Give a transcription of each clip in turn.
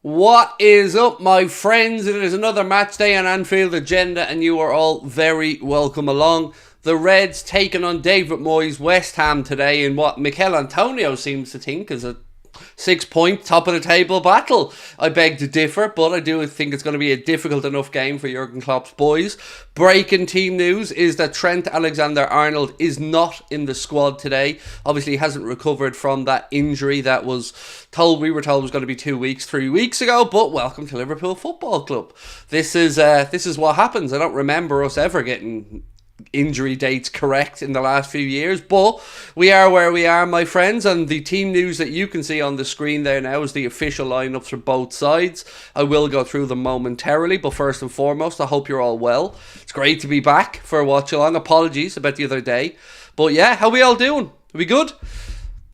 What is up, my friends? It is another match day on Anfield Agenda, and you are all very welcome along. The Reds taking on David Moyes' West Ham today in what Mikel Antonio seems to think is a 6-point top of the table battle. I beg to differ, but I do think it's going to be a difficult enough game for Jurgen Klopp's boys. Breaking team news is that Trent Alexander-Arnold is not in the squad today. Obviously, he hasn't recovered from that injury that we were told was going to be 2 weeks, 3 weeks ago. But welcome to Liverpool Football Club. This is what happens. I don't remember us ever getting injury dates correct in the last few years, but we are where we are, my friends, and the team news that you can see on the screen there now is the official lineups for both sides. I will go through them momentarily, but first and foremost, I hope you're all well. It's great to be back for a watch-along. Apologies about the other day, but yeah, how we all doing? Are we good?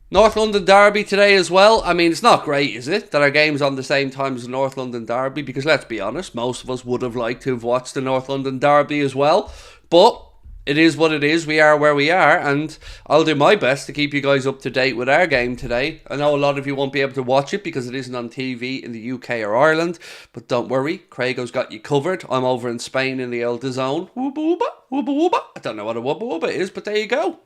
North London Derby today as well. I mean, it's not great, is it, that our game's on the same time as the North London Derby, because let's be honest, most of us would have liked to have watched the North London Derby as well, but it is what it is. We are where we are, and I'll do my best to keep you guys up to date with our game today. I know a lot of you won't be able to watch it because it isn't on TV in the UK or Ireland, but don't worry, Craig's got you covered. I'm over in Spain in the El Zone. Wooba wooba, wooba wooba. I don't know what a wooba wooba is, but there you go.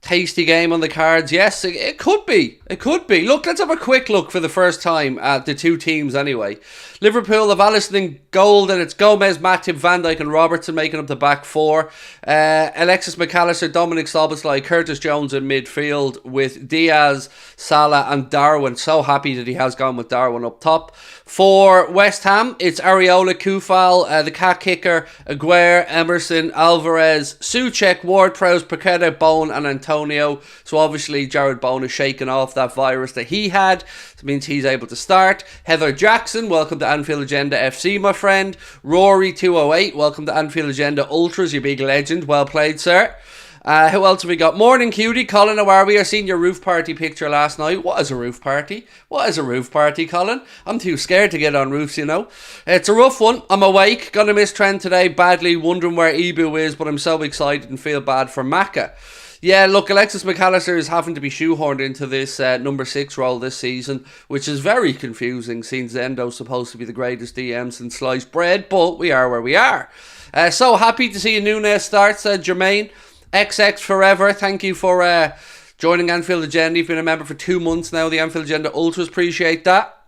Tasty game on the cards. Yes, it could be. It could be. Look, let's have a quick look for the first time at the two teams anyway. Liverpool have Alisson in goal, and it's Gomez, Matip, Van Dijk and Robertson making up the back four. Alexis McAllister, Dominic Szoboszlai, Curtis Jones in midfield with Diaz, Salah and Darwin. So happy that he has gone with Darwin up top. For West Ham, it's Areola, Kufal, the cat kicker, Aguirre, Emerson, Alvarez, Souček, Ward-Prowse, Paqueta, Bone and Antonio. So obviously Jared Bone is shaking off that virus that he had. It means he's able to start. Heather Jackson, welcome to Anfield Agenda FC, my friend. Rory 208, welcome to Anfield Agenda Ultras, you big legend. Well played, sir. Who else have we got? Morning, cutie. Colin, how are we? I seen your roof party picture last night. What is a roof party? What is a roof party, Colin? I'm too scared to get on roofs, you know. It's a rough one. I'm awake. Gonna miss Trent today badly. Wondering where Ibu is, but I'm so excited and feel bad for Maka. Yeah, look, Alexis McAllister is having to be shoehorned into this number 6 role this season, which is very confusing, since Endo's supposed to be the greatest DM since sliced bread, but we are where we are. So happy to see Nunes starts, Jermaine. XX forever, thank you for joining Anfield Agenda. You've been a member for 2 months now, the Anfield Agenda Ultras, appreciate that.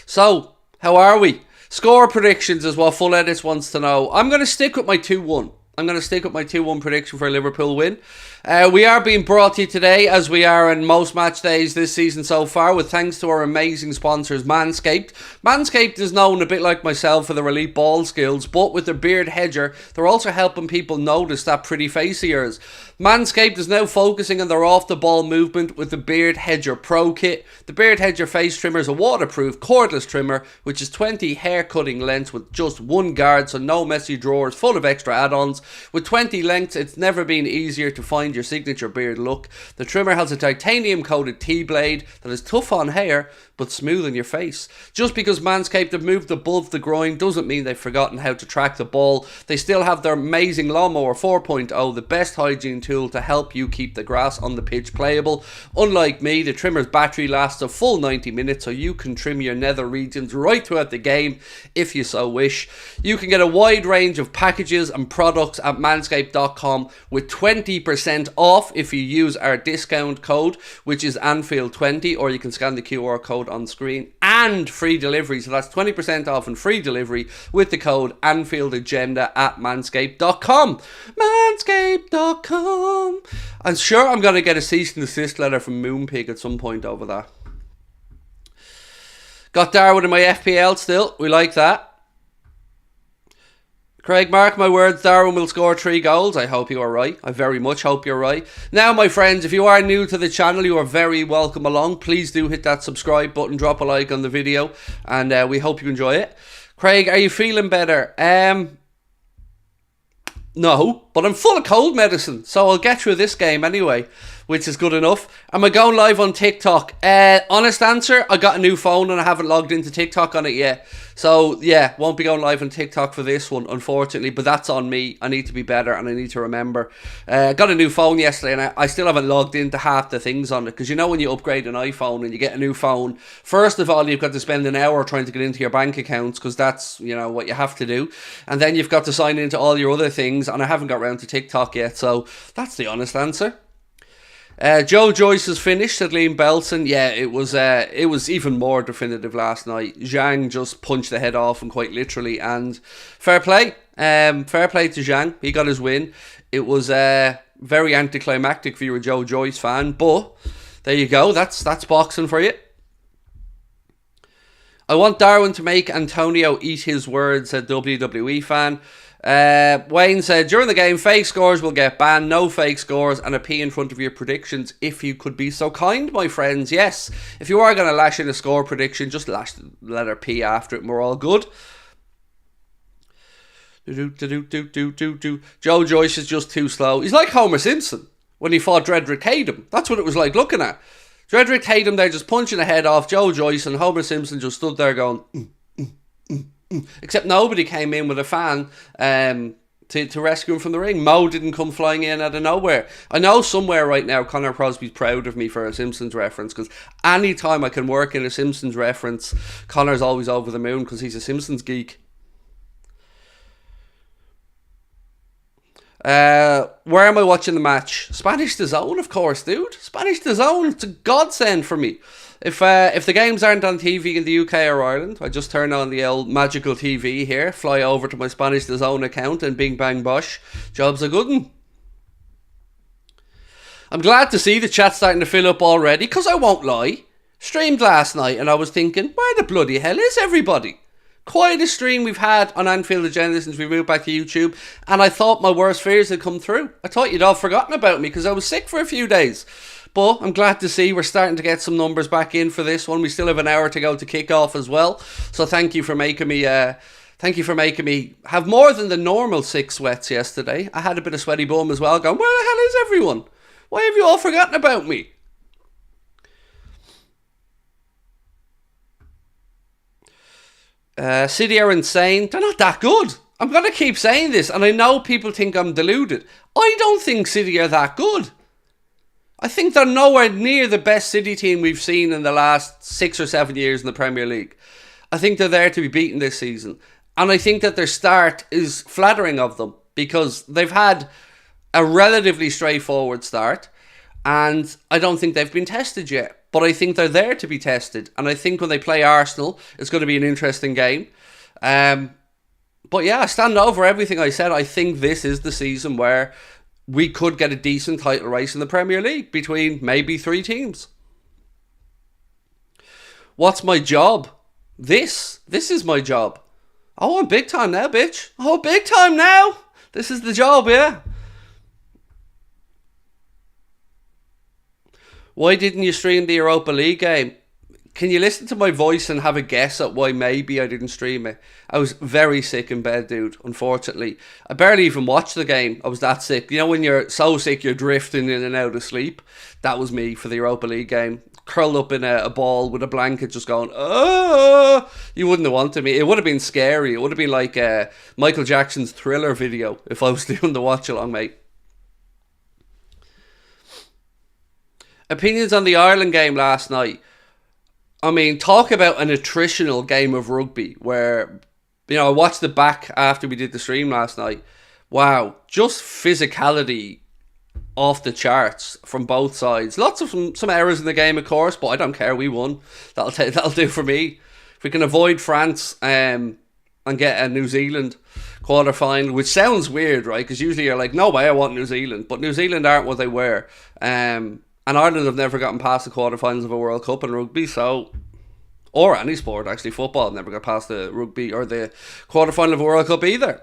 So, how are we? Score predictions is what Full Edits wants to know. I'm going to stick with my 2-1. I'm going to stick with my 2-1 prediction for a Liverpool win. We are being brought to you today, as we are in most match days this season so far, with thanks to our amazing sponsors, Manscaped. Manscaped is known a bit like myself for their elite ball skills, but with their beard hedger, they're also helping people notice that pretty face of yours. Manscaped is now focusing on their off-the-ball movement with the Beard Hedger Pro Kit. The Beard Hedger face trimmer is a waterproof, cordless trimmer, which is 20 hair-cutting lengths with just one guard, so no messy drawers full of extra add-ons. With 20 lengths, it's never been easier to find your signature beard look. The trimmer has a titanium-coated T-blade that is tough on hair, but smooth on your face. Just because Manscaped have moved above the groin doesn't mean they've forgotten how to track the ball. They still have their amazing Lawnmower 4.0, the best hygiene tool to help you keep the grass on the pitch playable. Unlike me, the trimmer's battery lasts a full 90 minutes, so you can trim your nether regions right throughout the game if you so wish. You can get a wide range of packages and products at manscaped.com with 20% off if you use our discount code, which is Anfield20, or you can scan the QR code on screen, and free delivery. So that's 20% off and free delivery with the code Anfield Agenda at manscaped.com. Manscaped.com. I'm sure I'm going to get a cease and desist letter from Moonpig at some point over that. Got Darwin in my FPL still. We like that. Craig, mark my words, Darwin will score 3 goals. I hope you are right. I very much hope you're right. Now, my friends, if you are new to the channel, you are very welcome along. Please do hit that subscribe button, drop a like on the video, and we hope you enjoy it. Craig, are you feeling better? No, but I'm full of cold medicine, so I'll get through this game anyway. which is good enough. Am I going live on TikTok? Honest answer, I got a new phone and I haven't logged into TikTok on it yet. So, yeah, won't be going live on TikTok for this one, unfortunately. But that's on me. I need to be better and I need to remember. Got a new phone yesterday and I still haven't logged into half the things on it. Because you know when you upgrade an iPhone and you get a new phone, first of all, you've got to spend an hour trying to get into your bank accounts because that's, you know, what you have to do. And then you've got to sign into all your other things. And I haven't got around to TikTok yet. So that's the honest answer. Joe Joyce has finished, said Liam Belson. Yeah, it was even more definitive last night. Zhang just punched the head off him quite literally, and fair play. Fair play to Zhang. He got his win. It was very anticlimactic if you were a Joe Joyce fan, but there you go. That's boxing for you. I want Darwin to make Antonio eat his words, said WWE fan. Wayne said, during the game, fake scores will get banned. No fake scores, and a P in front of your predictions if you could be so kind, my friends. Yes, if you are going to lash in a score prediction, just lash the letter P after it and we're all good. Joe Joyce is just too slow. He's like Homer Simpson when he fought Dredrick Tatum. That's what it was like looking at. Dredrick Tatum there just punching the head off Joe Joyce, and Homer Simpson just stood there going... Except nobody came in with a fan to rescue him from the ring. Mo didn't come flying in out of nowhere. I know somewhere right now Connor Crosby's proud of me for a Simpsons reference, because any time I can work in a Simpsons reference, Connor's always over the moon because he's a Simpsons geek. Where am I watching the match? Spanish DAZN, of course, dude. Spanish DAZN, it's a godsend for me. If the games aren't on TV in the UK or Ireland, I just turn on the old magical TV here, fly over to my Spanish DAZN account, and bing bang bosh, job's a good one. I'm glad to see the chat starting to fill up already, because I won't lie. Streamed last night and I was thinking, where the bloody hell is everybody? Quietest stream we've had on Anfield Agenda since we moved back to YouTube, and I thought my worst fears had come through. I thought you'd all forgotten about me because I was sick for a few days. But I'm glad to see we're starting to get some numbers back in for this one. We still have an hour to go to kick off as well. So thank you for making me have more than the normal 6 sweats yesterday. I had a bit of sweaty bum as well, going, where the hell is everyone? Why have you all forgotten about me? City are insane. They're not that good. I'm going to keep saying this, and I know people think I'm deluded. I don't think City are that good. I think they're nowhere near the best City team we've seen in the last 6 or 7 years in the Premier League. I think they're there to be beaten this season. And I think that their start is flattering of them, because they've had a relatively straightforward start, and I don't think they've been tested yet. But I think they're there to be tested. And I think when they play Arsenal, it's going to be an interesting game. But yeah, I stand over everything I said. I think this is the season where we could get a decent title race in the Premier League between maybe 3 teams. What's my job? This is my job. Oh, I'm big time now, bitch. Oh, big time now. This is the job, yeah. Why didn't you stream the Europa League game? Can you listen to my voice and have a guess at why maybe I didn't stream it? I was very sick in bed, dude, unfortunately. I barely even watched the game. I was that sick. You know when you're so sick you're drifting in and out of sleep? That was me for the Europa League game. Curled up in a ball with a blanket just going, oh! You wouldn't have wanted me. It would have been scary. It would have been like Michael Jackson's Thriller video if I was doing the watch-along, mate. Opinions on the Ireland game last night. I mean, talk about an attritional game of rugby where, you know, I watched it back after we did the stream last night. Wow, just physicality off the charts from both sides. Lots of some errors in the game, of course, but I don't care. We won. That'll do for me. If we can avoid France and get a New Zealand quarterfinal, which sounds weird, right? Because usually you're like, no way, I want New Zealand. But New Zealand aren't what they were. And Ireland have never gotten past the quarterfinals of a World Cup in rugby, so... Or any sport, actually. Football never got past the rugby or the quarterfinal of a World Cup either.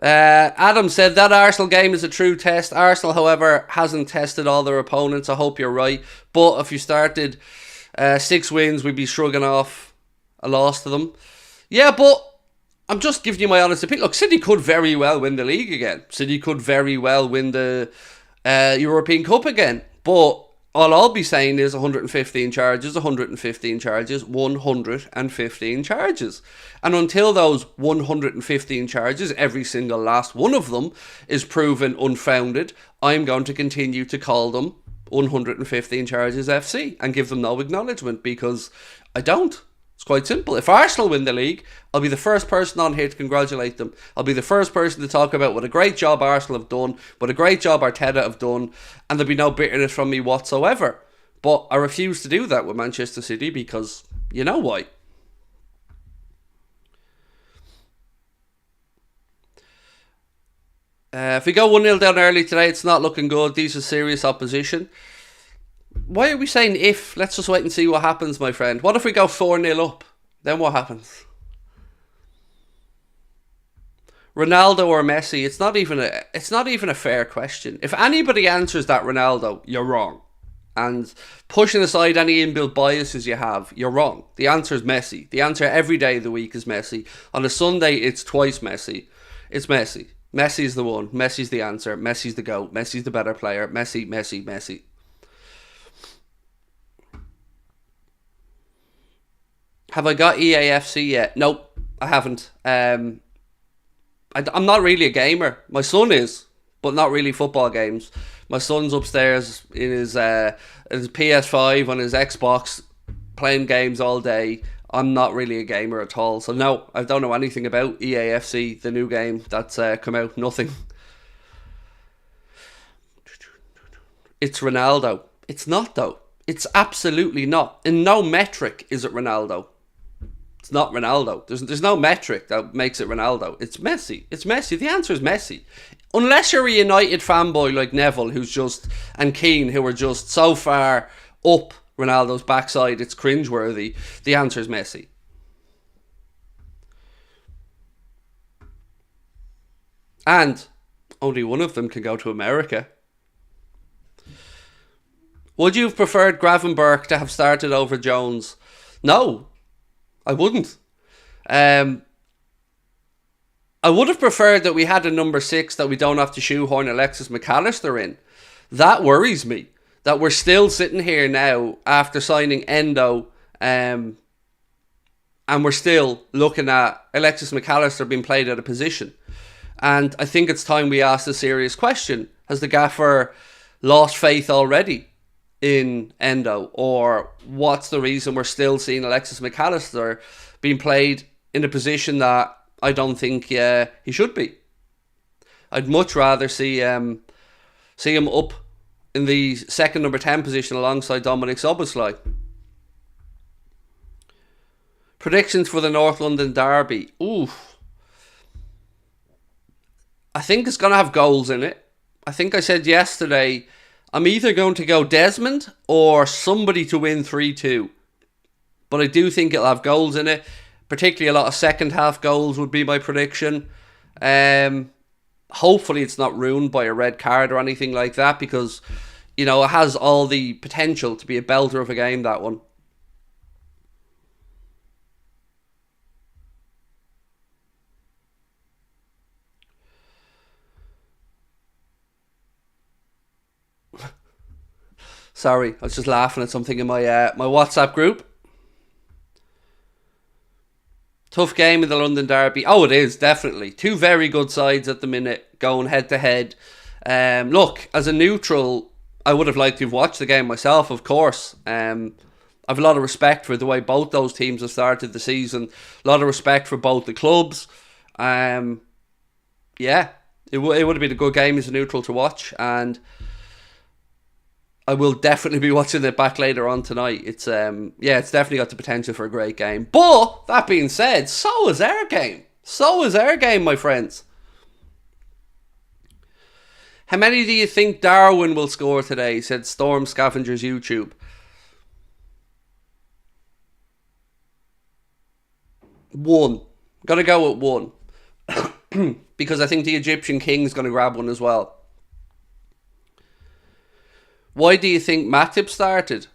Adam said that Arsenal game is a true test. Arsenal, however, hasn't tested all their opponents. I hope you're right. But if you started 6 wins, we'd be shrugging off a loss to them. Yeah, but I'm just giving you my honest opinion. Look, City could very well win the league again. City could very well win the European Cup again. But all I'll be saying is 115 charges, 115 charges, 115 charges. And until those 115 charges, every single last one of them, is proven unfounded, I'm going to continue to call them 115 charges FC and give them no acknowledgement, because I don't. It's quite simple. If Arsenal win the league, I'll be the first person on here to congratulate them. I'll be the first person to talk about what a great job Arsenal have done, what a great job Arteta have done, and there'll be no bitterness from me whatsoever. But I refuse to do that with Manchester City, because you know why. If we go 1-0 down early today, it's not looking good. These are serious opposition. Why are we saying if? Let's just wait and see what happens, my friend. What if we go 4-0 up? Then what happens? Ronaldo or Messi? It's not even a fair question. If anybody answers that Ronaldo, you're wrong. And pushing aside any inbuilt biases you have, you're wrong. The answer is Messi. The answer every day of the week is Messi. On a Sunday, it's twice Messi. It's Messi. Messi's the one. Messi's the answer. Messi's the GOAT. Messi's the better player. Messi, Messi, Messi. Have I got EAFC yet? Nope, I haven't. I'm not really a gamer. My son is, but not really football games. My son's upstairs in his PS5 on his Xbox, playing games all day. I'm not really a gamer at all. So no, I don't know anything about EAFC, the new game that's come out. Nothing. It's Ronaldo. It's not though. It's absolutely not. In no metric is it Ronaldo. It's not Ronaldo. There's no metric that makes it Ronaldo. It's Messi. It's Messi. The answer is Messi. Unless you're a United fanboy like Neville, and Keane, who are just so far up Ronaldo's backside, it's cringeworthy. The answer is Messi. And only one of them can go to America. Would you have preferred Gravenberch to have started over Jones? No, I wouldn't. I would have preferred that we had a number 6 that we don't have to shoehorn Alexis McAllister in. That worries me. That we're still sitting here now after signing Endo, and we're still looking at Alexis McAllister being played out of position. And I think it's time we ask a serious question. Has the gaffer lost faith already in Endo, or what's the reason we're still seeing Alexis McAllister being played in a position that I don't think he should be? I'd much rather see him up in the second number 10 position alongside Dominic Szoboszlai. Predictions for the North London derby. I think it's going to have goals in it. I think I said yesterday I'm either going to go Desmond or somebody to win 3-2. But I do think it'll have goals in it. Particularly a lot of second half goals would be my prediction. Hopefully it's not ruined by a red card or anything like that, because, you know, it has all the potential to be a belter of a game, that one. Sorry, I was just laughing at something in my my WhatsApp group. Tough game in the London derby. Oh, it is, definitely. Two very good sides at the minute, going head to head. Look, as a neutral, I would have liked to have watched the game myself, of course. I have a lot of respect for the way both those teams have started the season. A lot of respect for both the clubs. Yeah, it would have been a good game as a neutral to watch, and I will definitely be watching it back later on tonight. It's definitely got the potential for a great game. But that being said, so is our game. So is our game, my friends. How many do you think Darwin will score today? Said Storm Scavenger's YouTube. 1. Gotta go with 1. Because I think the Egyptian King's gonna grab one as well. Why do you think Matip started?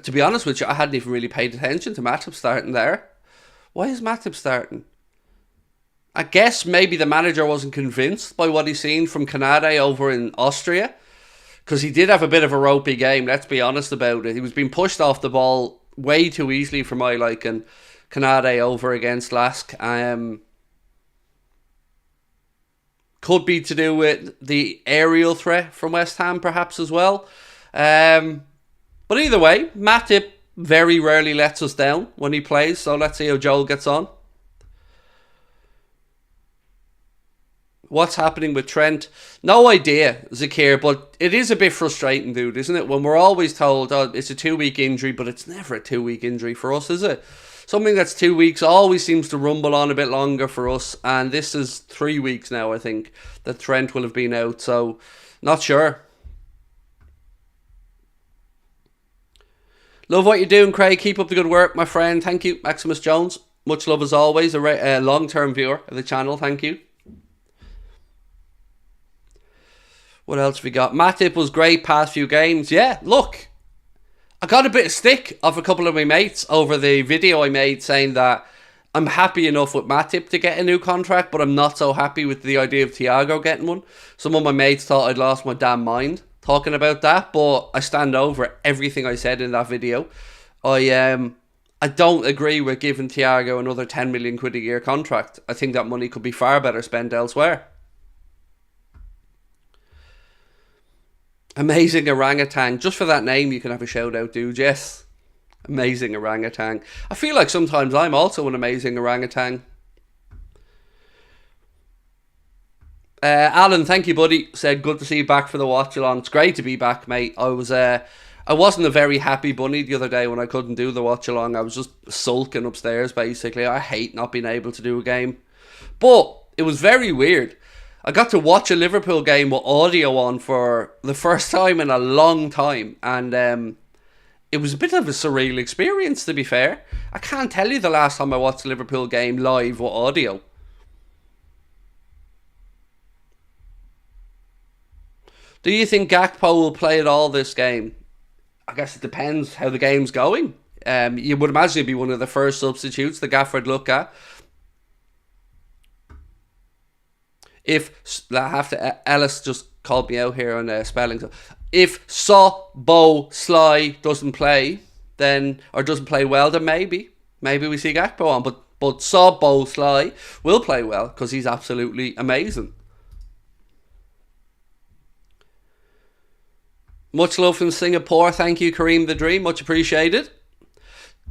to be honest with you, I hadn't even really paid attention to Matip starting there. Why is Matip starting? I guess maybe the manager wasn't convinced by what he's seen from Canade over in Austria. Because he did have a bit of a ropey game, let's be honest about it. He was being pushed off the ball way too easily for my liking. Canade over against Lask. Could be to do with the aerial threat from West Ham perhaps as well. But either way, Matip very rarely lets us down when he plays. So let's see how Joel gets on. What's happening with Trent? No idea, Zakir, but it is a bit frustrating, dude, isn't it? When we're always told, oh, it's a 2-week injury, but it's never a 2-week injury for us, is it? Something that's 2 weeks always seems to rumble on a bit longer for us, and this is 3 weeks now, I think, that Trent will have been out, so not sure. Love what you're doing, Craig. Keep up the good work, my friend. Thank you, Maximus Jones. Much love as always. A long-term viewer of the channel. Thank you. What else have we got? Matip was great past few games. Yeah, look. I got a bit of stick off a couple of my mates over the video I made saying that I'm happy enough with Matip to get a new contract, but I'm not so happy with the idea of Thiago getting one. Some of my mates thought I'd lost my damn mind talking about that, but I stand over everything I said in that video. I don't agree with giving Thiago another 10 million quid a year contract. I think that money could be far better spent elsewhere. Amazing orangutan. Just for that name, you can have a shout out, dude. Yes. Amazing orangutan. I feel like sometimes I'm also an amazing orangutan. Alan, thank you, buddy. Said, good to see you back for the watch-along. It's great to be back, mate. I wasn't a very happy bunny the other day when I couldn't do the watch-along. I was just sulking upstairs, basically. I hate not being able to do a game. But it was very weird. I got to watch a Liverpool game with audio on for the first time in a long time. And it was a bit of a surreal experience, to be fair. I can't tell you the last time I watched a Liverpool game live with audio. Do you think Gakpo will play at all this game? I guess it depends how the game's going. You would imagine it'd be one of the first substitutes the gaffer would look at. Ellis just called me out here on spelling. So if Sly doesn't play, then or doesn't play well, then maybe we see Gakpo on. But Sly will play well because he's absolutely amazing. Much love from Singapore. Thank you, Kareem the Dream. Much appreciated.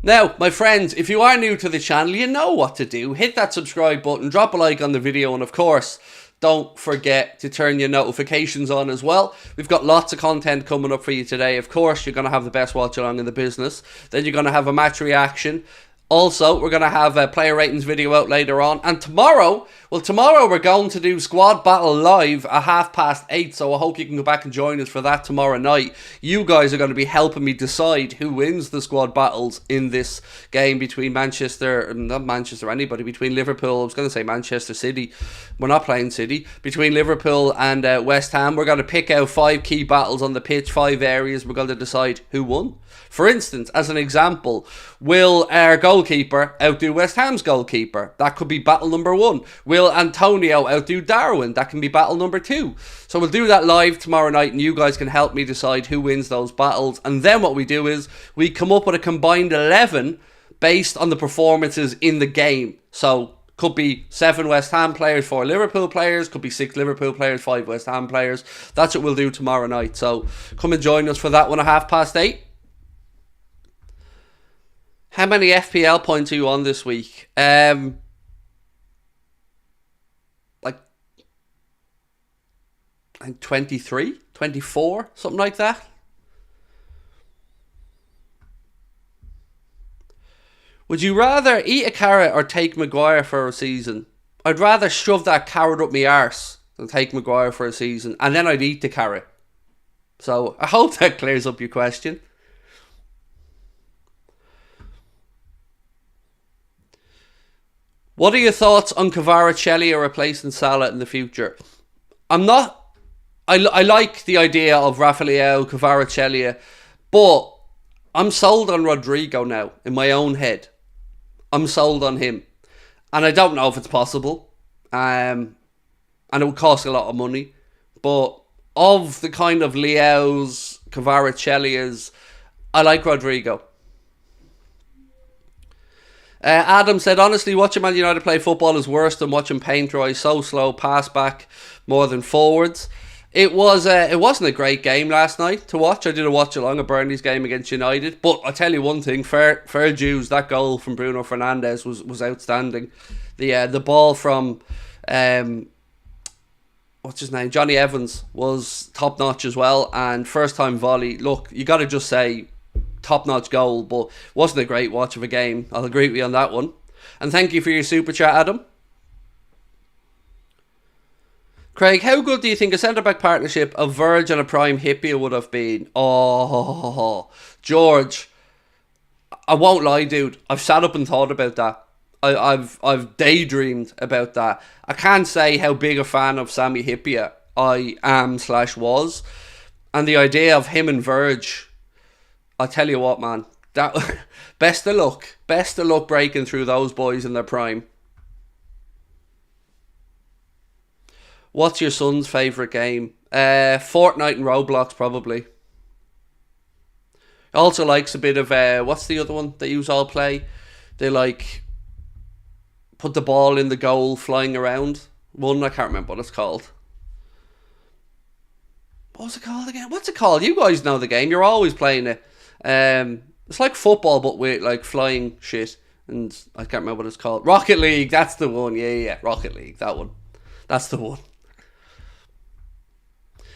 Now, my friends, if you are new to the channel, you know what to do. Hit that subscribe button, drop a like on the video, and of course, don't forget to turn your notifications on as well. We've got lots of content coming up for you today. Of course, you're going to have the best watch along in the business. Then you're going to have a match reaction. Also, we're going to have a player ratings video out later on. And tomorrow we're going to do Squad Battle live at 8:30. So I hope you can go back and join us for that tomorrow night. You guys are going to be helping me decide who wins the Squad Battles in this game between between Liverpool. I was going to say Manchester City. We're not playing City. Between Liverpool and West Ham. We're going to pick out 5 key battles on the pitch, 5 areas. We're going to decide who won. For instance, as an example, will our goalkeeper outdo West Ham's goalkeeper? That could be battle number 1. Will Antonio outdo Darwin? That can be battle number 2. So we'll do that live tomorrow night and you guys can help me decide who wins those battles. And then what we do is we come up with a combined 11 based on the performances in the game. So could be 7 West Ham players, 4 Liverpool players, could be 6 Liverpool players, 5 West Ham players. That's what we'll do tomorrow night. So come and join us for that one at 8:30. How many FPL points are you on this week? Like 23, 24, something like that. Would you rather eat a carrot or take Maguire for a season? I'd rather shove that carrot up my arse than take Maguire for a season. And then I'd eat the carrot. So I hope that clears up your question. What are your thoughts on Kvaratskhelia replacing Salah in the future? I like the idea of Rafael Kvaratskhelia, but I'm sold on Rodrigo now, in my own head. I'm sold on him. And I don't know if it's possible. And it would cost a lot of money. But of the kind of Leao's, Kvaratskhelia, I like Rodrigo. Adam said, honestly, watching Man United play football is worse than watching paint dry. So slow, pass back more than forwards. It wasn't a great game last night to watch. I did a watch along of Burnley's game against United. But I'll tell you one thing, fair dues, that goal from Bruno Fernandes was outstanding. The ball from what's his name? Johnny Evans was top notch as well. And first time volley. Look, you got to just say top notch goal, but wasn't a great watch of a game. I'll agree with you on that one. And thank you for your super chat, Adam. Craig, how good do you think a centre-back partnership of Verge and a prime Hyypiä would have been? Oh, George, I won't lie, dude. I've sat up and thought about that. I've daydreamed about that. I can't say how big a fan of Sami Hyypiä I am/was. And the idea of him and Verge, I'll tell you what, man. That best of luck. Best of luck breaking through those boys in their prime. What's your son's favourite game? Fortnite and Roblox, probably. Also likes a bit of, what's the other one that you all play? They like put the ball in the goal flying around. One, I can't remember what it's called. What's it called again? What's it called? You guys know the game. You're always playing it. It's like football, but with like flying shit. And I can't remember what it's called. Rocket League, that's the one. Yeah. Rocket League, that one. That's the one.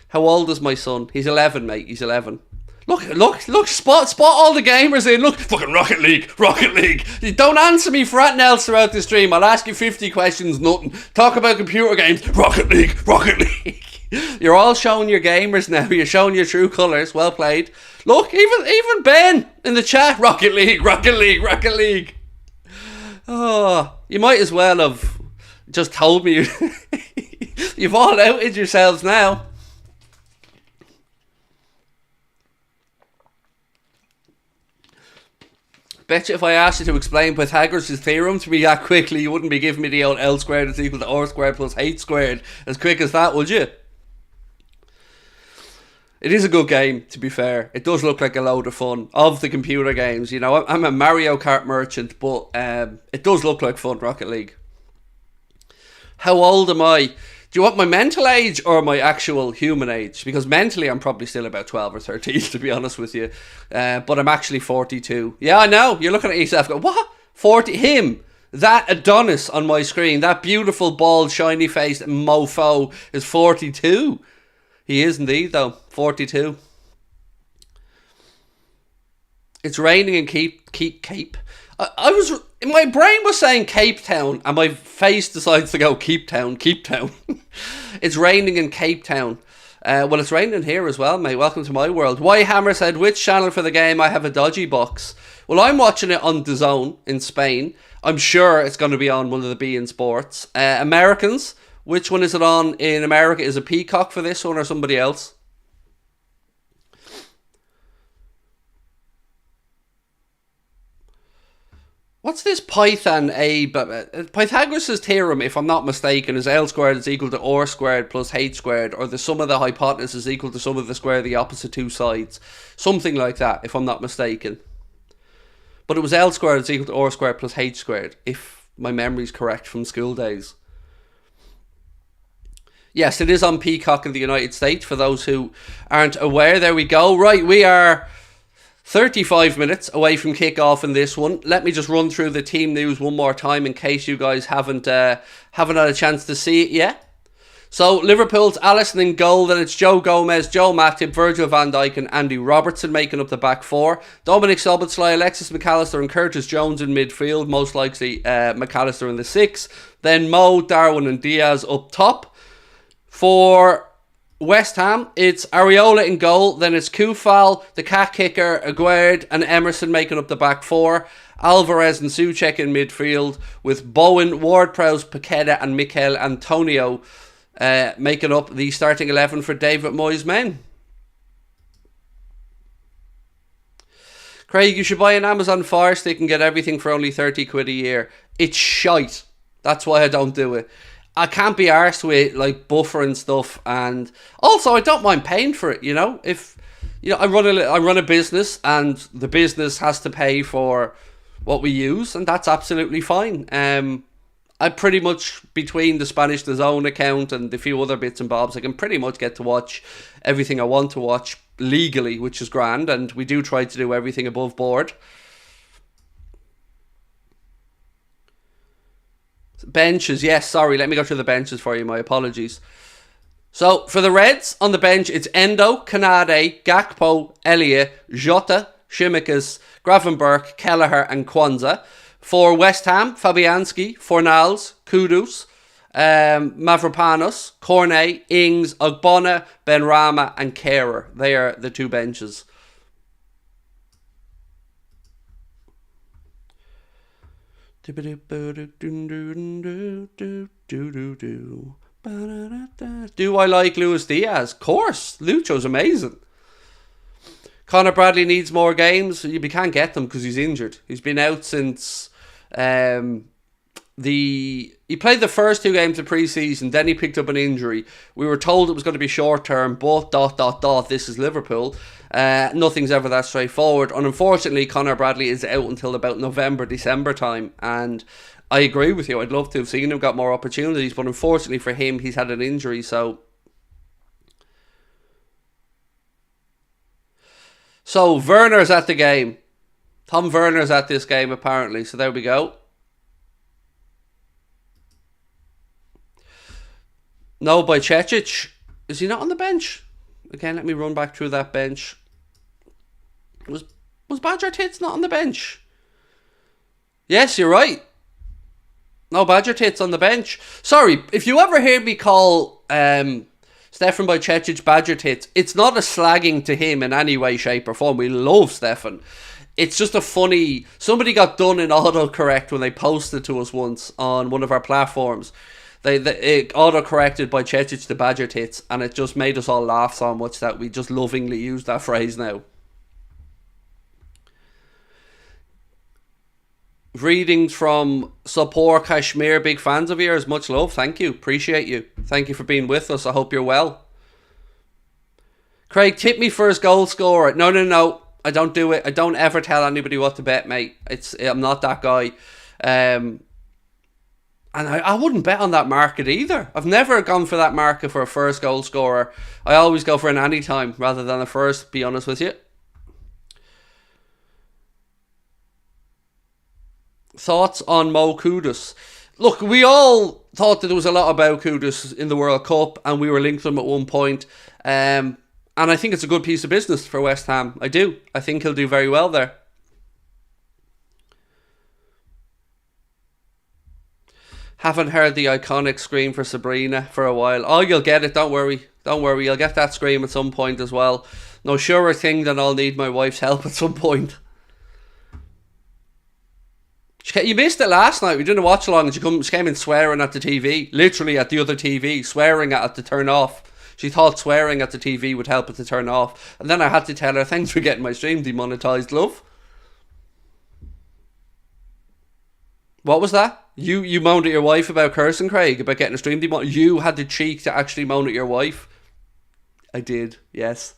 How old is my son? He's 11, mate. He's 11. Look, spot all the gamers in. Look, fucking Rocket League. You don't answer me for anything else throughout the stream. I'll ask you 50 questions, nothing. Talk about computer games, Rocket League. You're all showing your gamers now. You're showing your true colours. Well played. Look, even Ben in the chat, Rocket League. Oh, you might as well have just told me. You've all outed yourselves now. Bet you if I asked you to explain Pythagoras' theorem to me that quickly, you wouldn't be giving me the old L squared is equal to R squared plus H squared as quick as that, would you? It is a good game, to be fair. It does look like a load of fun. Of the computer games, you know, I'm a Mario Kart merchant, but it does look like fun, Rocket League. How old am I? Do you want my mental age or my actual human age? Because mentally I'm probably still about 12 or 13, to be honest with you. But I'm actually 42. Yeah, I know. You're looking at yourself going, what? 40? Him. That Adonis on my screen. That beautiful, bald, shiny-faced mofo is 42. He is indeed, though. 42. It's raining in Cape. I was, my brain was saying Cape Town, and my face decides to go Cape Town. It's raining in Cape Town. Well, it's raining here as well, mate. Welcome to my world. Y Hammer said, which channel for the game? I have a dodgy box. Well, I'm watching it on DAZN in Spain. I'm sure it's going to be on one of the beIN Sports. Americans, which one is it on in America? Is it Peacock for this one or somebody else? What's this Python Pythagoras' theorem, if I'm not mistaken, is L squared is equal to R squared plus H squared, or the sum of the hypotenuse is equal to sum of the square of the opposite two sides. Something like that, if I'm not mistaken. But it was L squared is equal to R squared plus H squared, if my memory's correct from school days. Yes, it is on Peacock in the United States, for those who aren't aware. There we go. Right, we are 35 minutes away from kick-off in this one. Let me just run through the team news one more time in case you guys haven't had a chance to see it yet. So, Liverpool's Alisson in goal, then it's Joe Gomez, Joe Matip, Virgil van Dijk and Andy Robertson making up the back four. Dominic Szoboszlai, Alexis McAllister and Curtis Jones in midfield, most likely McAllister in the six. Then Mo, Darwin and Diaz up top. For West Ham, it's Areola in goal, then it's Kufal, the cat kicker, Aguerd and Emerson making up the back four. Alvarez and Souček in midfield, with Bowen, Ward-Prowse, Paqueta and Mikel Antonio making up the starting 11 for David Moyes' men. Craig, you should buy an Amazon Fire Stick and get everything for only 30 quid a year. It's shite. That's why I don't do it. I can't be arsed with like buffer and stuff, and also I don't mind paying for it. If I run a business, and the business has to pay for what we use, and that's absolutely fine. I pretty much, between the Spanish DAZN account and a few other bits and bobs, I can pretty much get to watch everything I want to watch legally, which is grand, and we do try to do everything above board. Benches, yes, sorry, let me go through the benches for you, my apologies. So, for the Reds, on the bench, it's Endo, Kanade, Gakpo, Elliott, Jota, Tsimikas, Gravenberch, Kelleher and Kwanzaa. For West Ham, Fabianski, Fornals, Kudus, Mavropanos, Cornet, Ings, Ogbonna, Benrahma and Kehrer. They are the two benches. Do I like Luis Diaz? Of course, Lucho's amazing. Conor Bradley needs more games. You can't get them because he's injured. He's been out since he played the first 2 games of pre-season, then he picked up an injury. We were told it was going to be short term, but ... this is Liverpool. Nothing's ever that straightforward. And unfortunately, Conor Bradley is out until about November, December time. And I agree with you. I'd love to have seen him got more opportunities, but unfortunately for him, he's had an injury. So Werner's at the game. Tom Werner's at this game, apparently. So there we go. No, by Cecic. Is he not on the bench? Again, let me run back through that bench. Was Badger Tits not on the bench? Yes, you're right. No, Badger Tits on the bench. Sorry, if you ever hear me call Stefan Bajcetic Badger Tits, it's not a slagging to him in any way, shape or form. We love Stefan. It's just a funny... Somebody got done in autocorrect when they posted to us once on one of our platforms. It auto-corrected by Cecic to Badger Tits, and it just made us all laugh so much that we just lovingly use that phrase now. Readings from Sapor Kashmir, big fans of yours. Much love, thank you, appreciate you. Thank you for being with us, I hope you're well. Craig, tip me first goal scorer. No, I don't do it. I don't ever tell anybody what to bet, mate. I'm not that guy. And I wouldn't bet on that market either. I've never gone for that market for a first goal scorer. I always go for an anytime rather than a first, to be honest with you. Thoughts on Mo Kudus? Look, we all thought that there was a lot about Kudus in the World Cup, and we were linked to him at one point. And I think it's a good piece of business for West Ham. I do. I think he'll do very well there. Haven't heard the iconic scream for Sabrina for a while. Oh, you'll get it, don't worry. Don't worry, you'll get that scream at some point as well. No surer thing than I'll need my wife's help at some point. You missed it last night. We did a watch along and she came in swearing at the TV. Literally at the other TV, swearing at it to turn off. She thought swearing at the TV would help it to turn off. And then I had to tell her, thanks for getting my stream demonetized, love. What was that? You moaned at your wife about cursing, Craig, about getting a stream demonetized. You had the cheek to actually moan at your wife. I did, yes.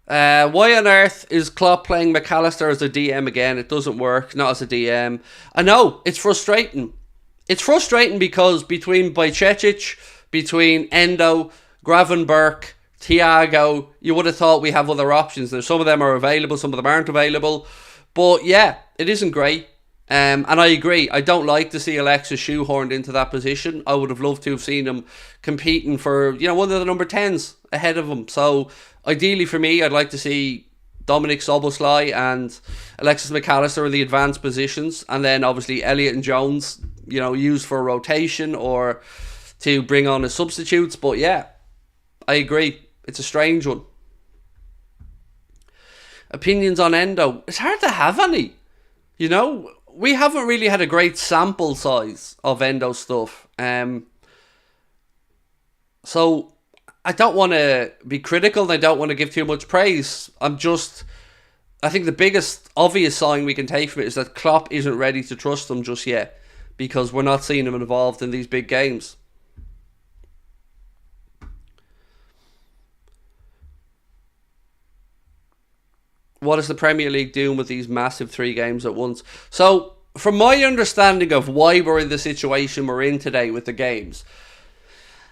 Why on earth is Klopp playing McAllister as a DM again? It doesn't work, not as a DM. I know, it's frustrating. It's frustrating because between Bajcetic, between Endo, Gravenberch, Thiago, you would have thought we have other options. There's some of them are available, some of them aren't available. But yeah, it isn't great. And I agree, I don't like to see Alexis shoehorned into that position. I would have loved to have seen him competing for, one of the number 10s ahead of him. So ideally for me, I'd like to see Dominic Szoboszlai and Alexis McAllister in the advanced positions, and then obviously Elliott and Jones, used for a rotation or to bring on as substitutes. But yeah, I agree, it's a strange one. Opinions on Endo? It's hard to have any. We haven't really had a great sample size of Endo stuff. So I don't want to be critical and I don't want to give too much praise. I think the biggest obvious sign we can take from it is that Klopp isn't ready to trust them just yet, because we're not seeing him involved in these big games. What is the Premier League doing with these massive 3 games at once? So, from my understanding of why we're in the situation we're in today with the games,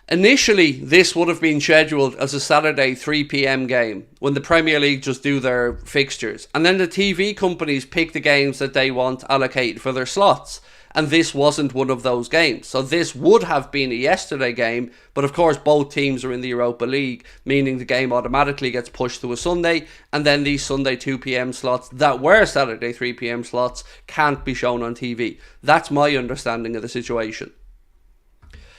initially this would have been scheduled as a Saturday 3 p.m. game when the Premier League just do their fixtures. And then the TV companies pick the games that they want allocated for their slots. And this wasn't one of those games. So this would have been a yesterday game, but of course both teams are in the Europa League, meaning the game automatically gets pushed to a Sunday, and then these Sunday 2 p.m. slots that were Saturday 3 p.m. slots can't be shown on TV. That's my understanding of the situation.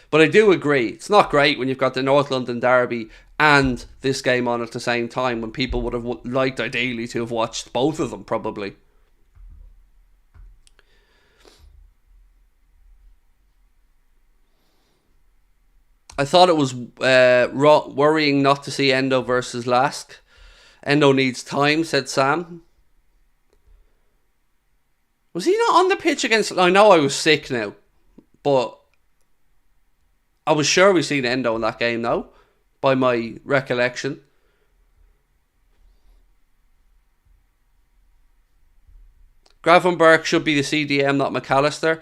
But I do agree, it's not great when you've got the North London derby and this game on at the same time, when people would have liked ideally to have watched both of them probably. I thought it was worrying not to see Endo versus Lask. Endo needs time, said Sam. Was he not on the pitch against... I know I was sick now, but I was sure we seen Endo in that game now, by my recollection. Gravenberch should be the CDM, not McAllister.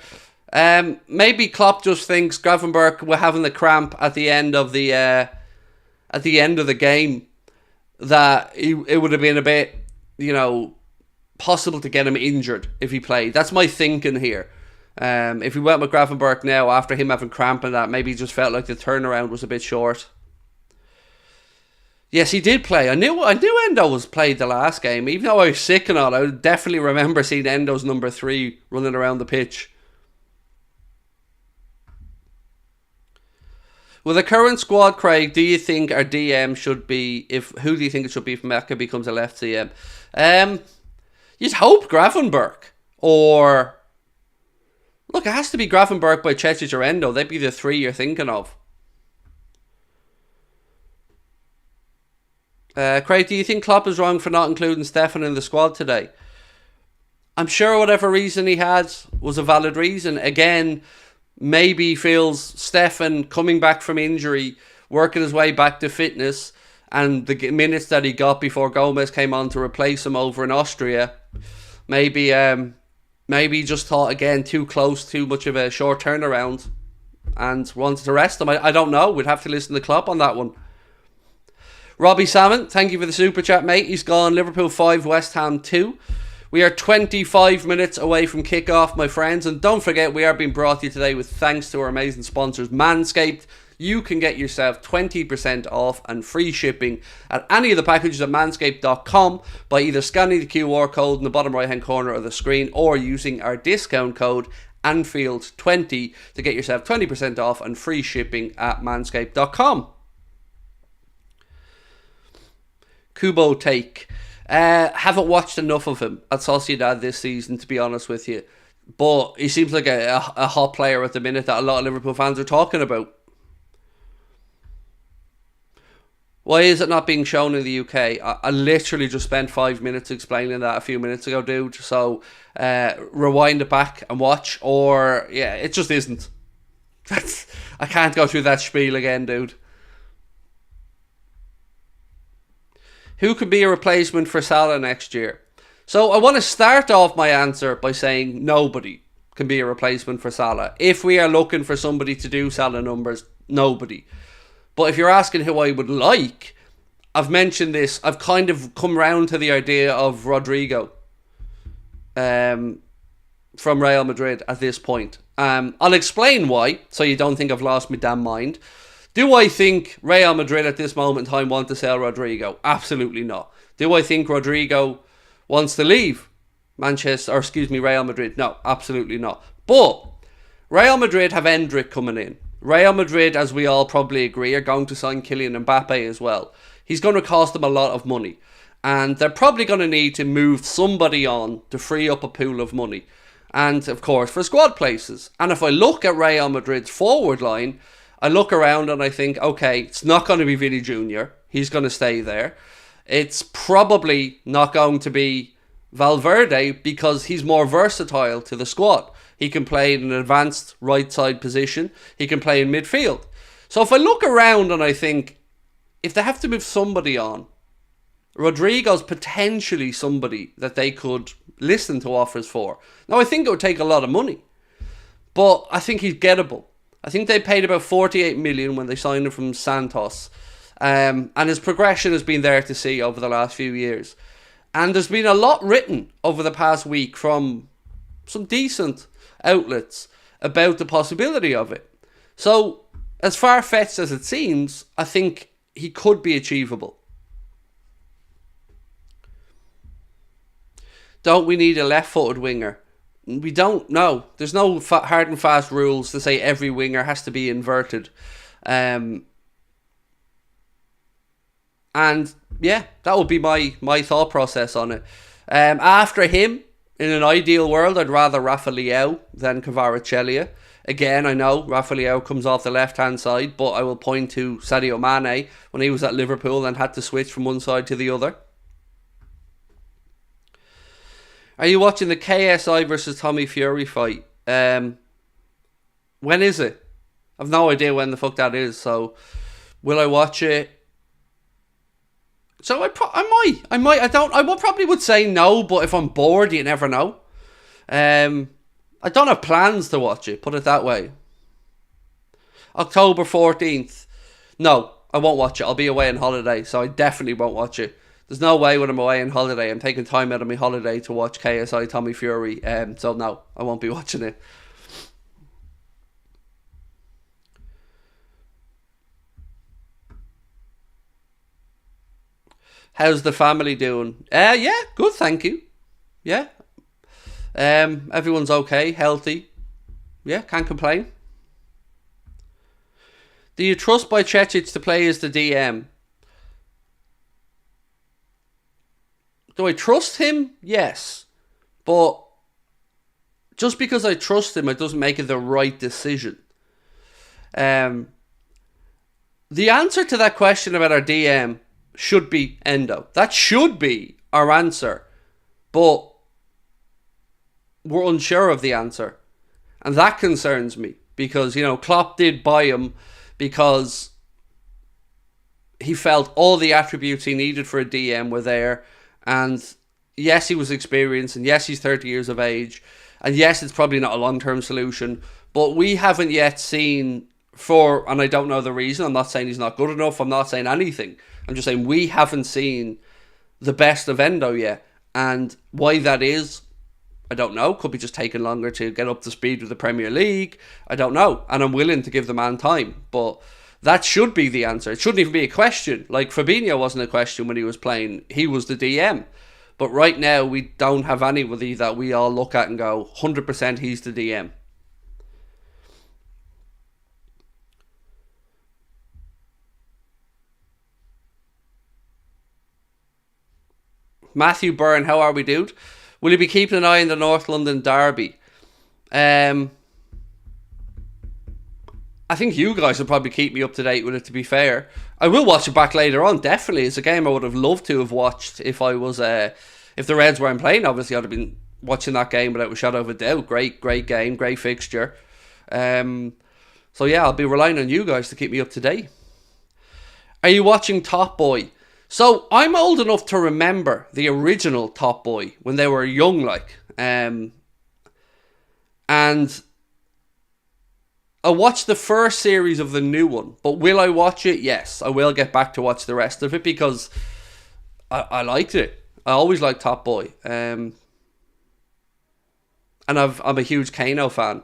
Maybe Klopp just thinks Gravenberch were having the cramp at the end of the game, that it would have been a bit, possible to get him injured if he played. That's my thinking here. If we went with Gravenberch now after him having cramp and that, maybe he just felt like the turnaround was a bit short. Yes, he did play. I knew Endo was played the last game, even though I was sick and all. I definitely remember seeing Endo's number 3 running around the pitch. With the current squad, Craig, do you think our DM should be... Who do you think it should be if Mecca becomes a left CM? You'd hope Gravenberch. Or... Look, it has to be Gravenberch by Cecic or Endo. They'd be the 3 you're thinking of. Craig, do you think Klopp is wrong for not including Stefan in the squad today? I'm sure whatever reason he had was a valid reason. Again... Maybe he feels Stefan coming back from injury, working his way back to fitness, and the minutes that he got before Gomez came on to replace him over in Austria, maybe he just thought, again, too close, too much of a short turnaround, and wanted to rest him. I don't know. We'd have to listen to Klopp on that one. Robbie Salmon, thank you for the super chat, mate. He's gone Liverpool 5, West Ham 2. We are 25 minutes away from kickoff, my friends. And don't forget, we are being brought to you today with thanks to our amazing sponsors, Manscaped. You can get yourself 20% off and free shipping at any of the packages at manscaped.com by either scanning the QR code in the bottom right hand corner of the screen or using our discount code Anfield20 to get yourself 20% off and free shipping at manscaped.com. Kubo Take. Haven't watched enough of him at Sociedad this season, to be honest with you. But he seems like a hot player at the minute that a lot of Liverpool fans are talking about. Why is it not being shown in the UK? I literally just spent 5 minutes explaining that a few minutes ago, dude. So rewind it back and watch. Or, yeah, it just isn't. I can't go through that spiel again, dude. Who could be a replacement for Salah next year? So I want to start off my answer by saying nobody can be a replacement for Salah. If we are looking for somebody to do Salah numbers, nobody. But if you're asking who I would like, I've mentioned this. I've kind of come round to the idea of Rodrigo from Real Madrid at this point. I'll explain why, so you don't think I've lost my damn mind. Do I think Real Madrid at this moment in time want to sell Rodrigo? Absolutely not. Do I think Rodrigo wants to leave Real Madrid? No, absolutely not. But Real Madrid have Endrick coming in. Real Madrid, as we all probably agree, are going to sign Kylian Mbappe as well. He's going to cost them a lot of money. And they're probably going to need to move somebody on to free up a pool of money. And, of course, for squad places. And if I look at Real Madrid's forward line, I look around and I think, okay, it's not going to be Vinny Jr. He's going to stay there. It's probably not going to be Valverde because he's more versatile to the squad. He can play in an advanced right side position. He can play in midfield. So if I look around and I think, if they have to move somebody on, Rodrigo's potentially somebody that they could listen to offers for. Now, I think it would take a lot of money, but I think he's gettable. I think they paid about 48 million when they signed him from Santos. And his progression has been there to see over the last few years. And there's been a lot written over the past week from some decent outlets about the possibility of it. So, as far-fetched as it seems, I think he could be achievable. Don't we need a left-footed winger? We don't know. There's no hard and fast rules to say every winger has to be inverted. And yeah, that would be my thought process on it. After him, in an ideal world, I'd rather Rafa Leão than Kvaratskhelia. Again, I know Rafa Leão comes off the left-hand side, but I will point to Sadio Mane when he was at Liverpool and had to switch from one side to the other. Are you watching the KSI versus Tommy Fury fight? When is it? I've no idea when the fuck that is, so will I watch it? So I might. I probably would say no, but if I'm bored, you never know. I don't have plans to watch it, put it that way. October 14th. No, I won't watch it. I'll be away on holiday, so I definitely won't watch it. There's no way when I'm away on holiday, I'm taking time out of my holiday to watch KSI Tommy Fury. So no, I won't be watching it. How's the family doing? Yeah, good, thank you. Yeah. Everyone's okay, healthy. Yeah, can't complain. Do you trust Bajcetic to play as the DM? Do I trust him? Yes. But just because I trust him, it doesn't make it the right decision. The answer to that question about our DM should be Endo. That should be our answer. But we're unsure of the answer. And that concerns me. Because, Klopp did buy him because he felt all the attributes he needed for a DM were there. And yes, he was experienced. And yes, he's 30 years of age. And yes, it's probably not a long-term solution. But we haven't yet seen and I don't know the reason. I'm not saying he's not good enough. I'm not saying anything. I'm just saying we haven't seen the best of Endo yet. And why that is, I don't know. Could be just taking longer to get up to speed with the Premier League. I don't know. And I'm willing to give the man time. But that should be the answer. It shouldn't even be a question. Like Fabinho wasn't a question when he was playing. He was the DM. But right now, we don't have anybody that we all look at and go, 100% he's the DM. Matthew Byrne, how are we, dude? Will you be keeping an eye on the North London derby? I think you guys will probably keep me up to date with it, to be fair. I will watch it back later on, definitely. It's a game I would have loved to have watched if I was... if the Reds weren't playing, obviously I'd have been watching that game without a shadow of a doubt. Great game, great fixture. So yeah, I'll be relying on you guys to keep me up to date. Are you watching Top Boy? So, I'm old enough to remember the original Top Boy when they were young, and I watched the first series of the new one. But will I watch it? Yes, I will get back to watch the rest of it because I liked it. I always liked Top Boy. And I'm a huge Kano fan.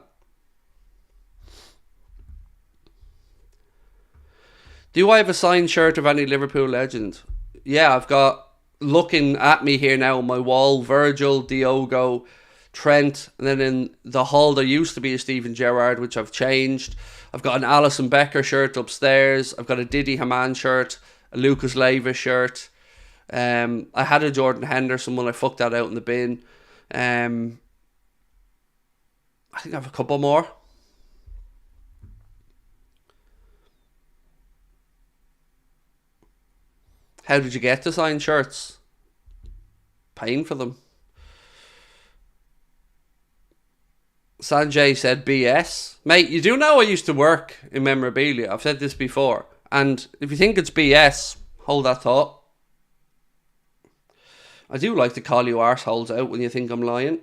Do I have a signed shirt of any Liverpool legend? Yeah, I've got, looking at me here now on my wall, Virgil, Diogo, Trent, and then in the hall there used to be a Steven Gerrard, which I've changed. I've got an Alisson Becker shirt upstairs. I've got a Didi Hamann shirt, a Lucas Leiva shirt. I had a Jordan Henderson one. I fucked that out in the bin. I think I have a couple more. How did you get to sign shirts? Paying for them. Sanjay said BS. Mate, you do know I used to work in memorabilia. I've said this before. And if you think it's BS, hold that thought. I do like to call you arseholes out when you think I'm lying.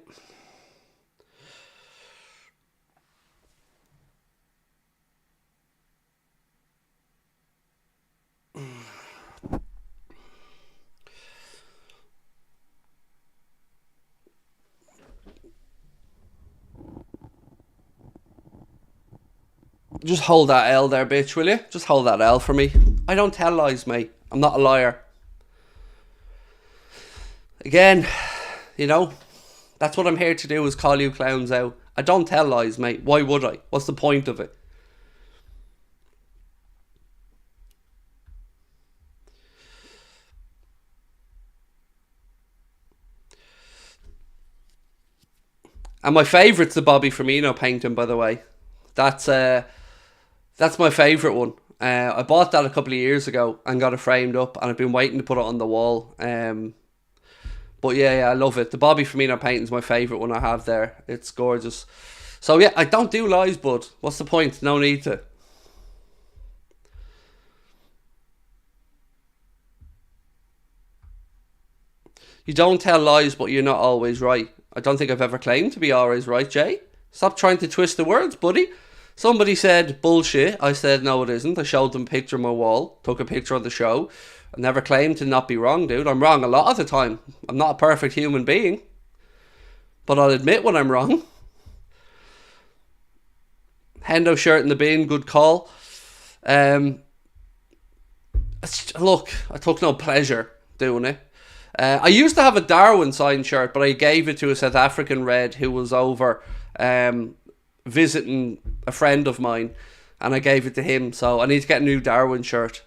Just hold that L there, bitch, will you? Just hold that L for me. I don't tell lies, mate. I'm not a liar. Again, you know, that's what I'm here to do, is call you clowns out. I don't tell lies, mate. Why would I? What's the point of it? And my favourite's the Bobby Firmino painting, by the way. That's my favourite one. I bought that a couple of years ago and got it framed up, and I've been waiting to put it on the wall. But yeah, I love it. The Bobby Firmino painting's my favourite one I have there. It's gorgeous. So yeah, I don't do lies, bud. What's the point? No need to. You don't tell lies, but you're not always right. I don't think I've ever claimed to be always right, Jay. Stop trying to twist the words, buddy. Somebody said bullshit. I said no, it isn't. I showed them a picture on my wall, took a picture of the show. I never claimed to not be wrong, dude. I'm wrong a lot of the time. I'm not a perfect human being, but I'll admit when I'm wrong. Hendo shirt in the bin, good call. Look, I took no pleasure doing it. I used to have a Darwin signed shirt, but I gave it to a South African Red who was over visiting a friend of mine, and I gave it to him. So I need to get a new Darwin shirt.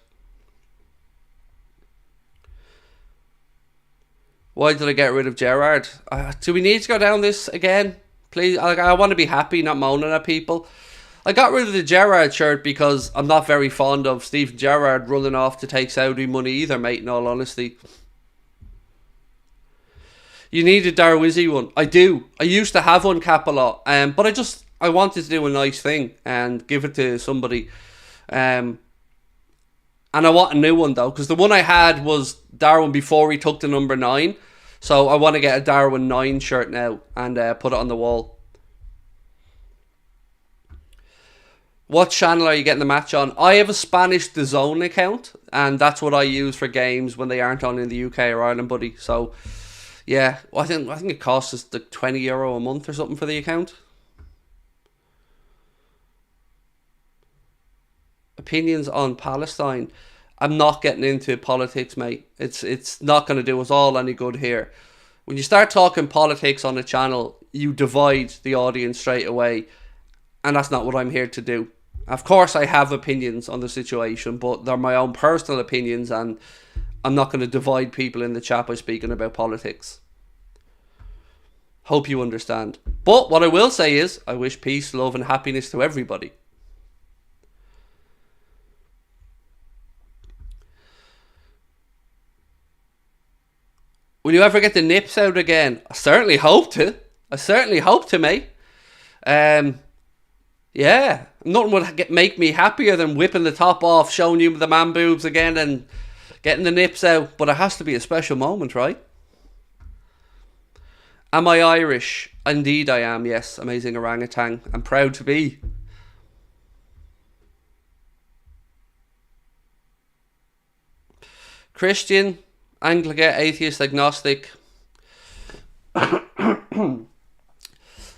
Why did I get rid of Gerrard? Do we need to go down this again? Please, I want to be happy, not moaning at people. I got rid of the Gerrard shirt because I'm not very fond of Steven Gerrard running off to take Saudi money either, mate, in all honesty. You need a Darwizzy one. I do. I used to have one, cap a lot, but I wanted to do a nice thing and give it to somebody. And I want a new one though, because the one I had was Darwin before he took the number 9. So I want to get a Darwin 9 shirt now and put it on the wall. What channel are you getting the match on? I have a Spanish DAZN account, and that's what I use for games when they aren't on in the UK or Ireland, buddy. So yeah, I think it costs us like €20 a month or something for the account. Opinions on Palestine. I'm not getting into politics, mate. It's not going to do us all any good here. When you start talking politics on a channel, you divide the audience straight away, and that's not what I'm here to do. Of course, I have opinions on the situation, but they're my own personal opinions, and I'm not going to divide people in the chat by speaking about politics. Hope you understand. But what I will say is, I wish peace, love, and happiness to everybody. Will you ever get the nips out again? I certainly hope to, mate. Yeah, nothing would make me happier than whipping the top off, showing you the man boobs again and getting the nips out. But it has to be a special moment, right? Am I Irish? Indeed I am, yes. Amazing orangutan. I'm proud to be. Christian, Anglican, atheist, agnostic.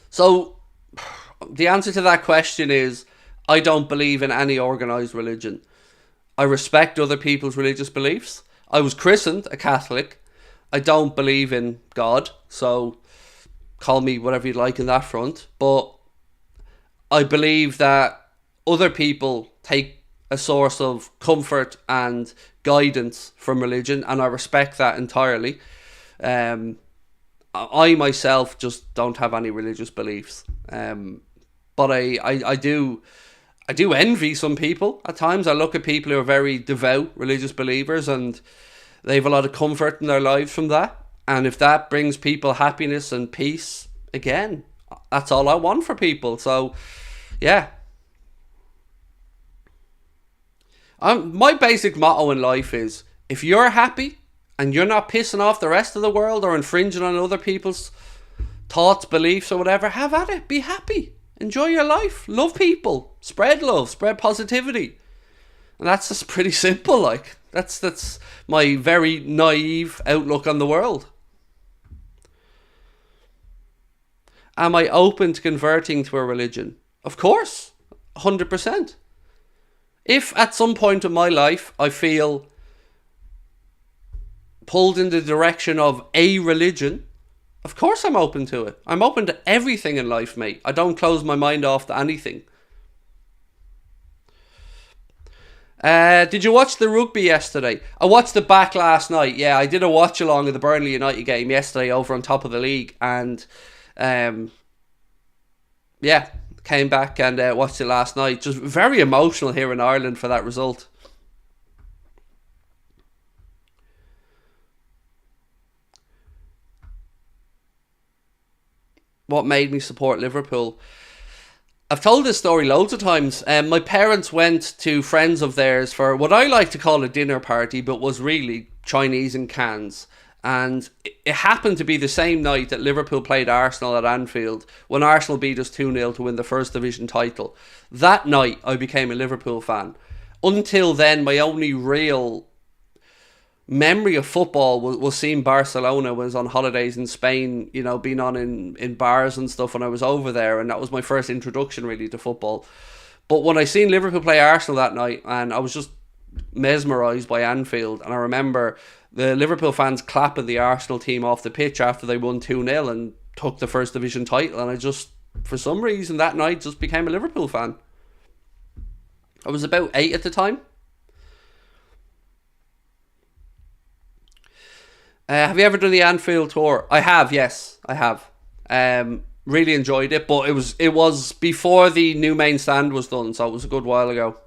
So, the answer to that question is, I don't believe in any organised religion. I respect other people's religious beliefs. I was christened a Catholic. I don't believe in God, so call me whatever you like in that front. But I believe that other people take a source of comfort and guidance from religion, and I respect that entirely. I myself just don't have any religious beliefs, but I do envy some people at times. I look at people who are very devout religious believers, and They have a lot of comfort in their lives from that. And if that brings people happiness and peace, again, that's all I want for people. So, yeah. My basic motto in life is, if you're happy and you're not pissing off the rest of the world or infringing on other people's thoughts, beliefs or whatever, have at it. Be happy. Enjoy your life. Love people. Spread love. Spread positivity. And that's just pretty simple, like. That's my very naive outlook on the world. Am I open to converting to a religion? Of course. 100%. If at some point in my life I feel pulled in the direction of a religion, of course I'm open to it. I'm open to everything in life, mate. I don't close my mind off to anything. Did you watch the rugby yesterday? I watched it back last night. Yeah, I did a watch along of the Burnley United game yesterday over on top of the league. And yeah, came back and watched it last night. Just very emotional here in Ireland for that result. What made me support Liverpool? I've told this story loads of times. My parents went to friends of theirs for what I like to call a dinner party, but was really Chinese in cans. And it happened to be the same night that Liverpool played Arsenal at Anfield, when Arsenal beat us 2-0 to win the First Division title. That night, I became a Liverpool fan. Until then, my only real memory of football was seeing Barcelona when I was on holidays in Spain, you know, being on in bars and stuff when I was over there, and that was my first introduction really to football. But when I seen Liverpool play Arsenal that night, and I was just mesmerised by Anfield, and I remember the Liverpool fans clapping the Arsenal team off the pitch after they won 2-0 and took the First Division title, and I just, for some reason that night, just became a Liverpool fan. I was about 8 at the time. Have you ever done the Anfield tour? I have, yes, I have. Really enjoyed it, but it was before the new main stand was done, so it was a good while ago.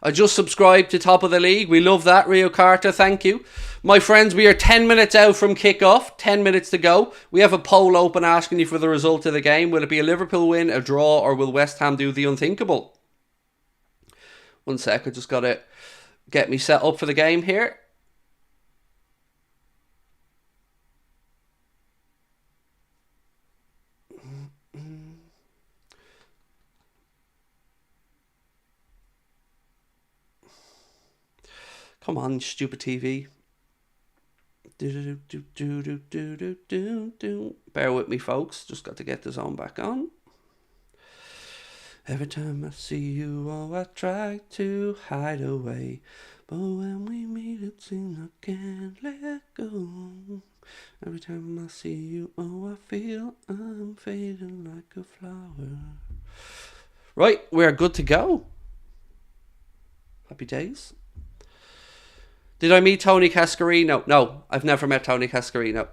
I just subscribed to Top of the League. We love that, Rio Carter, thank you. My friends, we are 10 minutes out from kick-off, 10 minutes to go. We have a poll open asking you for the result of the game. Will it be a Liverpool win, a draw, or will West Ham do the unthinkable? 1 sec, I just got to get me set up for the game here. Come on, stupid TV. Bear with me, folks. Just got to get the zone back on. Every time I see you, oh, I try to hide away. But when we meet, it seems I can't let go. Every time I see you, oh, I feel I'm fading like a flower. Right, we're good to go. Happy days. Did I meet Tony Cascarino? No, I've never met Tony Cascarino.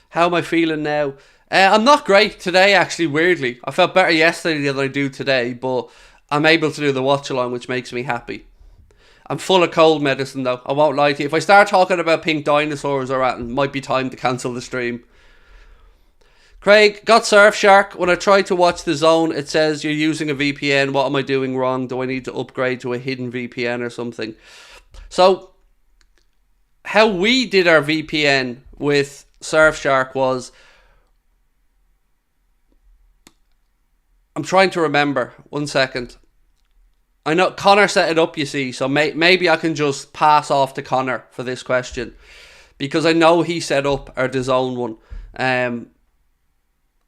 How am I feeling now? I'm not great today, actually, weirdly. I felt better yesterday than I do today, but I'm able to do the watch-along, which makes me happy. I'm full of cold medicine, though. I won't lie to you. If I start talking about pink dinosaurs or that, it might be time to cancel the stream. Craig, got Surfshark. When I tried to watch The Zone, it says you're using a VPN. What am I doing wrong? Do I need to upgrade to a hidden VPN or something? So, how we did our VPN with Surfshark was... I'm trying to remember. 1 second. I know Connor set it up, you see, so maybe I can just pass off to Connor for this question. Because I know he set up our The Zone one.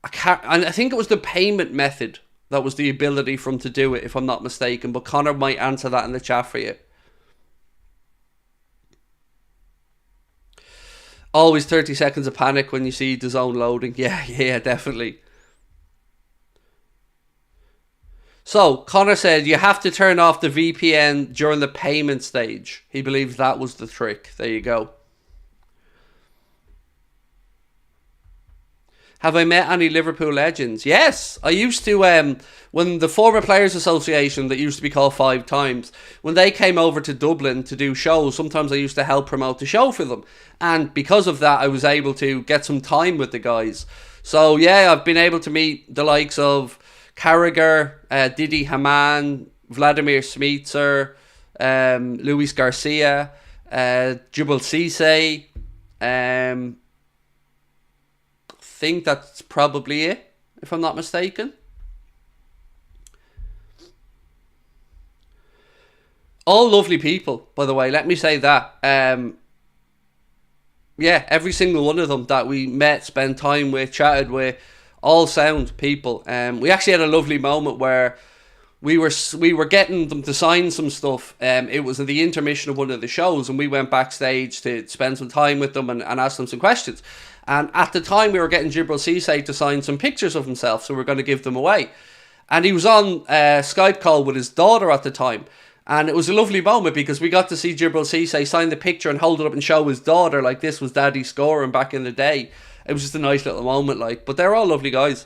I think it was the payment method that was the ability for him to do it, if I'm not mistaken. But Connor might answer that in the chat for you. Always 30 seconds of panic when you see The Zone loading. Yeah, definitely. So, Connor said you have to turn off the VPN during the payment stage. He believes that was the trick. There you go. Have I met any Liverpool legends? Yes, I used to, when the former Players Association, that used to be called Five Times, when they came over to Dublin to do shows, sometimes I used to help promote the show for them. And because of that, I was able to get some time with the guys. So yeah, I've been able to meet the likes of Carragher, Didi Hamann, Vladimir Smeetser, Luis Garcia, Djibril Cissé. I think that's probably it, if I'm not mistaken. All lovely people, by the way, let me say that. Yeah, every single one of them that we met, spent time with, chatted with, all sound people. We actually had a lovely moment where we were getting them to sign some stuff. It was at the intermission of one of the shows, and we went backstage to spend some time with them and ask them some questions. And at the time, we were getting Djibril Cissé to sign some pictures of himself, so we were going to give them away. And he was on a Skype call with his daughter at the time. And it was a lovely moment because we got to see Djibril Cissé sign the picture and hold it up and show his daughter like this was Daddy scoring back in the day. It was just a nice little moment, like. But they're all lovely guys.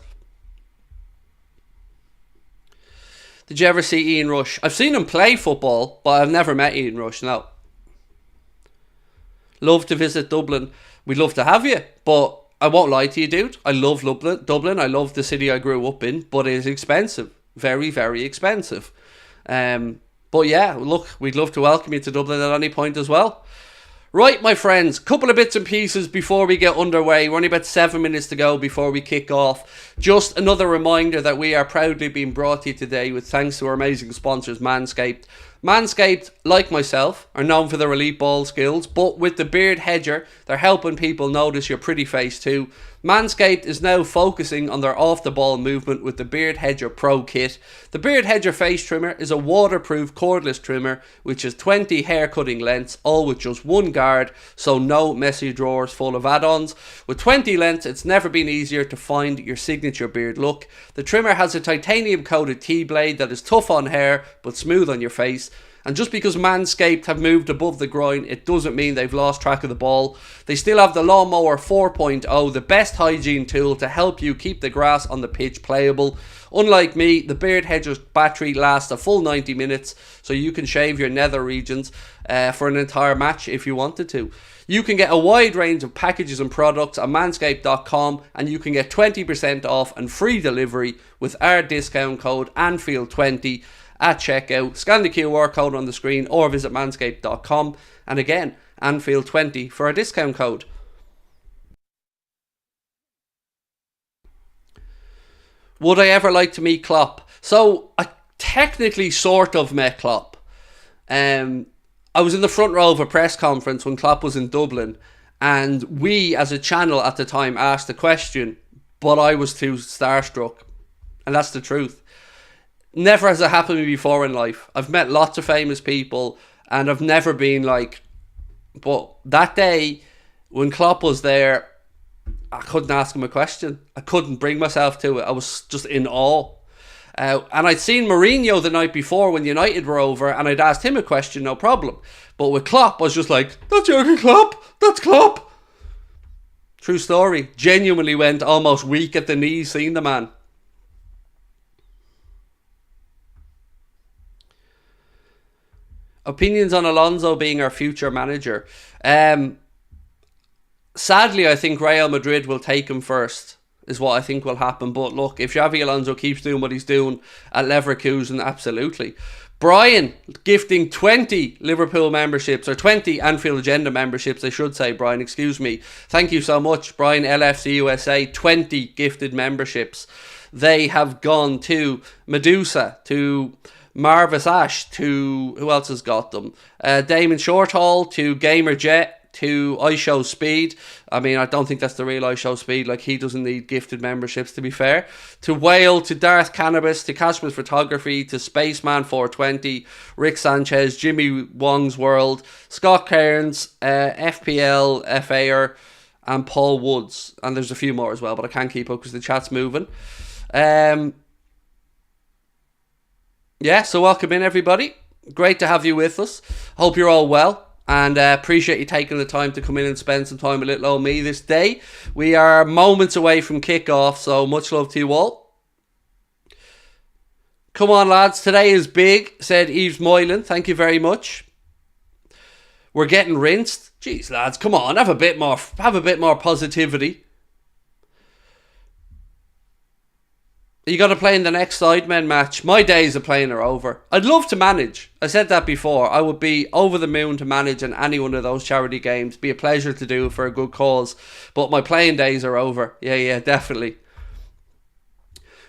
Did you ever see Ian Rush? I've seen him play football, but I've never met Ian Rush, no. Love to visit Dublin. We'd love to have you, but I won't lie to you, dude. I love Dublin. I love the city I grew up in, but it is expensive. Very, very expensive. But yeah, look, we'd love to welcome you to Dublin at any point as well. Right, my friends, couple of bits and pieces before we get underway. We're only about 7 minutes to go before we kick off. Just another reminder that we are proudly being brought to you today with thanks to our amazing sponsors, Manscaped. Manscaped, like myself, are known for their elite ball skills, but with the Beard Hedger, they're helping people notice your pretty face too. Manscaped is now focusing on their off-the-ball movement with the Beard Hedger Pro Kit. The Beard Hedger Face Trimmer is a waterproof cordless trimmer which has 20 hair cutting lengths, all with just one guard, so no messy drawers full of add-ons. With 20 lengths, it's never been easier to find your signature beard look. The trimmer has a titanium coated T-blade that is tough on hair but smooth on your face. And just because Manscaped have moved above the groin, it doesn't mean they've lost track of the ball. They still have the Lawnmower 4.0, the best hygiene tool to help you keep the grass on the pitch playable. Unlike me, the Beard Hedger's battery lasts a full 90 minutes, so you can shave your nether regions for an entire match if you wanted to. You can get a wide range of packages and products at manscaped.com, and you can get 20% off and free delivery with our discount code Anfield20 at checkout. Scan the QR code on the screen or visit manscaped.com, and again, Anfield20 for a discount code. Would I ever like to meet Klopp? So I technically sort of met Klopp. I was in the front row of a press conference when Klopp was in Dublin, and we as a channel at the time asked the question, but I was too starstruck, and that's the truth. Never has it happened to me before in life. I've met lots of famous people and I've never been like, but that day when Klopp was there, I couldn't ask him a question. I couldn't bring myself to it. I was just in awe. And I'd seen Mourinho the night before when United were over, and I'd asked him a question, no problem. But with Klopp, I was just like, that's Jurgen Klopp. That's Klopp. True story. Genuinely went almost weak at the knees seeing the man. Opinions on Alonso being our future manager. Sadly, I think Real Madrid will take him first, is what I think will happen. But look, if Xavi Alonso keeps doing what he's doing at Leverkusen, absolutely. Brian gifting 20 Liverpool memberships, or 20 Anfield Agenda memberships, I should say, Brian, excuse me. Thank you so much, Brian, LFC USA, 20 gifted memberships. They have gone to Medusa, to Marvis Ash, to who else has got them? Damon Shorthall, to Gamer Jet, to iShow Speed. I mean, I don't think that's the real iShow Speed. Like, he doesn't need gifted memberships, to be fair. To Whale, to Darth Cannabis, to Cashman's Photography, to Spaceman 420, Rick Sanchez, Jimmy Wong's World, Scott Cairns, FPL, FAR, and Paul Woods. And there's a few more as well, but I can't keep up because the chat's moving. Yeah, so welcome in, everybody. Great to have you with us. Hope you're all well. And appreciate you taking the time to come in and spend some time with little old me this day. We are moments away from kickoff, so much love to you all. Come on, lads. Today is big, said Yves Moylan. Thank you very much. We're getting rinsed. Jeez, lads, come on. Have a bit more positivity. You got to play in the next Sidemen match. My days of playing are over. I'd love to manage. I said that before. I would be over the moon to manage in any one of those charity games. Be a pleasure to do for a good cause. But my playing days are over. Yeah, definitely.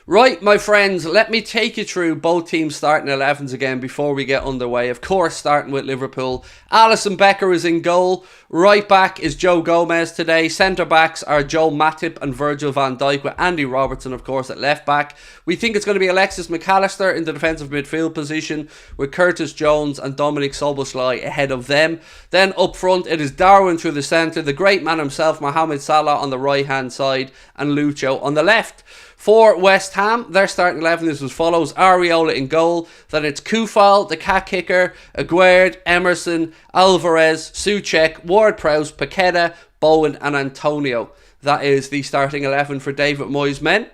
Right, my friends, let me take you through both teams' starting 11s again before we get underway. Of course, starting with Liverpool. Alisson Becker is in goal. Right back is Joe Gomez today. Centre backs are Joel Matip and Virgil van Dijk, with Andy Robertson, of course, at left back. We think it's going to be Alexis McAllister in the defensive midfield position, with Curtis Jones and Dominic Szoboszlai ahead of them. Then up front, it is Darwin through the centre, the great man himself, Mohamed Salah, on the right-hand side, and Lucho on the left. For West Ham, their starting 11 is as follows. Areola in goal. Then it's Kufal, the cat kicker, Aguerd, Emerson, Alvarez, Souček, Ward-Prowse, Paqueta, Bowen and Antonio. That is the starting 11 for David Moyes' men.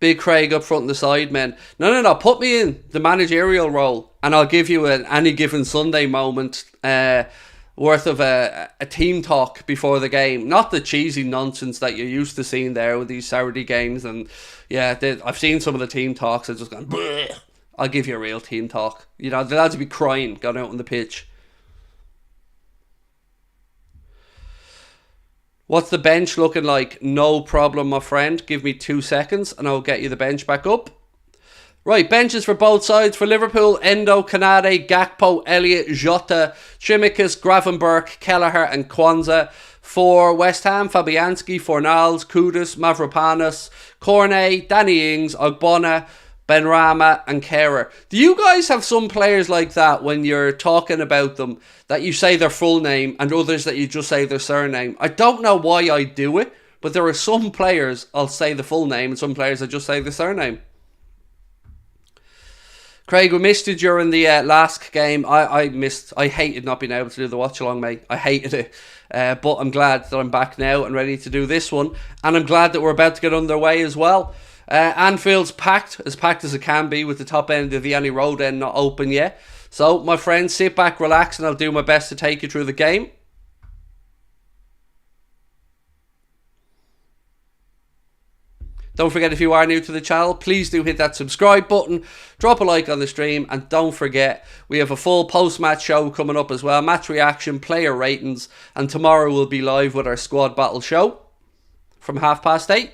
Big Craig up front on the side, men. No. Put me in the managerial role and I'll give you an any given Sunday moment worth of a team talk before the game. Not the cheesy nonsense that you're used to seeing there with these Saturday games. And yeah, I've seen some of the team talks. I've just gone, bleh. I'll give you a real team talk. You know, the lads will be crying going out on the pitch. What's the bench looking like? No problem, my friend. Give me 2 seconds and I'll get you the bench back up. Right, benches for both sides. For Liverpool, Endo, Kanade, Gakpo, Elliott, Jota, Chimicus, Gravenberch, Kelleher and Kwanzaa. For West Ham, Fabianski, Fornals, Kudus, Mavropanos, Cornet, Danny Ings, Ogbonna, Benrahma and Kehrer. Do you guys have some players like that when you're talking about them that you say their full name and others that you just say their surname? I don't know why I do it, but there are some players I'll say the full name and some players I just say the surname. Craig, we missed you during the last game. I hated not being able to do the watch-along, mate. I hated it. But I'm glad that I'm back now and ready to do this one. And I'm glad that we're about to get underway as well. Anfield's packed as it can be, with the top end of the Annie Road end not open yet. So, my friends, sit back, relax, and I'll do my best to take you through the game. Don't forget, if you are new to the channel, please do hit that subscribe button, drop a like on the stream, and don't forget, we have a full post-match show coming up as well, match reaction, player ratings, and tomorrow we'll be live with our squad battle show from 8:30.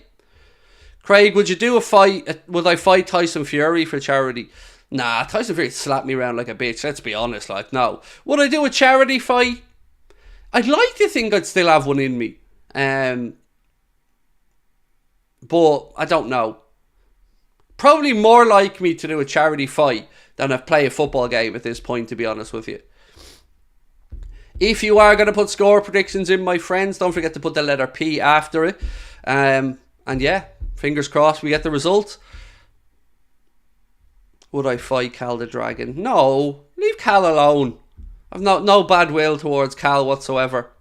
Craig, would you do a fight? Would I fight Tyson Fury for charity? Nah, Tyson Fury slapped me around like a bitch, let's be honest, like, no. Would I do a charity fight? I'd like to think I'd still have one in me. But I don't know. Probably more like me to do a charity fight than play a football game at this point, to be honest with you. If you are going to put score predictions in, my friends, don't forget to put the letter P after it. And yeah, fingers crossed we get the result. Would I fight Cal the Dragon? No, leave Cal alone. I've no bad will towards Cal whatsoever.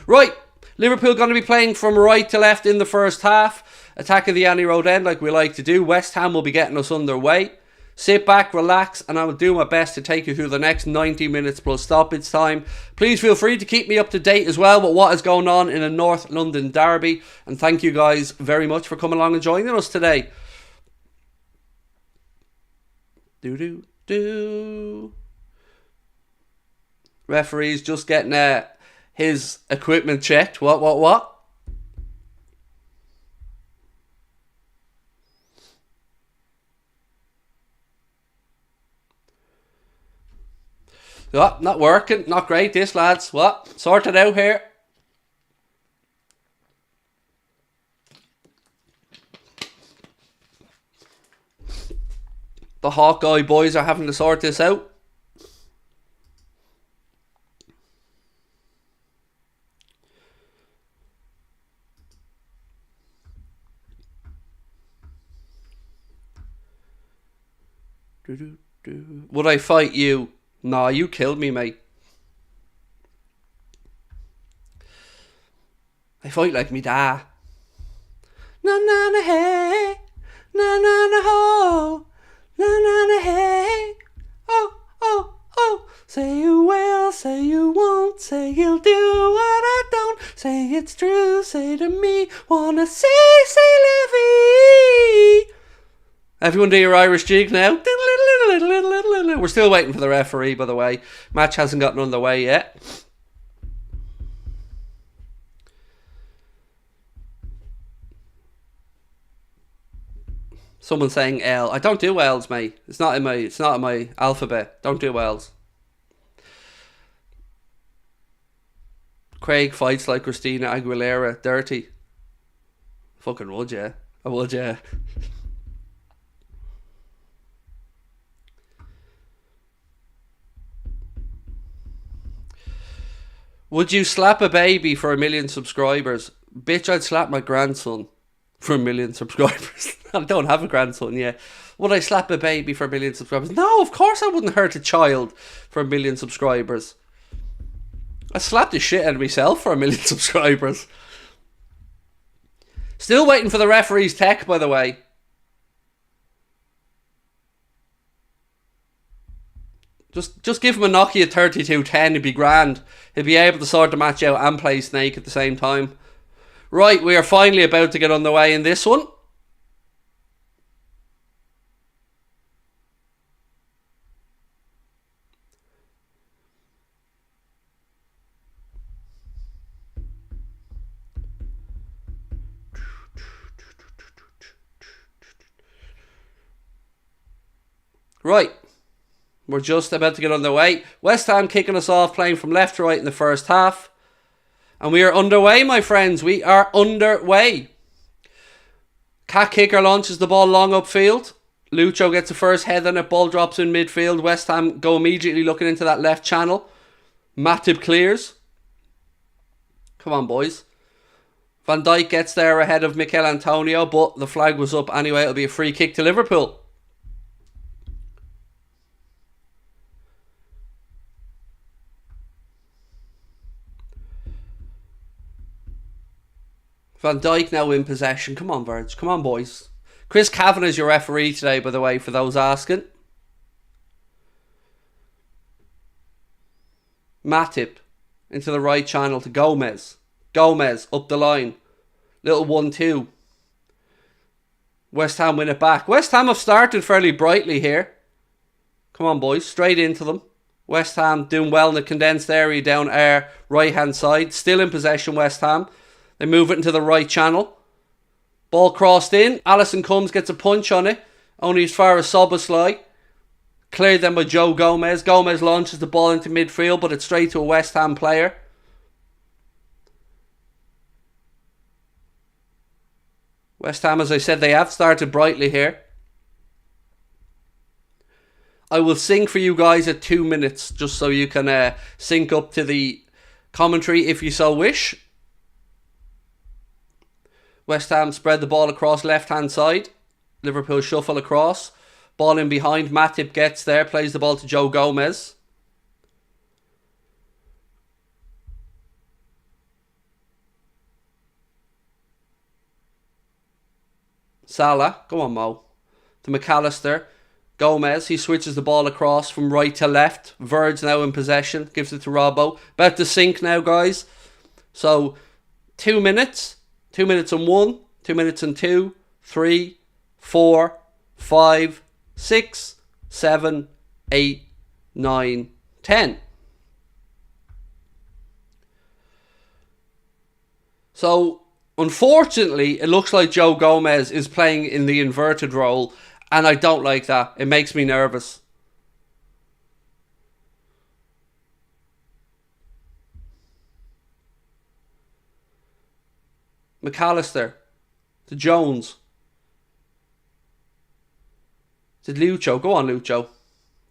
Right, Liverpool going to be playing from right to left in the first half. Attack of the Annie Road end like we like to do. West Ham will be getting us underway. Sit back, relax, and I will do my best to take you through the next 90 minutes plus stoppage time. Please feel free to keep me up to date as well with what is going on in a North London derby. And thank you guys very much for coming along and joining us today. Referee's just getting his equipment checked. What? Oh, not working. Not great, this, lads. What? Sort it out here. The Hawkeye boys are having to sort this out. Would I fight you? Nah, you killed me, mate. I fight like me da. Na na na hey, na na na ho, na na na hey. Oh oh oh. Say you will, say you won't, say you'll do what I don't. Say it's true, say to me, wanna say la vie. Everyone do your Irish jig now. We're still waiting for the referee, by the way. Match hasn't gotten underway yet. Someone saying L. I don't do L's, mate. It's not in my alphabet. Don't do L's. Craig fights like Christina Aguilera. Dirty. Fucking would ya? I would, yeah. Would you slap a baby for 1 million subscribers? Bitch, I'd slap my grandson for 1 million subscribers. I don't have a grandson yet. Would I slap a baby for 1 million subscribers? No, of course I wouldn't hurt a child for 1 million subscribers. I slapped the shit out of myself for 1 million subscribers. Still waiting for the referee's tech, by the way. Just give him a Nokia 3210, he'd be grand. He'd be able to sort the match out and play Snake at the same time. Right, we are finally about to get on the way in this one. Right. We're just about to get underway. West Ham kicking us off, playing from left to right in the first half. And we are underway, my friends. We are underway. Cat Kicker launches the ball long upfield. Lucho gets the first head on it. Ball drops in midfield. West Ham go immediately looking into that left channel. Matip clears. Come on, boys. Van Dijk gets there ahead of Mikel Antonio, but the flag was up anyway. It'll be a free kick to Liverpool. Van Dijk now in possession. Come on, Virg. Come on, boys. Chris Kavanagh is your referee today, by the way, for those asking. Matip into the right channel to Gomez. Gomez up the line. Little 1-2. West Ham win it back. West Ham have started fairly brightly here. Come on, boys. Straight into them. West Ham doing well in the condensed area down our right-hand side. Still in possession, West Ham. They move it into the right channel. Ball crossed in. Alisson comes, gets a punch on it. Only as far as Szoboszlai. Cleared then by Joe Gomez. Gomez launches the ball into midfield, but it's straight to a West Ham player. West Ham, as I said, they have started brightly here. I will sing for you guys at 2 minutes, just so you can sync up to the commentary if you so wish. West Ham spread the ball across left-hand side. Liverpool shuffle across. Ball in behind. Matip gets there. Plays the ball to Joe Gomez. Salah. Go on, Mo. To McAllister. Gomez. He switches the ball across from right to left. Verge now in possession. Gives it to Robbo. About to sink now, guys. So, 2 minutes. 2 minutes and 1, 2 minutes and 2, 3, 4, 5, 6, 7, 8, 9, 10. So, unfortunately, it looks like Joe Gomez is playing in the inverted role, and I don't like that. It makes me nervous. McAllister to Jones. Did Lucho? Go on, Lucho.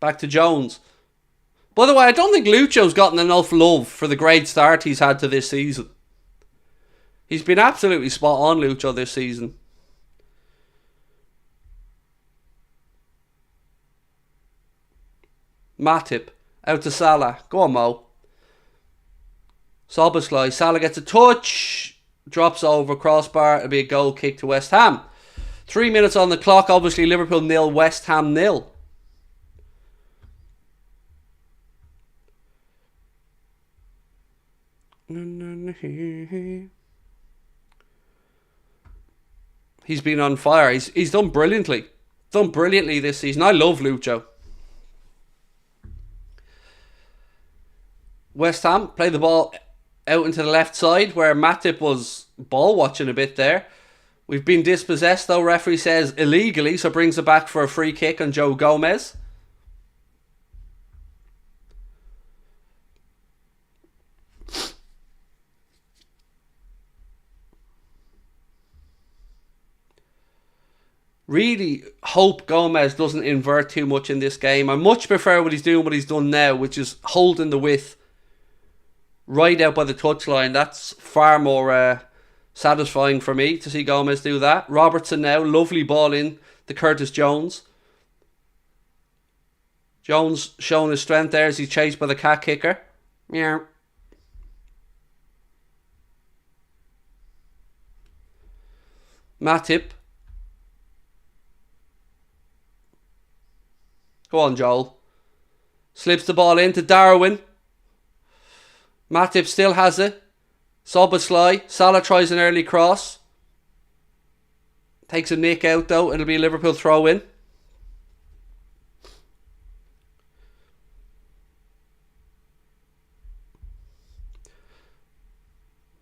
Back to Jones. By the way, I don't think Lucho's gotten enough love for the great start he's had to this season. He's been absolutely spot on, Lucho, this season. Matip. Out to Salah. Go on, Mo. Szoboszlai. Salah gets a touch. Drops over. Crossbar. It'll be a goal kick to West Ham. 3 minutes on the clock. Obviously, Liverpool 0, West Ham 0. He's been on fire. He's done brilliantly. Done brilliantly this season. I love Lucho. West Ham play the ball out into the left side where Matip was ball watching a bit there. We've been dispossessed though, referee says illegally, so brings it back for a free kick on Joe Gomez. Really hope Gomez doesn't invert too much in this game. I much prefer what he's done now, which is holding the width right out by the touchline. That's far more satisfying for me to see Gomez do that. Robertson now, lovely ball in to Curtis Jones. Jones showing his strength there as he's chased by the cat kicker. Yeah. Matip. Go on, Joel. Slips the ball into Darwin. Matip still has it. Szoboszlai. Salah tries an early cross. Takes a nick out though. It'll be a Liverpool throw in.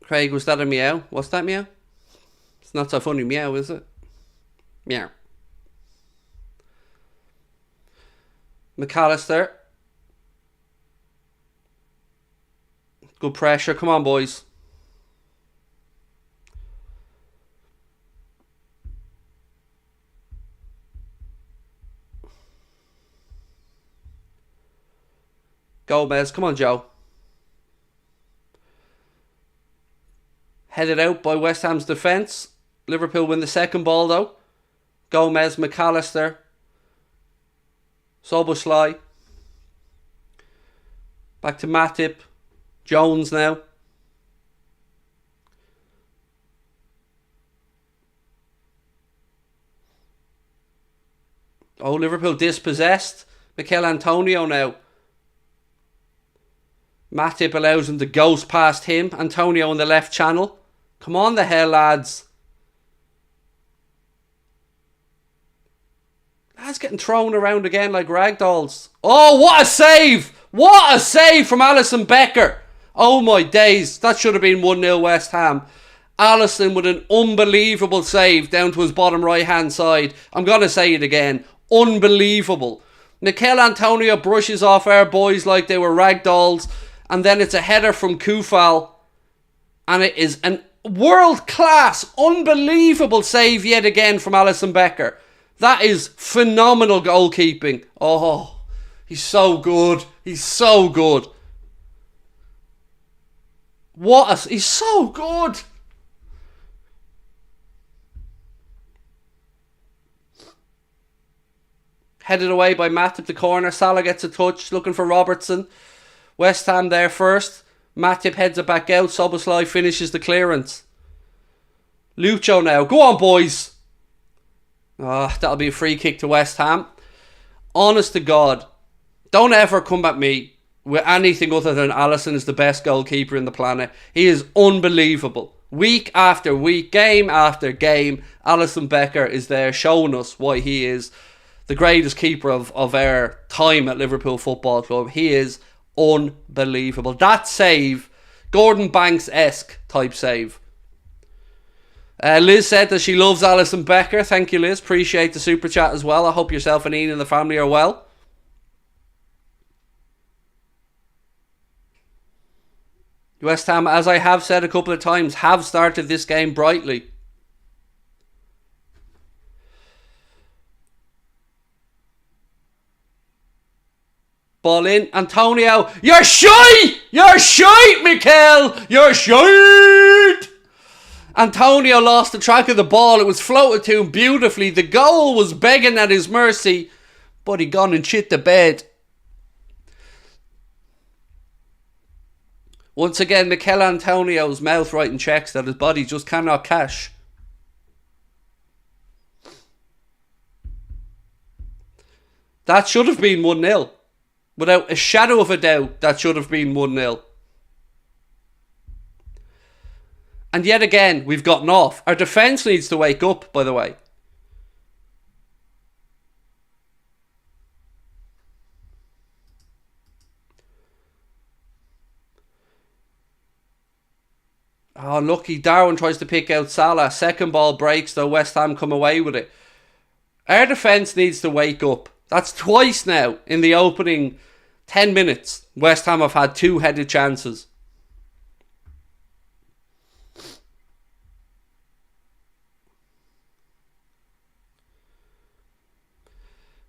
Craig, was that a meow? What's that meow? It's not so funny meow, is it? Meow. McAllister. Good pressure. Come on, boys. Gomez. Come on, Joe. Headed out by West Ham's defence. Liverpool win the second ball, though. Gomez, McAllister. Szoboszlai. Back to Matip. Jones now. Oh, Liverpool dispossessed. Mikel Antonio now. Matip allows him to ghost past him. Antonio in the left channel. Come on the hell, lads. Lads getting thrown around again like ragdolls. Oh, what a save! What a save from Alisson Becker. Oh my days. That should have been 1-0 West Ham. Alisson with an unbelievable save down to his bottom right hand side. I'm going to say it again. Unbelievable. Mikel Antonio brushes off our boys like they were ragdolls. And then it's a header from Kufal. And it is an world-class, unbelievable save yet again from Alisson Becker. That is phenomenal goalkeeping. Oh, he's so good. He's so good. He's so good. Headed away by Matip the corner. Salah gets a touch, looking for Robertson. West Ham there first. Matip heads it back out. Szoboszlai finishes the clearance. Lucho now. Go on, boys. That'll be a free kick to West Ham. Honest to God, don't ever come at me with anything other than Alisson is the best goalkeeper in the planet. He is unbelievable. Week after week, game after game, Alisson Becker is there showing us why he is the greatest keeper of our time at Liverpool Football Club. He is unbelievable. That save, Gordon Banks-esque type save. Liz said that she loves Alisson Becker. Thank you, Liz. Appreciate the super chat as well. I hope yourself and Ian and the family are well. West Ham, as I have said a couple of times, have started this game brightly. Ball in. Antonio. You're shy! You're shy, Mikel! You're shy! Antonio lost the track of the ball. It was floated to him beautifully. The goal was begging at his mercy, but he gone and shit the bed. Once again, Mikel Antonio's mouth writing checks that his body just cannot cash. That should have been 1-0. Without a shadow of a doubt, that should have been 1-0. And yet again, we've gotten off. Our defence needs to wake up, by the way. Oh, lucky. Darwin tries to pick out Salah. Second ball breaks, though West Ham come away with it. Our defence needs to wake up. That's twice now in the opening 10 minutes. West Ham have had two headed chances.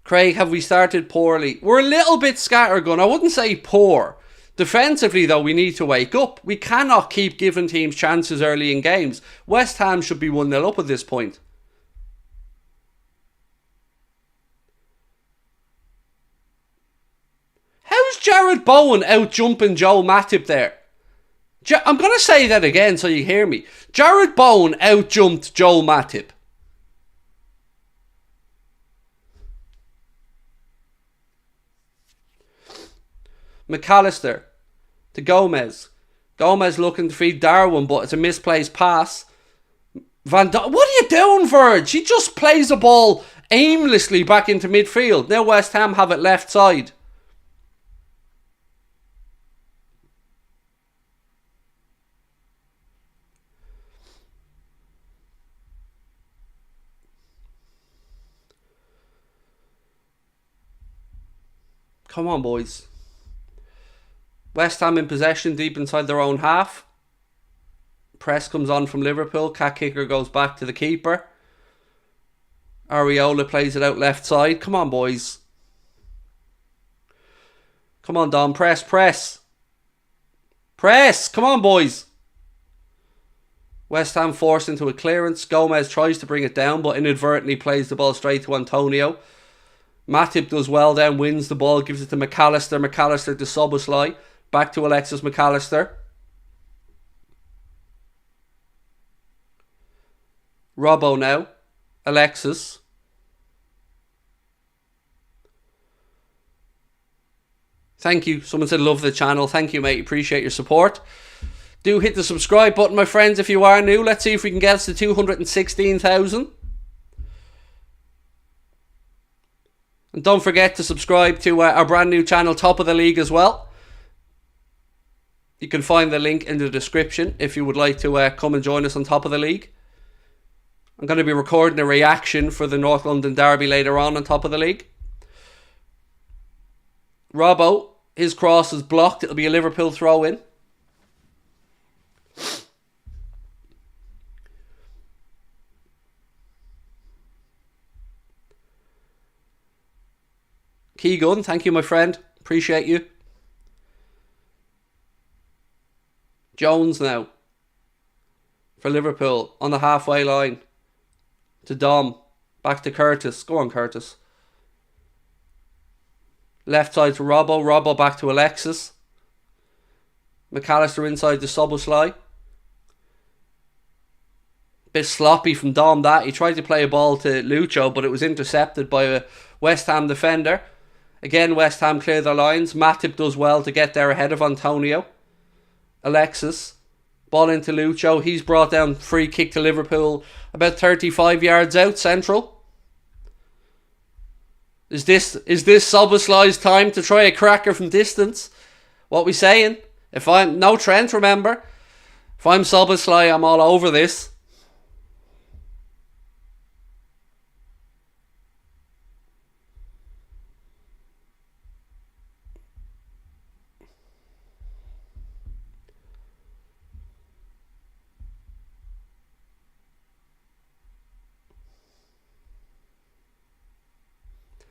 Craig, have we started poorly? We're a little bit scattergun. I wouldn't say poor. Defensively, though, we need to wake up. We cannot keep giving teams chances early in games. West Ham should be 1-0 up at this point. How's Jared Bowen out jumping Joel Matip there? I'm going to say that again so you hear me. Jared Bowen out jumped Joel Matip. McAllister to Gomez. Gomez looking to feed Darwin, but it's a misplaced pass. What are you doing, Verge? He just plays the ball aimlessly back into midfield. Now West Ham have it left side. Come on, boys. West Ham in possession deep inside their own half. Press comes on from Liverpool. Cat kicker goes back to the keeper. Areola plays it out left side. Come on, boys. Come on, Dom. Press, press. Press. Come on, boys. West Ham forced into a clearance. Gomez tries to bring it down, but inadvertently plays the ball straight to Antonio. Matip does well then, wins the ball, gives it to McAllister. McAllister to Szoboszlai. Back to Alexis McAllister. Robbo now. Alexis. Thank you. Someone said love the channel. Thank you, mate. Appreciate your support. Do hit the subscribe button, my friends, if you are new. Let's see if we can get us to 216,000. And don't forget to subscribe to our brand new channel, Top of the League, as well. You can find the link in the description if you would like to come and join us on Top of the League. I'm going to be recording a reaction for the North London Derby later on Top of the League. Robbo, his cross is blocked. It'll be a Liverpool throw in. Keegan, thank you, my friend. Appreciate you. Jones now for Liverpool on the halfway line to Dom. Back to Curtis. Go on, Curtis. Left side to Robbo. Robbo back to Alexis. McAllister inside to Szoboszlai. Bit sloppy from Dom that. He tried to play a ball to Lucho, but it was intercepted by a West Ham defender. Again, West Ham clear their lines. Matip does well to get there ahead of Antonio. Alexis. Ball into Lucho. He's brought down free kick to Liverpool. About 35 yards out, central. Is this Szoboszlai's time to try a cracker from distance? What we saying? If I'm... No Trent, remember. If I'm Szoboszlai, I'm all over this.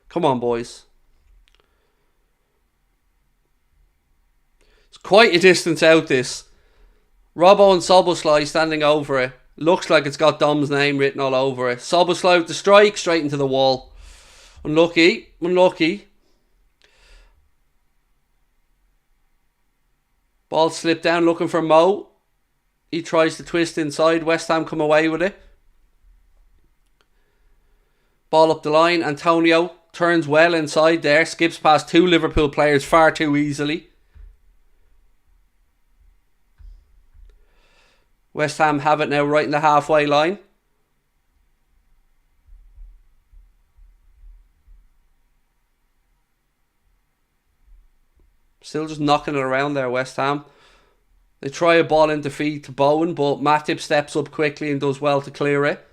Come on, boys. quite a distance out, this. Robbo and Soboslai standing over it. Looks like it's got Dom's name written all over it. Soboslai with the strike, straight into the wall. Unlucky. Ball slipped down, looking for Mo. He tries to twist inside. West Ham come away with it. Ball up the line. Antonio turns well inside there. Skips past 2 Liverpool players far too easily. West Ham have it now right in the halfway line. Still just knocking it around there, West Ham. They try a ball into feed to Bowen, but Matip steps up quickly and does well to clear it.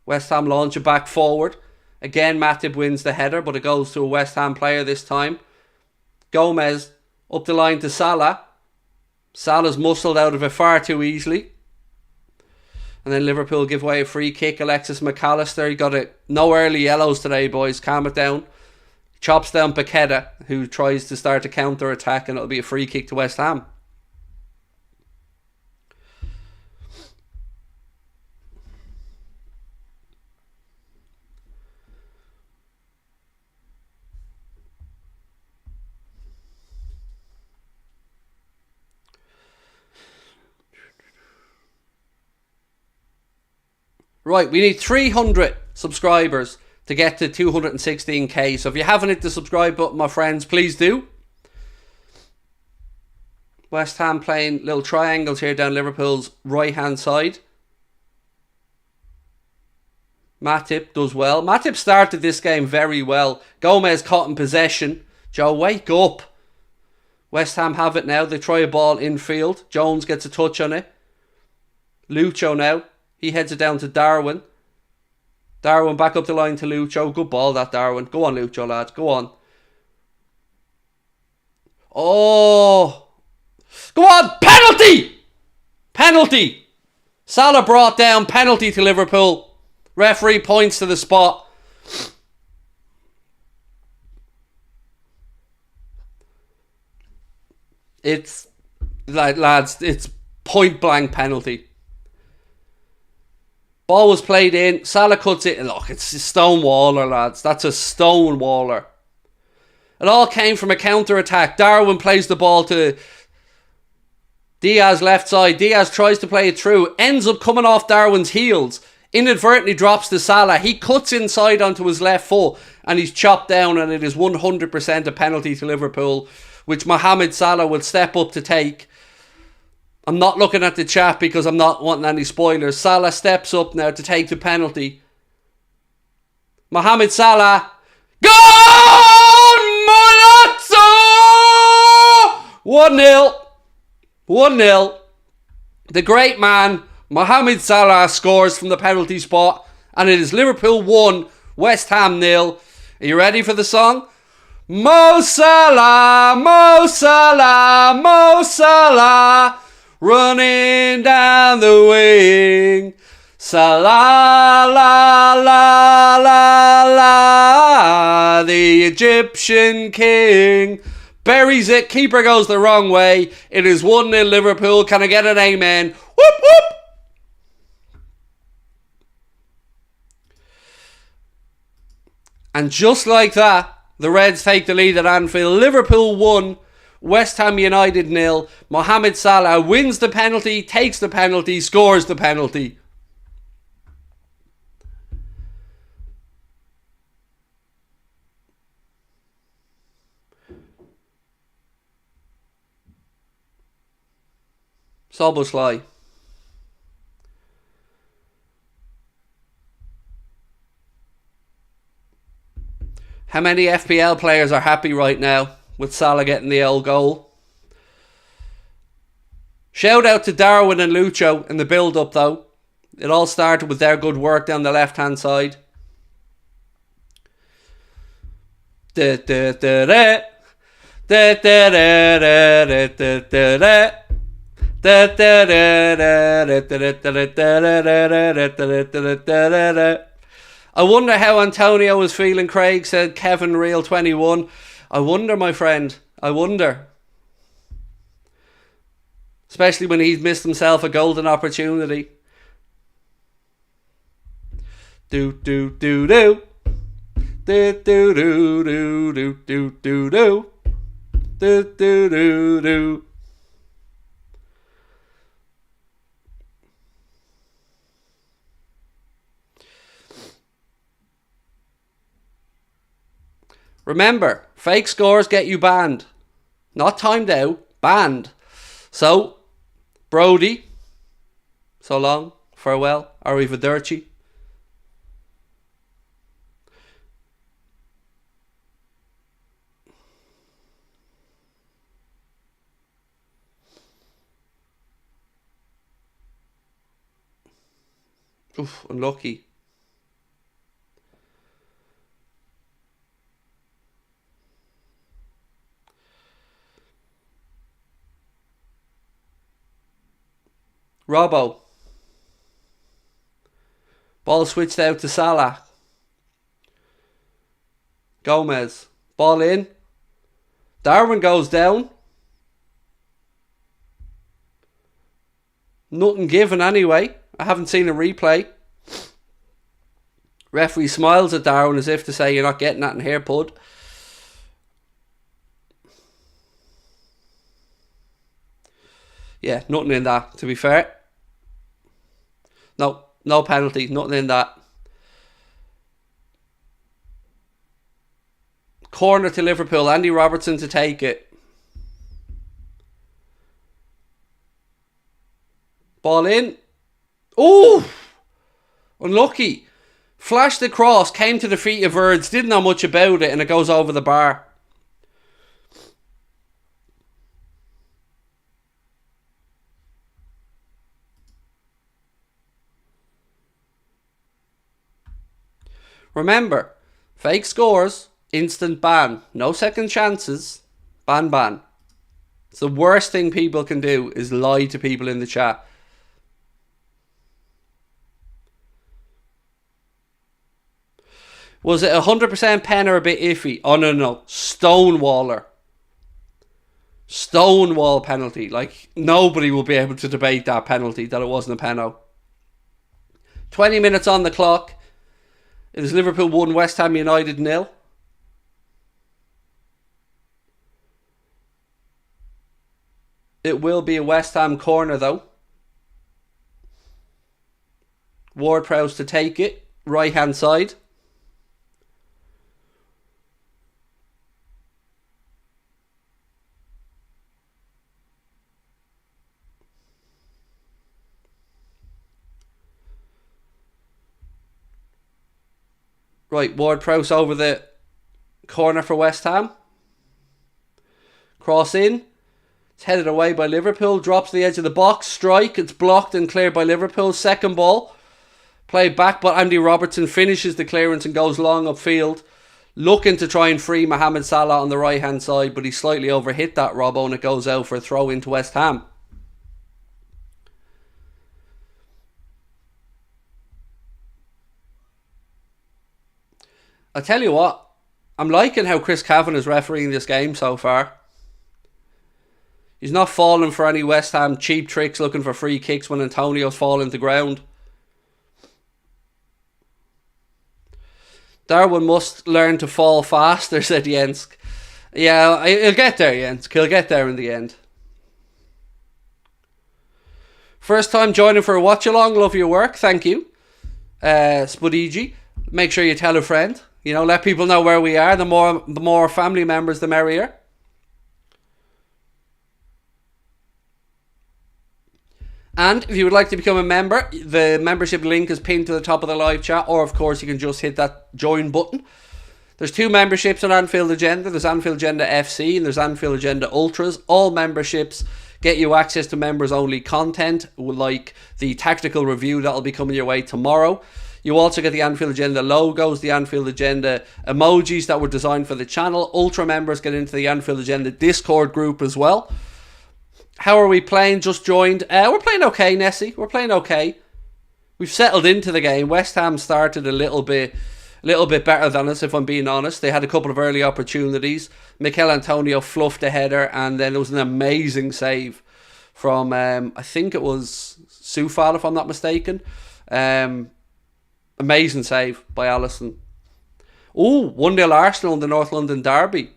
West Ham launch it back forward. Again, Matip wins the header, but it goes to a West Ham player this time. Gomez up the line to Salah. Salah's muscled out of it far too easily. And then Liverpool give away a free kick. Alexis McAllister, he got it. No early yellows today, boys. Calm it down. Chops down Paqueta, who tries to start a counter-attack, and it'll be a free kick to West Ham. Right, we need 300 subscribers to get to 216k. So if you haven't hit the subscribe button, my friends, please do. West Ham playing little triangles here down Liverpool's right-hand side. Matip does well. Matip started this game very well. Gomez caught in possession. Joe, wake up. West Ham have it now. They try a ball infield. Jones gets a touch on it. Lucho now. He heads it down to Darwin. Darwin back up the line to Lucho. Good ball, that Darwin. Go on, Lucho, lads. Go on. Oh. Go on. Penalty. Penalty. Salah brought down. Penalty to Liverpool. Referee points to the spot. It's, like, lads, it's point blank penalty. Ball was played in. Salah cuts it. Look, it's a stonewaller, lads. That's a stonewaller. It all came from a counter-attack. Darwin plays the ball to Diaz left side. Diaz tries to play it through. Ends up coming off Darwin's heels. Inadvertently drops to Salah. He cuts inside onto his left foot and he's chopped down, and it is 100% a penalty to Liverpool, which Mohamed Salah will step up to take. I'm not looking at the chat because I'm not wanting any spoilers. Salah steps up now to take the penalty. Mohamed Salah. Gol! Molazzo! 1-0. 1-0. The great man, Mohamed Salah, scores from the penalty spot. And it is Liverpool 1, West Ham 0. Are you ready for the song? Mo Salah, Mo Salah, Mo Salah. Running down the wing. Salah, la, la, la, la. The Egyptian king. Buries it. Keeper goes the wrong way. It is 1-0 Liverpool. Can I get an amen? Whoop, whoop. And just like that, the Reds take the lead at Anfield. Liverpool 1. West Ham United 0. Mohamed Salah wins the penalty, takes the penalty, scores the penalty. Soboslai. How many FPL players are happy right now with Salah getting the old goal? Shout out to Darwin and Lucho in the build-up though. It all started with their good work down the left-hand side. I wonder how Antonio was feeling, Craig, said Kevin Real 21. I wonder, my friend. I wonder. Especially when he's missed himself a golden opportunity. Do do do do. Do do do do do do do do. Do do do do. Remember, fake scores get you banned. Not timed out, banned. So, Brody, so long, farewell, arrivederci. Oof, unlucky. Robbo. Ball switched out to Salah. Gomez. Ball in. Darwin goes down. Nothing given anyway. I haven't seen a replay. Referee smiles at Darwin as if to say, you're not getting that in here, bud. Yeah, nothing in that, to be fair. No penalty, nothing in that. Corner to Liverpool, Andy Robertson to take it. Ball in. Oh! Unlucky. Flashed across, came to the feet of Verds, didn't know much about it, and it goes over the bar. Remember, fake scores, instant ban. No second chances. Ban, ban. It's the worst thing people can do is lie to people in the chat. Was it 100% pen or a bit iffy? Oh, no. Stonewaller. Stonewall penalty. Like, nobody will be able to debate that penalty, that it wasn't a penalty. 20 minutes on the clock. It is Liverpool 1, West Ham United 0. It will be a West Ham corner though. Ward-Prowse to take it. Right hand side. Right, Ward-Prowse over the corner for West Ham. Cross in. It's headed away by Liverpool. Drops to the edge of the box. Strike. It's blocked and cleared by Liverpool. Second ball. Played back, but Andy Robertson finishes the clearance and goes long upfield. Looking to try and free Mohamed Salah on the right hand side, but he slightly overhit that, Robbo, and it goes out for a throw into West Ham. I tell you what, I'm liking how Chris Cavan is refereeing this game so far. He's not falling for any West Ham cheap tricks looking for free kicks when Antonio's falling to ground. Darwin must learn to fall faster, said Jensk. Yeah, he'll get there, Jensk. He'll get there in the end. First time joining for a watch-along. Love your work. Thank you. Spudigi. Make sure you tell a friend. You know, let people know where we are. The more family members, the merrier. And if you would like to become a member, the membership link is pinned to the top of the live chat, or of course you can just hit that join button. There's two memberships on Anfield Agenda. There's Anfield Agenda FC and there's Anfield Agenda Ultras. All memberships get you access to members only content, like the tactical review that'll be coming your way tomorrow. You also get the Anfield Agenda logos, the Anfield Agenda emojis that were designed for the channel. Ultra members get into the Anfield Agenda Discord group as well. How are we playing? Just joined. We're playing okay, Nessie. We're playing okay. We've settled into the game. West Ham started a little bit better than us, if I'm being honest. They had a couple of early opportunities. Mikel Antonio fluffed a header, and then there was an amazing save from, I think it was Sufal, if I'm not mistaken. Amazing save by Alisson. Oh, 1-0 Arsenal in the North London derby.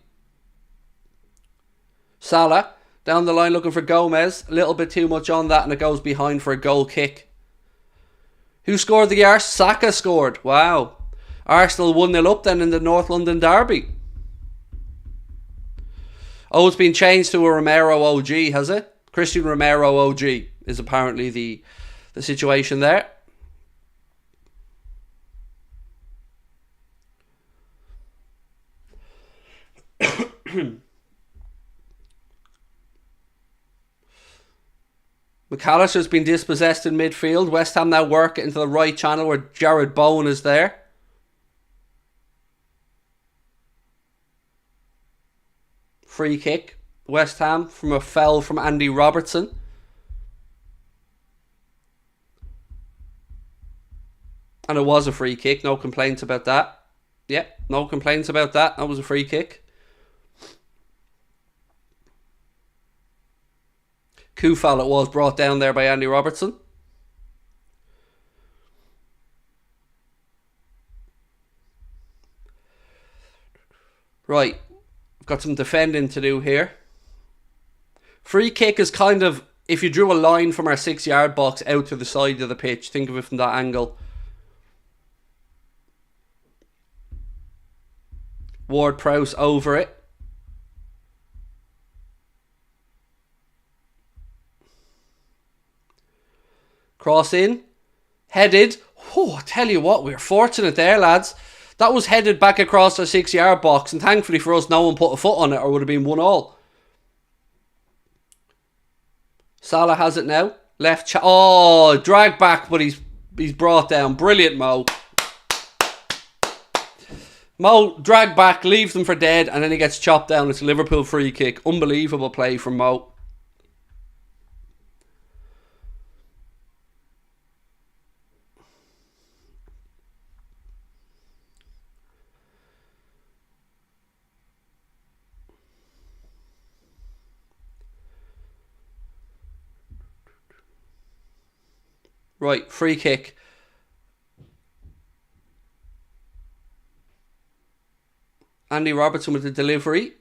Salah down the line looking for Gomez. A little bit too much on that, and it goes behind for a goal kick. Who scored the arse? Saka scored. Wow. Arsenal 1-0 up then in the North London derby. Oh, it's been changed to a Romero OG, has it? Christian Romero OG is apparently the situation there. McAllister's been dispossessed in midfield. West Ham now work it into the right channel where Jared Bowen is there. Free kick. West Ham from a foul from Andy Robertson. And it was a free kick. No complaints about that. Yeah, no complaints about that. That was a free kick. Kufal it was, brought down there by Andy Robertson. Right, I've got some defending to do here. Free kick is kind of, if you drew a line from our 6-yard box out to the side of the pitch, think of it from that angle. Ward-Prowse over it. Cross in. Headed. Oh, I tell you what, we were fortunate there, lads. That was headed back across our 6-yard box, and thankfully for us, no one put a foot on it, or would have been 1-1. Salah has it now. Left. Drag back, but he's brought down. Brilliant, Mo. Mo drag back, leaves them for dead, and then he gets chopped down. It's a Liverpool free kick. Unbelievable play from Mo. Right, free kick. Andy Robertson with the delivery.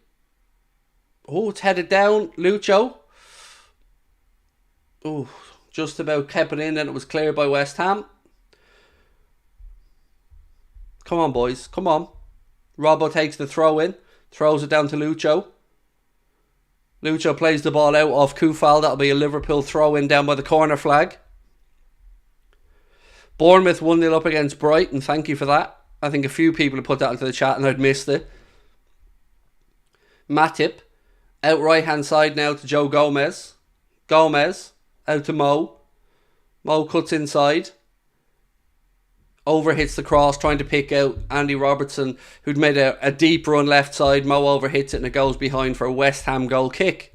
Oh, it's headed down. Lucho. Oh, just about kept it in and it was cleared by West Ham. Come on, boys. Come on. Robbo takes the throw in. Throws it down to Lucho. Lucho plays the ball out off Kufal. That'll be a Liverpool throw in down by the corner flag. Bournemouth 1-0 up against Brighton. Thank you for that. I think a few people have put that into the chat and I'd missed it. Matip. Out right hand side now to Joe Gomez. Gomez. Out to Mo. Mo cuts inside. Overhits the cross, trying to pick out Andy Robertson, who'd made a deep run left side. Mo overhits it and it goes behind for a West Ham goal kick.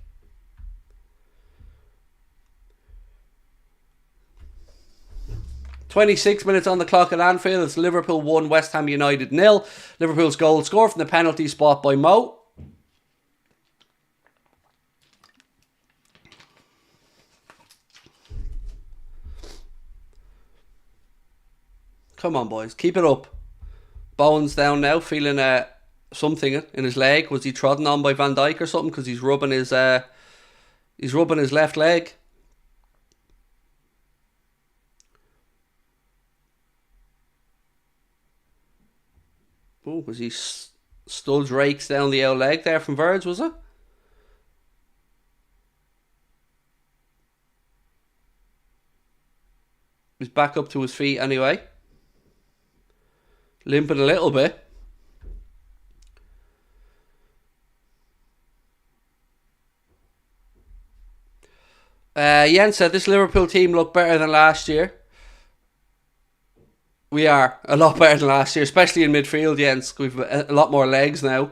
"26 minutes on the clock at Anfield. It's Liverpool 1, West Ham United 0. Liverpool's goal scored from the penalty spot by Mo. Come on, boys. Keep it up. Bowen's down now, feeling something in his leg. Was he trodden on by Van Dijk or something? Because he's rubbing his left leg. Oh, was he studs rakes down the old leg there from Verge, was it? He's back up to his feet anyway. Limping a little bit. Jens said this Liverpool team looked better than last year. We are a lot better than last year, especially in midfield, Jens. We've a lot more legs now.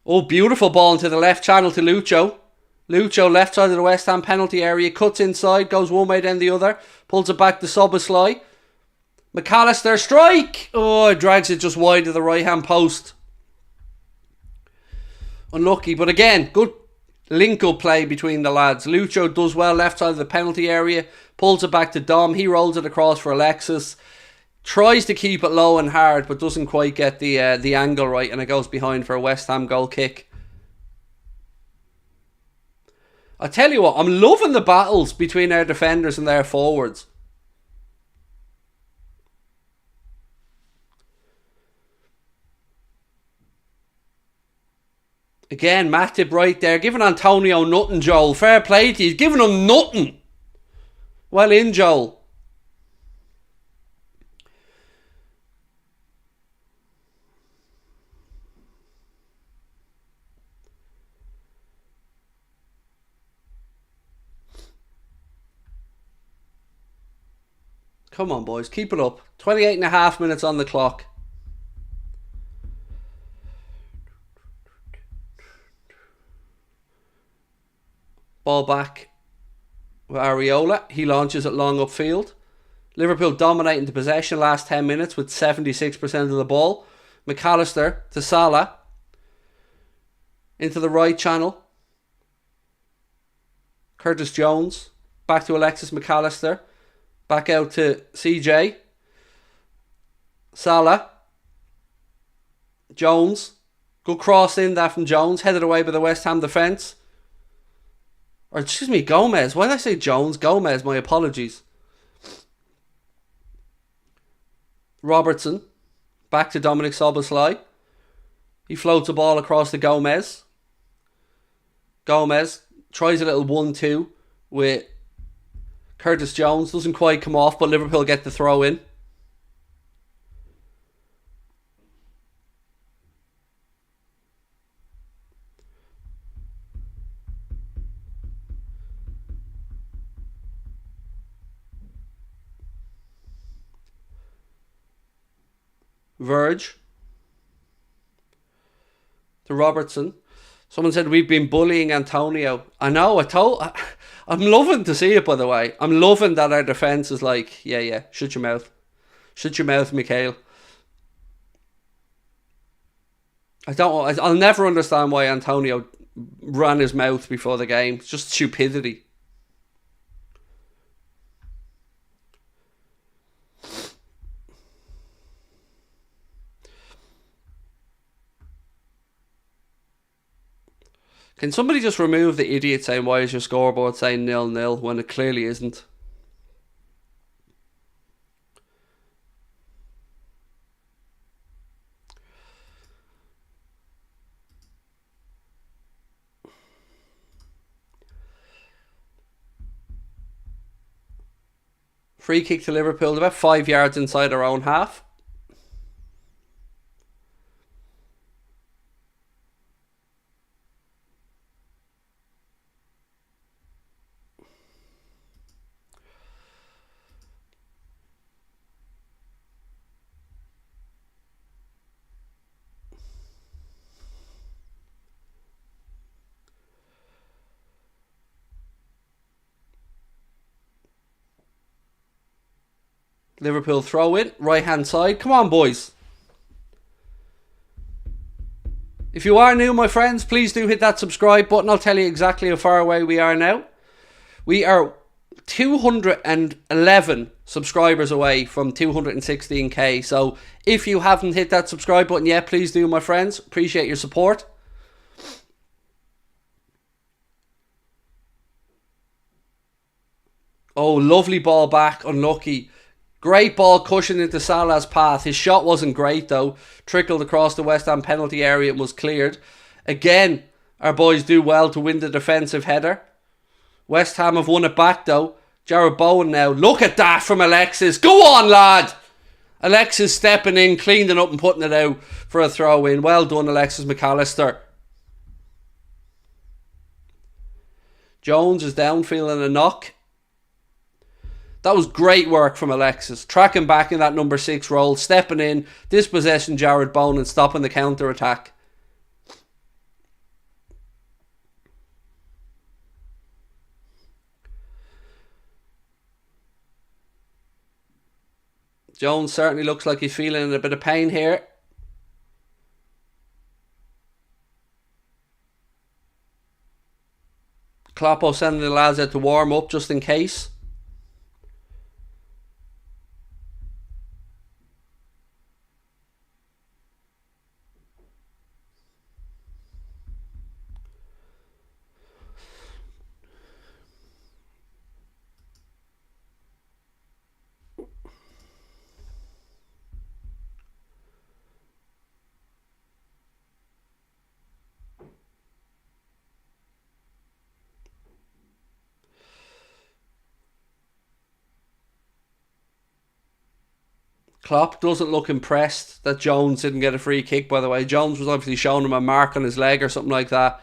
Oh, beautiful ball into the left channel to Lucho. Lucho, left side of the West Ham penalty area, cuts inside, goes one way then the other, pulls it back to Szoboszlai. McAllister, strike! Oh, drags it just wide of the right hand post. Unlucky, but again, good link-up play between the lads. Lucho does well left side of the penalty area, pulls it back to Dom. He rolls it across for Alexis. Tries to keep it low and hard, but doesn't quite get the angle right, and it goes behind for a West Ham goal kick. I tell you what, I'm loving the battles between our defenders and their forwards. Again, Matip right there, giving Antonio nothing, Joel. Fair play to you. He's giving him nothing. Well in, Joel. Come on, boys. Keep it up. 28 and a half minutes on the clock. Ball back with Areola. He launches it long upfield. Liverpool dominating the possession last 10 minutes with 76% of the ball. McAllister to Salah. Into the right channel. Curtis Jones. Back to Alexis McAllister. Back out to CJ. Salah. Jones. Good cross in that from Jones. Headed away by the West Ham defence. Or excuse me, Gomez. Why did I say Jones? Gomez, my apologies. Robertson. Back to Dominic Szoboszlai. He floats the ball across to Gomez. Gomez tries a little 1-2 with Curtis Jones. Doesn't quite come off, but Liverpool get the throw in. Verge to Robertson. Someone said we've been bullying Antonio. I know, I'm loving to see it, by the way. I'm loving that our defence is like, yeah, shut your mouth. Shut your mouth, Mikhail. I'll never understand why Antonio ran his mouth before the game. It's just stupidity. Can somebody just remove the idiot saying, why is your scoreboard saying 0-0 when it clearly isn't? Free kick to Liverpool, about 5 yards inside our own half. Liverpool throw in, right hand side. Come on, boys. If you are new, my friends, please do hit that subscribe button. I'll tell you exactly how far away we are now. We are 211 subscribers away from 216k. So if you haven't hit that subscribe button yet, please do, my friends. Appreciate your support. Oh, lovely ball back. Unlucky. Great ball cushion into Salah's path. His shot wasn't great though. Trickled across the West Ham penalty area and was cleared. Again, our boys do well to win the defensive header. West Ham have won it back though. Jared Bowen now. Look at that from Alexis. Go on, lad! Alexis stepping in, cleaning it up and putting it out for a throw in. Well done, Alexis McAllister. Jones is down feeling a knock. That was great work from Alexis. Tracking back in that number 6 role, stepping in, dispossessing Jared Bowen and stopping the counter-attack. Jones certainly looks like he's feeling a bit of pain here. Kloppo sending the lads out to warm up just in case. Klopp doesn't look impressed that Jones didn't get a free kick, by the way. Jones was obviously showing him a mark on his leg or something like that.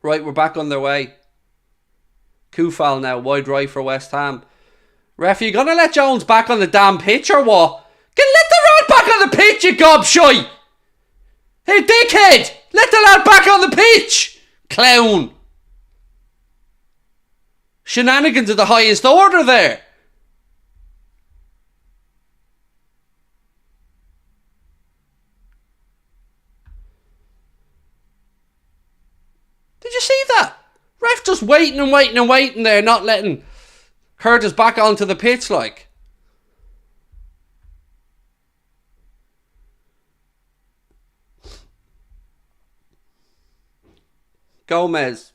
Right, we're back on their way. Kufal now, wide right for West Ham. Ref, you gonna let Jones back on the damn pitch or what? Let the lad back on the pitch, you gobshite! Hey, dickhead! Let the lad back on the pitch! Clown! Shenanigans of the highest order there. Did you see that? Ref just waiting and waiting and waiting there, not letting Curtis back onto the pitch like. Gomez.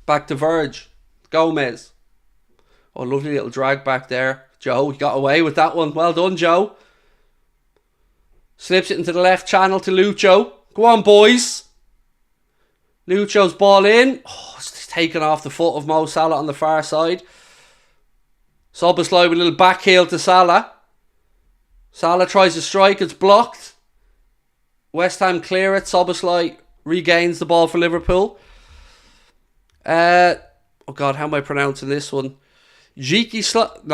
Back to Verge. Gomez. Oh, lovely little drag back there. Joe, you got away with that one. Well done, Joe. Slips it into the left channel to Lucho. Go on, boys. Lucho's ball in. Oh, it's taken off the foot of Mo Salah on the far side. Szoboszlai with a little back heel to Salah. Salah tries to strike. It's blocked. West Ham clear it. Szoboszlai regains the ball for Liverpool. Oh God, how am I pronouncing this one? Jikasai.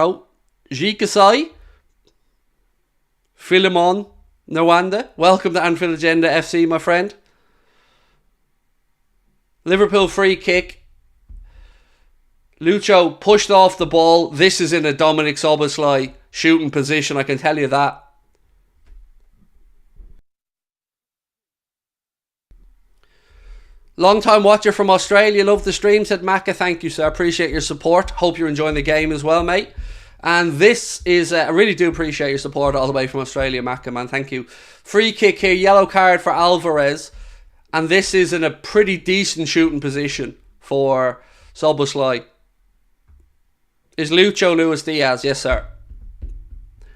Philemon Nwanda. Welcome to Anfield Agenda FC, my friend. Liverpool free kick. Lucho pushed off the ball. This is in a Dominic Szoboszlai shooting position, I can tell you that. Long time watcher from Australia. Love the stream, said Macca. Thank you, sir. Appreciate your support. Hope you're enjoying the game as well, mate. And this is, I really do appreciate your support all the way from Australia, Macca, man. Thank you. Free kick here. Yellow card for Alvarez. And this is in a pretty decent shooting position for Szoboszlai. Is Lucho Luis Diaz? Yes, sir.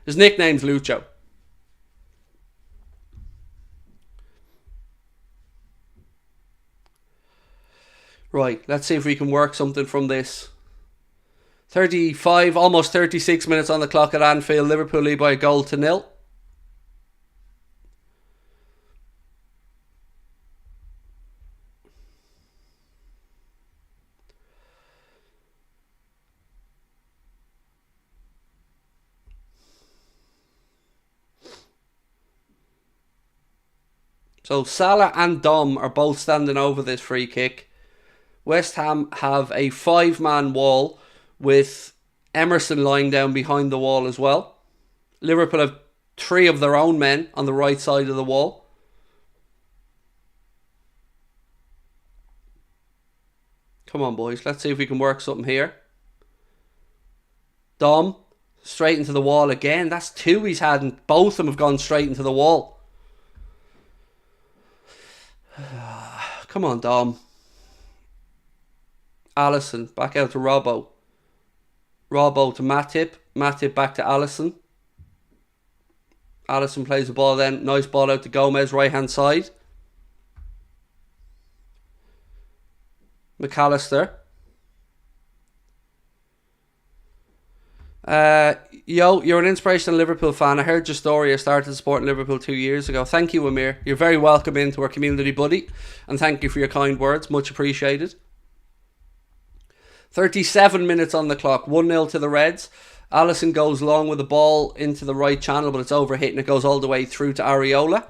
His nickname's Lucho. Right, let's see if we can work something from this. 35, almost 36 minutes on the clock at Anfield. Liverpool lead by a goal to nil. So Salah and Dom are both standing over this free kick. West Ham have a 5-man wall with Emerson lying down behind the wall as well. Liverpool have 3 of their own men on the right side of the wall. Come on, boys. Let's see if we can work something here. Dom, straight into the wall again. That's 2 he's had, and both of them have gone straight into the wall. Come on, Dom. Allison, back out to Robbo. Robbo to Matip. Matip back to Allison. Allison plays the ball then. Nice ball out to Gomez, right hand side. McAllister. You're an inspirational Liverpool fan. I heard your story. I started supporting Liverpool 2 years ago. Thank you, Amir. You're very welcome into our community, buddy. And thank you for your kind words. Much appreciated. 37 minutes on the clock. 1-0 to the Reds. Allison goes long with the ball into the right channel, but it's overhit and it goes all the way through to Areola.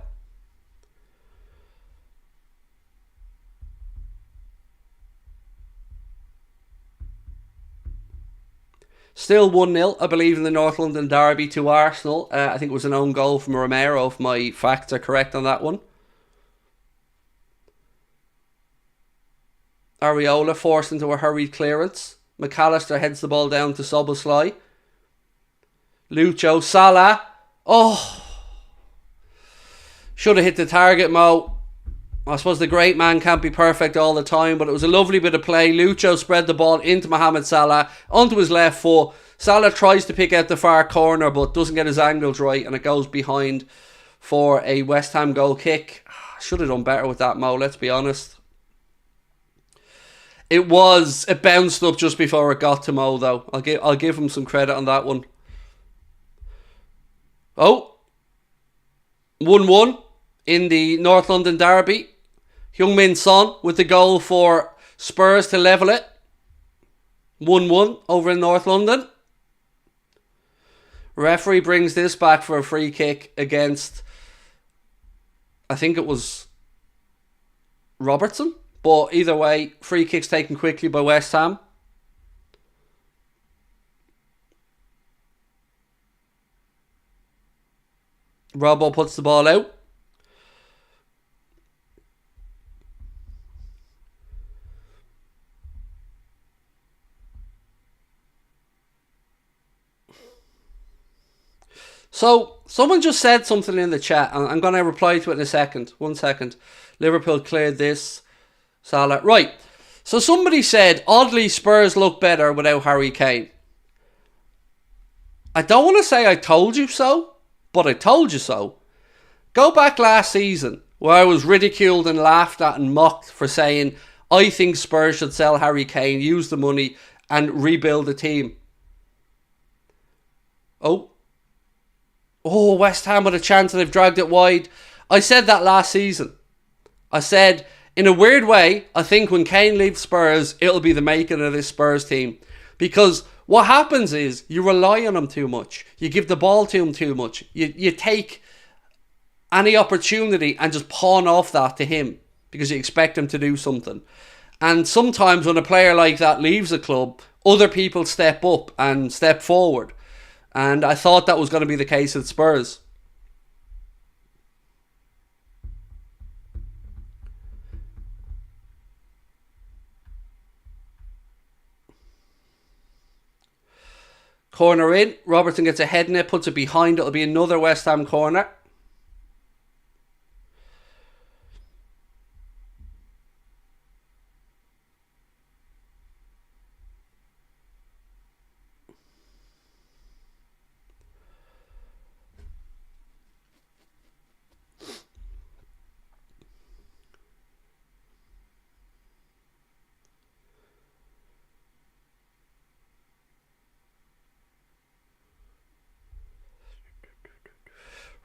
Still 1-0, I believe, in the North London derby to Arsenal. I think it was an own goal from Romero, if my facts are correct on that one. Areola forced into a hurried clearance. McAllister heads the ball down to Szoboszlai. Lucho, Salah. Oh! Should have hit the target, Mo. I suppose the great man can't be perfect all the time, but it was a lovely bit of play. Lucho spread the ball into Mohamed Salah, onto his left foot. Salah tries to pick out the far corner, but doesn't get his angles right, and it goes behind for a West Ham goal kick. Should have done better with that, Mo, let's be honest. It bounced up just before it got to Mo, though. I'll give him some credit on that one. Oh, 1-1 in the North London derby. Heung-min Son with the goal for Spurs to level it. 1-1 over in North London. Referee brings this back for a free kick against, I think it was Robertson. But either way, free kicks taken quickly by West Ham. Robbo puts the ball out. So, someone just said something in the chat, and I'm going to reply to it in a second. 1 second. Liverpool cleared this. Salah. Right. So somebody said, oddly, Spurs look better without Harry Kane. I don't want to say I told you so, but I told you so. Go back last season, where I was ridiculed and laughed at and mocked for saying, I think Spurs should sell Harry Kane, use the money, and rebuild the team. Oh, West Ham with a chance and they've dragged it wide. I said that last season. I said, in a weird way, I think when Kane leaves Spurs, it'll be the making of this Spurs team. Because what happens is, you rely on him too much. You give the ball to him too much. You take any opportunity and just pawn off that to him, because you expect him to do something. And sometimes when a player like that leaves a club, other people step up and step forward. And I thought that was going to be the case at Spurs. Corner in. Robertson gets a head in it, puts it behind. It'll be another West Ham corner.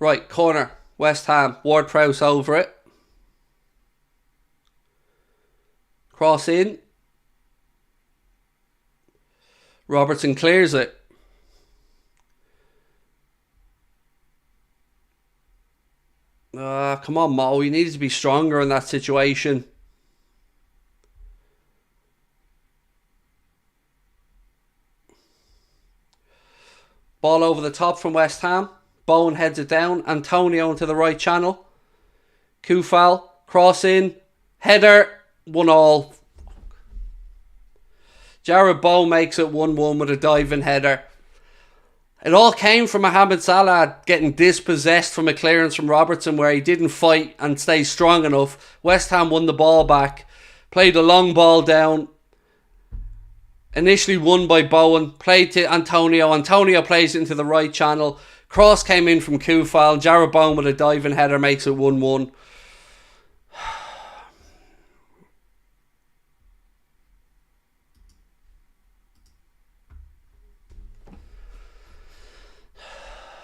Right, corner. West Ham. Ward-Prowse over it. Cross in. Robertson clears it. Come on, Mo. You needed to be stronger in that situation. Ball over the top from West Ham. Bowen heads it down. Antonio into the right channel. Kufal. Cross in. Header. 1-1. Jarrod Bowen makes it 1-1 with a diving header. It all came from Mohamed Salah getting dispossessed from a clearance from Robertson, where he didn't fight and stay strong enough. West Ham won the ball back. Played a long ball down. Initially won by Bowen. Played to Antonio. Antonio plays it into the right channel. Cross came in from Kufal. Jarrod Bowen with a diving header makes it 1-1.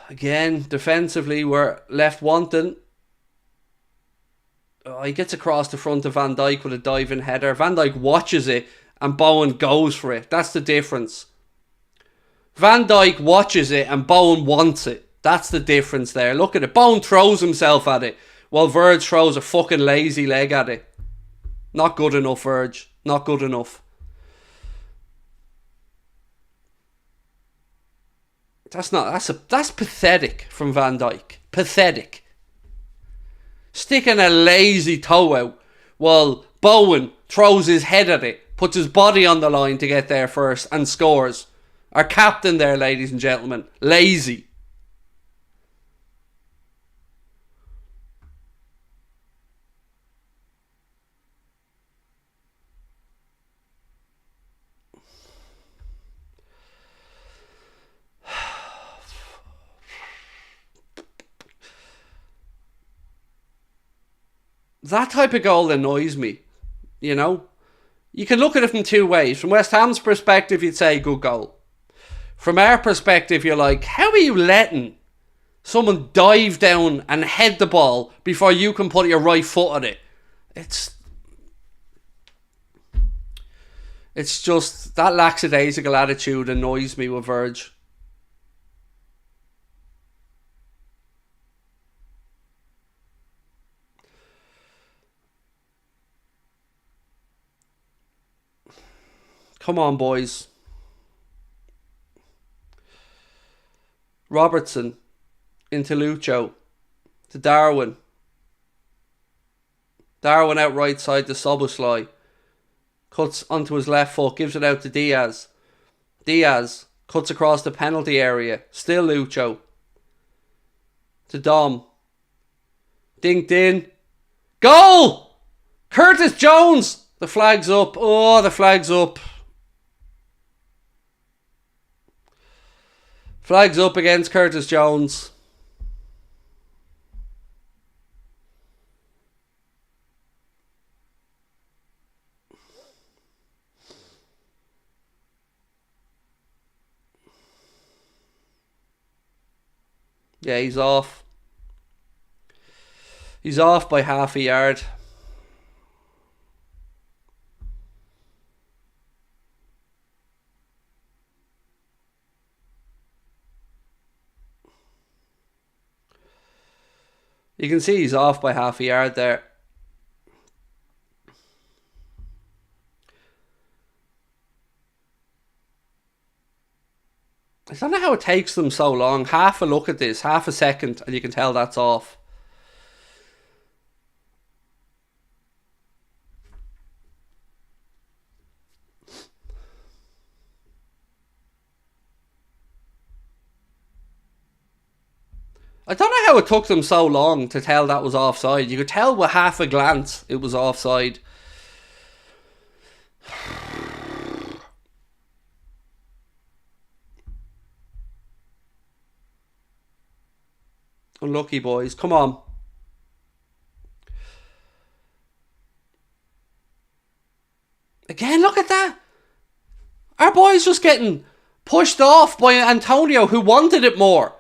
Again, defensively, we're left wanting. He gets across the front of Van Dijk with a diving header. Van Dijk watches it and Bowen goes for it. That's the difference. Van Dijk watches it and Bowen wants it. That's the difference there. Look at it. Bowen throws himself at it, while Verge throws a fucking lazy leg at it. Not good enough, Verge. Not good enough. That's pathetic from Van Dijk. Pathetic. Sticking a lazy toe out while Bowen throws his head at it, puts his body on the line to get there first and scores. Our captain there, ladies and gentlemen. Lazy. That type of goal annoys me, you know. You can look at it from two ways. From West Ham's perspective, you'd say good goal. From our perspective, you're like, how are you letting someone dive down and head the ball before you can put your right foot on it? It's just, that lackadaisical attitude annoys me with Verge. Come on, boys. Robertson into Lucho to Darwin. Darwin out right side to Szoboszlai. Cuts onto his left foot, gives it out to Diaz. Diaz cuts across the penalty area. Still Lucho. To Dom. Dinked in. Goal! Curtis Jones! The flag's up. Oh, the flag's up. Flag's up against Curtis Jones. Yeah, he's off. He's off by half a yard. You can see he's off by half a yard there. I don't know how it takes them so long. Half a look at this, half a second, and you can tell that's off. I don't know how it took them so long to tell that was offside. You could tell with half a glance it was offside. Unlucky, boys. Come on. Again, look at that. Our boy's just getting pushed off by Antonio, who wanted it more.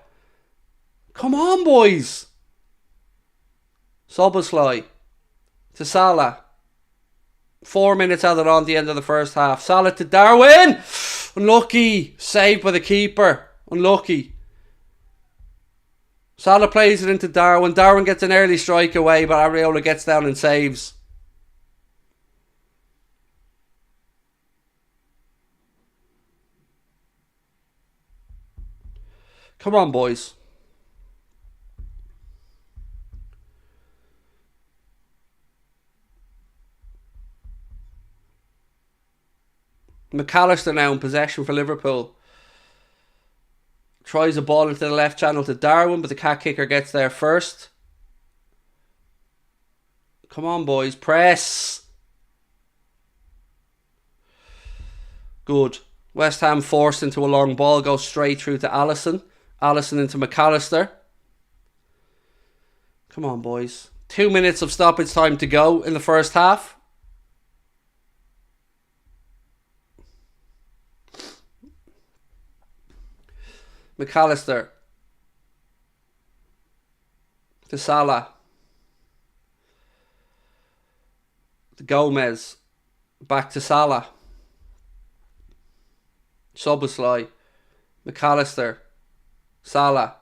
Come on, boys. Szoboszlai to Salah. 4 minutes added on the end of the first half. Salah to Darwin. Unlucky. Saved by the keeper. Unlucky. Salah plays it into Darwin. Darwin gets an early strike away, but Areola gets down and saves. Come on, boys. McAllister now in possession for Liverpool. Tries a ball into the left channel to Darwin, but the cat kicker gets there first. Come on, boys. Press. Good. West Ham forced into a long ball. Goes straight through to Alisson. Alisson into McAllister. Come on, boys. 2 minutes of stoppage time to go in the first half. McAllister to Salah to Gomez, back to Salah, Szoboszlai, McAllister, Salah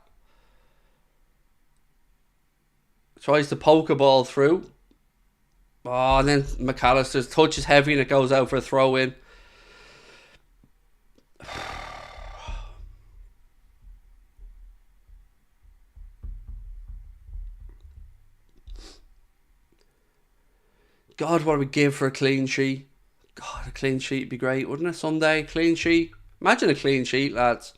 tries to poke a ball through. Oh, and then McAllister's touch is heavy and it goes out for a throw in. God, what would we give for a clean sheet? God, a clean sheet would be great, wouldn't it? Sunday, clean sheet. Imagine a clean sheet, lads.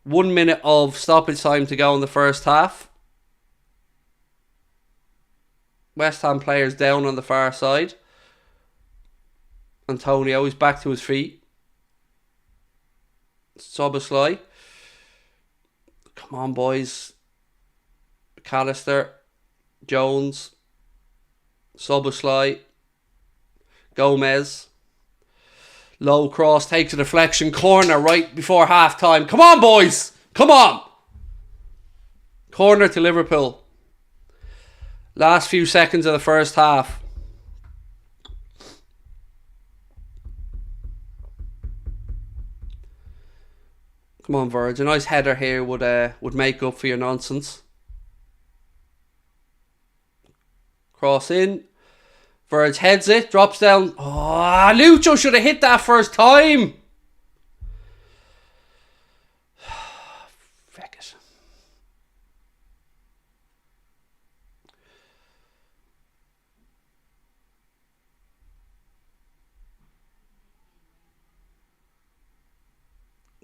One minute of stoppage time to go in the first half. West Ham players down on the far side. Antonio is back to his feet. Soboslai. Come on, boys. McAllister. Jones. Soboslai. Gomez. Low cross, takes a deflection, corner right before half time. Come on, boys! Come on! Corner to Liverpool. Last few seconds of the first half. Come on, Verge. A nice header here would make up for your nonsense. Cross in. Verge heads it, drops down. Oh, Lucho should have hit that first time. Feck it.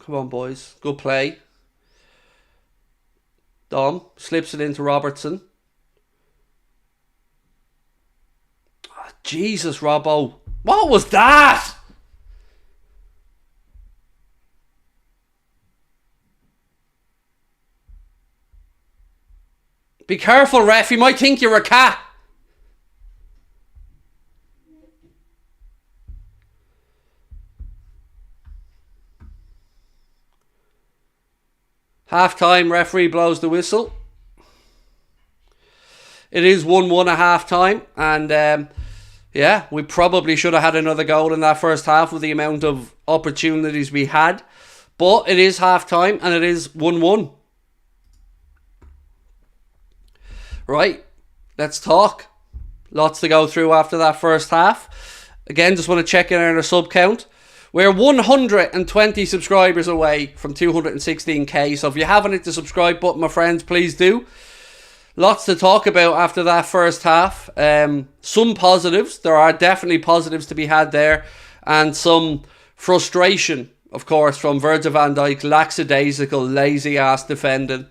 Come on, boys. Good play. Dom slips it into Robertson. Jesus, Robbo. What was that? Be careful, ref. He might think you're a cat. Half time, referee blows the whistle. It is 1-1 at half time, and yeah, we probably should have had another goal in that first half with the amount of opportunities we had. But it is half time and it is 1-1. Right, let's talk. Lots to go through after that first half. Again, just want to check in on our sub count. We're 120 subscribers away from 216k. So if you haven't hit the subscribe button, my friends, please do. Lots to talk about after that first half. Some positives. There are definitely positives to be had there. And some frustration, of course, from Virgil van Dijk's lackadaisical, lazy-ass defending.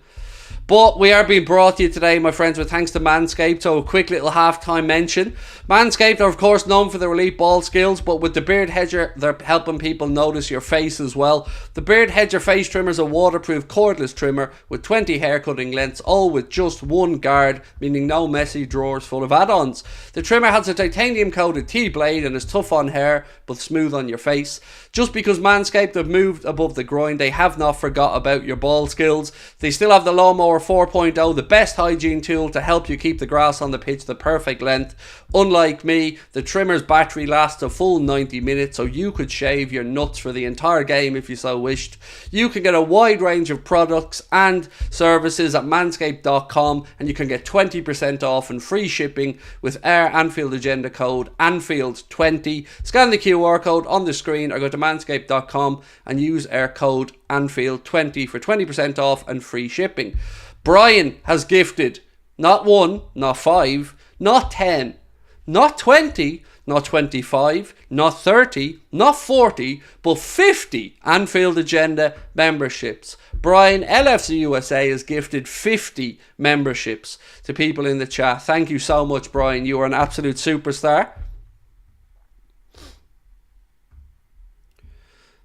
But we are being brought to you today, my friends, with thanks to Manscaped. So a quick little halftime mention. Manscaped are, of course, known for their elite ball skills, but with the Beard Hedger, they're helping people notice your face as well. The Beard Hedger face trimmer is a waterproof cordless trimmer with 20 hair cutting lengths, all with just one guard, meaning no messy drawers full of add-ons. The trimmer has a titanium coated T-blade and is tough on hair, but smooth on your face. Just because Manscaped have moved above the groin, they have not forgot about your ball skills. They still have the Lawnmower 4.0, the best hygiene tool to help you keep the grass on the pitch the perfect length. Unlike me, the trimmer's battery lasts a full 90 minutes, so you could shave your nuts for the entire game if you so wished. You can get a wide range of products and services at manscaped.com, and you can get 20% off and free shipping with our Anfield Agenda code ANFIELD20. Scan the QR code on the screen or go to manscaped.com and use our code ANFIELD20 for 20% off and free shipping. Brian has gifted not 1, not 5, not 10, not 20, not 25, not 30, not 40, but 50 Anfield Agenda memberships. Brian, LFC USA, has gifted 50 memberships to people in the chat. Thank you so much, Brian. You are an absolute superstar.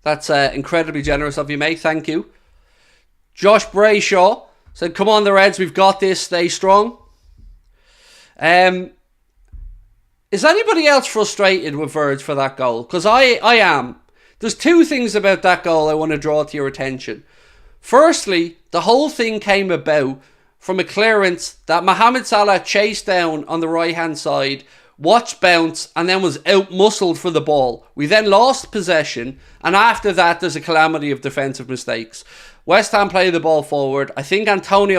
That's incredibly generous of you, mate. Thank you. Josh Brayshaw said, come on the Reds, we've got this, stay strong. Is anybody else frustrated with Verge for that goal? Because I am. There's two things about that goal I want to draw to your attention. Firstly, the whole thing came about from a clearance that Mohamed Salah chased down on the right hand side, watched bounce, and then was out-muscled for the ball. We then lost possession, and after that there's a calamity of defensive mistakes. West Ham play the ball forward. I think Bowen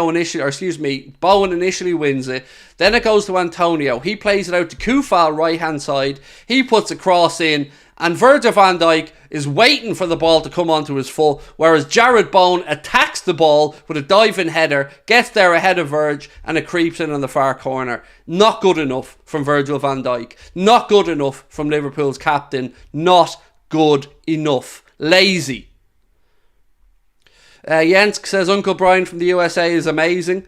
initially wins it. Then it goes to Antonio. He plays it out to Kufal right hand side. He puts a cross in, And Virgil van Dijk is waiting for the ball to come onto his foot, whereas Jared Bowen attacks the ball with a diving header, gets there ahead of Virg, and it creeps in on the far corner. Not good enough from Virgil van Dijk. Not good enough from Liverpool's captain. Not good enough. Lazy. Jensk says Uncle Brian from the USA is amazing.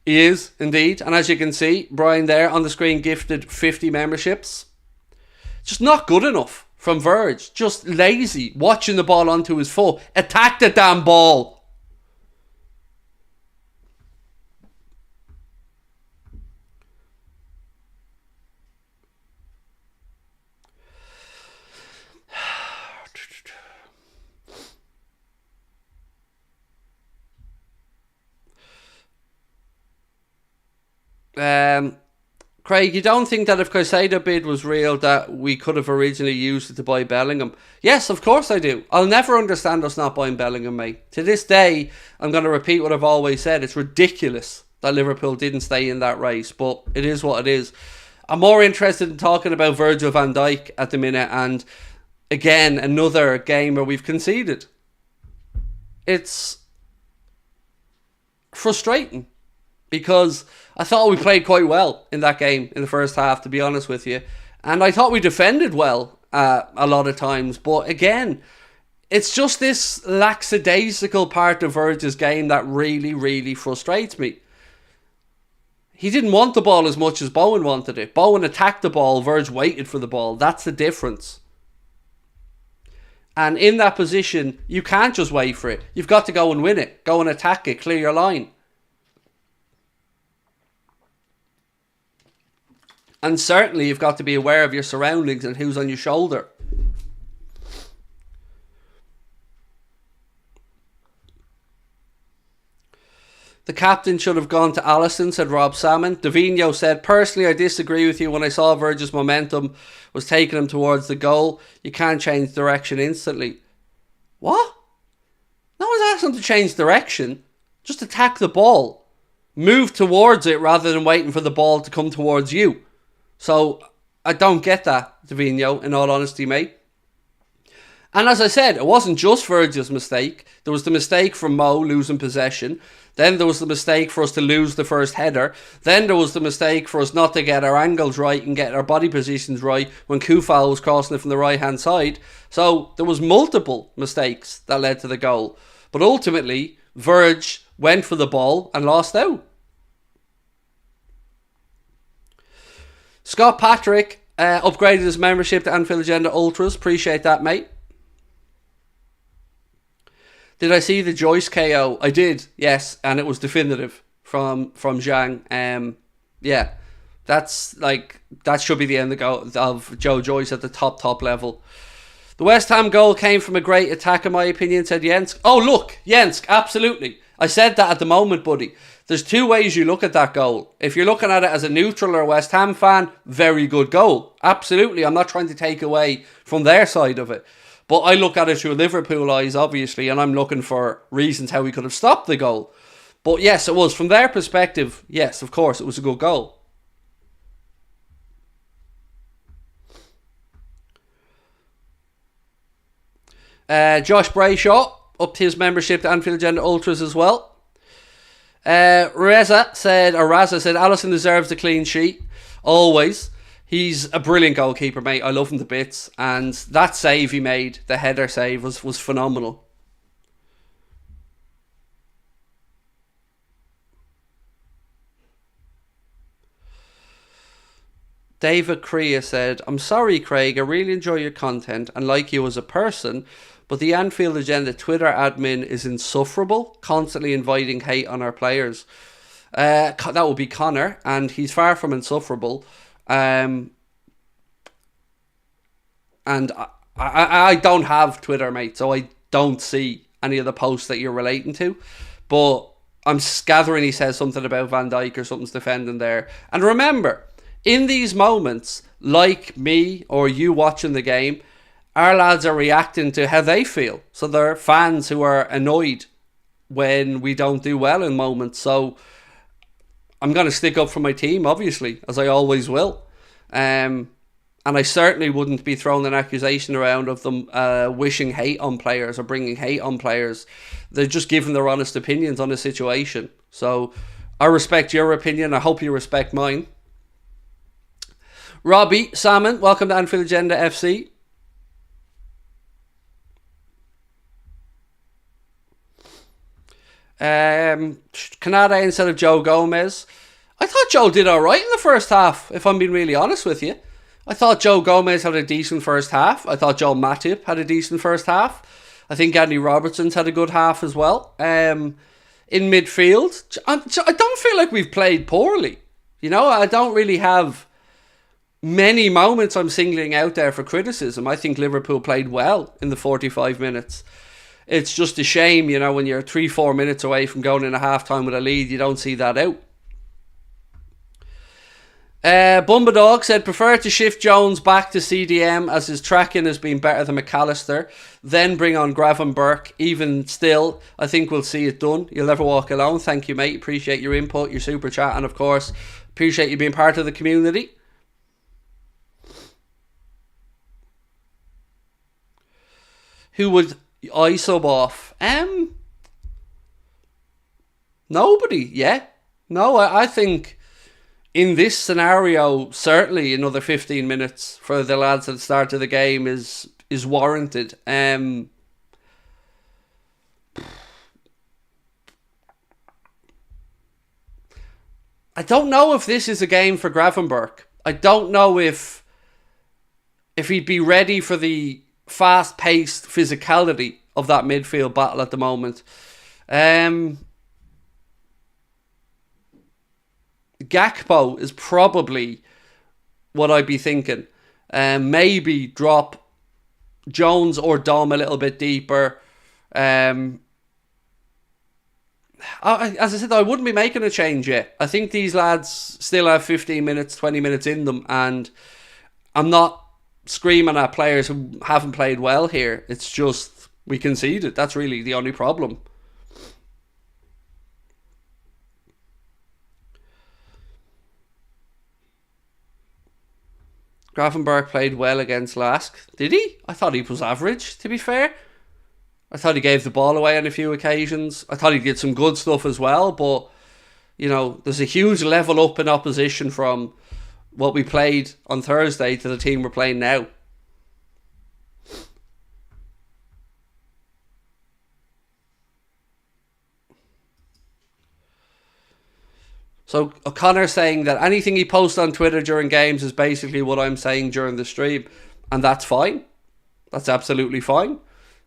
He is, indeed. And as you can see, Brian there on the screen gifted 50 memberships. Just not good enough from Virg. Just lazy. Watching the ball onto his foot. Attack the damn ball. Craig, you don't think that if Caicedo bid was real that we could have originally used it to buy Bellingham? Yes, of course I do. I'll never understand us not buying Bellingham, mate. To this day, I'm going to repeat what I've always said. It's ridiculous that Liverpool didn't stay in that race, but it is what it is. I'm more interested in talking about Virgil van Dijk at the minute, and again, another game where we've conceded. It's frustrating because I thought we played quite well in that game in the first half, to be honest with you. And I thought we defended well a lot of times. But again, it's just this lackadaisical part of Virgil's game that really, really frustrates me. He didn't want the ball as much as Bowen wanted it. Bowen attacked the ball, Virg waited for the ball. That's the difference. And in that position, you can't just wait for it. You've got to go and win it. Go and attack it. Clear your line. And certainly you've got to be aware of your surroundings and who's on your shoulder. The captain should have gone to Alisson, said Rob Salmon. Davino said, personally, I disagree with you. When I saw Virgil's momentum was taking him towards the goal, you can't change direction instantly. What? No one's asked him to change direction. Just attack the ball. Move towards it rather than waiting for the ball to come towards you. So, I don't get that, Davino, in all honesty, mate. And as I said, it wasn't just Virgil's mistake. There was the mistake from Mo losing possession. Then there was the mistake for us to lose the first header. Then there was the mistake for us not to get our angles right and get our body positions right when Kufal was crossing it from the right-hand side. So, there was multiple mistakes that led to the goal. But ultimately, Virg went for the ball and lost out. Scott Patrick upgraded his membership to Anfield Agenda Ultras. Appreciate that, mate. Did I see the Joyce KO? I did, yes, and it was definitive from Zhang. Yeah, that's like that should be the end of Joe Joyce at the top level. The West Ham goal came from a great attack, in my opinion, said Jensk. Oh, look, Jensk, absolutely. I said that at the moment, buddy. There's two ways you look at that goal. If you're looking at it as a neutral or a West Ham fan, very good goal. Absolutely. I'm not trying to take away from their side of it. But I look at it through Liverpool eyes, obviously, and I'm looking for reasons how we could have stopped the goal. But yes, it was. From their perspective, yes, of course, it was a good goal. Josh Brayshaw upped his membership to Anfield Agenda Ultras as well. Raza said Alisson deserves the clean sheet. Always. He's a brilliant goalkeeper, mate. I love him to bits. And that save he made, the header save, was phenomenal. David Crea said, I'm sorry, Craig. I really enjoy your content and like you as a person, but the Anfield Agenda Twitter admin is insufferable, constantly inviting hate on our players. That would be Connor, and he's far from insufferable. And I don't have Twitter, mate, so I don't see any of the posts that you're relating to. But I'm gathering he says something about Van Dijk or something's defending there. And remember, in these moments, like me or you watching the game, our lads are reacting to how they feel. So they're fans who are annoyed when we don't do well in moments. So I'm going to stick up for my team, obviously, as I always will. And And I certainly wouldn't be throwing an accusation around of them wishing hate on players or bringing hate on players. They're just giving their honest opinions on the situation. So I respect your opinion. I hope you respect mine. Robbie Salmon, welcome to Anfield Agenda FC. Canada instead of Joe Gomez. I thought Joe did alright in the first half, if I'm being really honest with you. I thought Joe Gomez had a decent first half. I thought Joel Matip had a decent first half. I think Andy Robertson's had a good half as well. In midfield, I don't feel like we've played poorly. You know, I don't really have many moments I'm singling out there for criticism. I think Liverpool played well in the 45 minutes. It's just a shame, you know, when you're 3-4 minutes away from going in a half-time with a lead, you don't see that out. Bumba Dog said, prefer to shift Jones back to CDM as his tracking has been better than McAllister. Then bring on Gravenberch. Even still, I think we'll see it done. You'll never walk alone. Thank you, mate. Appreciate your input, your super chat, and of course, appreciate you being part of the community. Who would I sub off? Nobody, yeah. No, I think in this scenario, certainly another 15 minutes for the lads at the start of the game is warranted. I don't know if this is a game for Gravenberch. I don't know if he'd be ready for the fast-paced physicality of that midfield battle at the moment. Gakpo is probably what I'd be thinking. Maybe drop Jones or Dom a little bit deeper. As I said, I wouldn't be making a change yet. I think these lads still have 15 minutes, 20 minutes in them, and I'm not screaming at players who haven't played well here. It's just we conceded. That's really the only problem. Gravenberch played well against Lask. Did he? I thought he was average, to be fair. I thought he gave the ball away on a few occasions. I thought he did some good stuff as well, but you know, there's a huge level up in opposition from what we played on Thursday to the team we're playing now. So O'Connor saying that anything he posts on Twitter during games is basically what I'm saying during the stream. And that's fine. That's absolutely fine.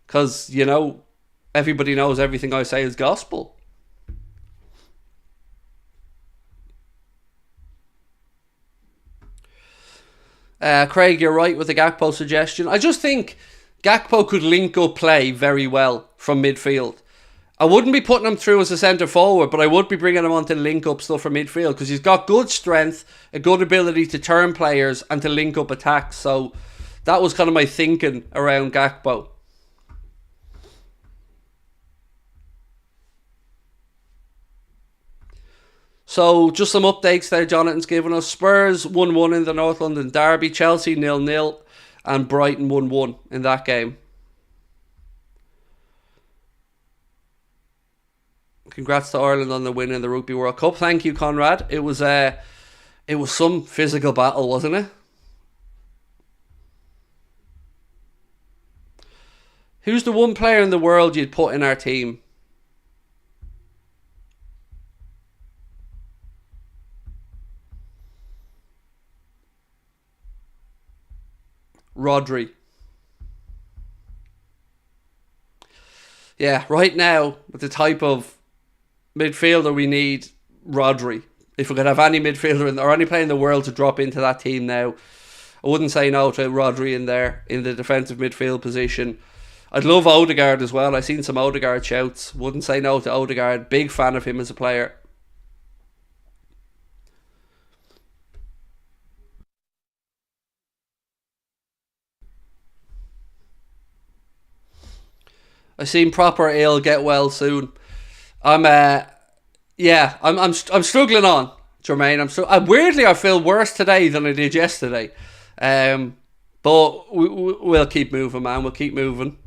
Because, you know, everybody knows everything I say is gospel. Craig, you're right with the Gakpo suggestion. I just think Gakpo could link up play very well from midfield. I wouldn't be putting him through as a centre forward, but I would be bringing him on to link up stuff from midfield because he's got good strength, a good ability to turn players and to link up attacks. So that was kind of my thinking around Gakpo. So just some updates there Jonathan's given us. Spurs 1-1 in the North London derby, Chelsea 0-0 and Brighton 1-1 in that game. Congrats to Ireland on the win in the Rugby World Cup. Thank you, Conrad. It was some physical battle, wasn't it? Who's the one player in the world you'd put in our team? Rodri. Yeah, right now, with the type of midfielder we need, Rodri. If we could have any midfielder or any player in the world to drop into that team now, I wouldn't say no to Rodri in there, in the defensive midfield position. I'd love Odegaard as well. I've seen some Odegaard shouts. Wouldn't say no to Odegaard. Big fan of him as a player. I've seen proper ill get well soon. I'm struggling on, Jermaine. Weirdly, I feel worse today than I did yesterday. But we'll keep moving, man. We'll keep moving.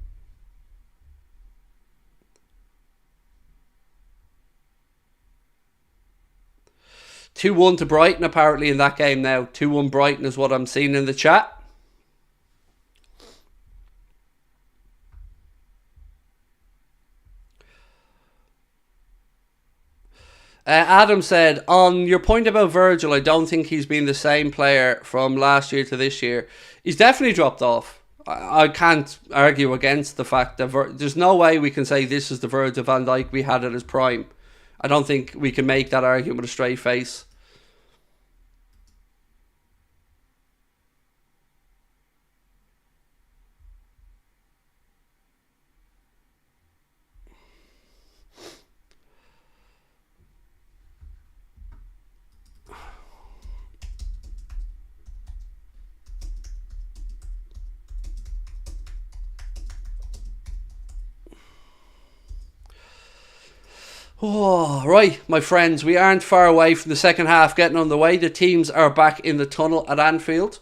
Two 1 to Brighton apparently in that game now. 2-1 Brighton is what I'm seeing in the chat. Adam said, on your point about Virgil, I don't think he's been the same player from last year to this year. He's definitely dropped off. I can't argue against the fact that there's no way we can say this is the Virgil van Dijk we had at his prime. I don't think we can make that argument with a straight face. Oh, right, my friends, we aren't far away from the second half getting on the way. The teams are back in the tunnel at Anfield.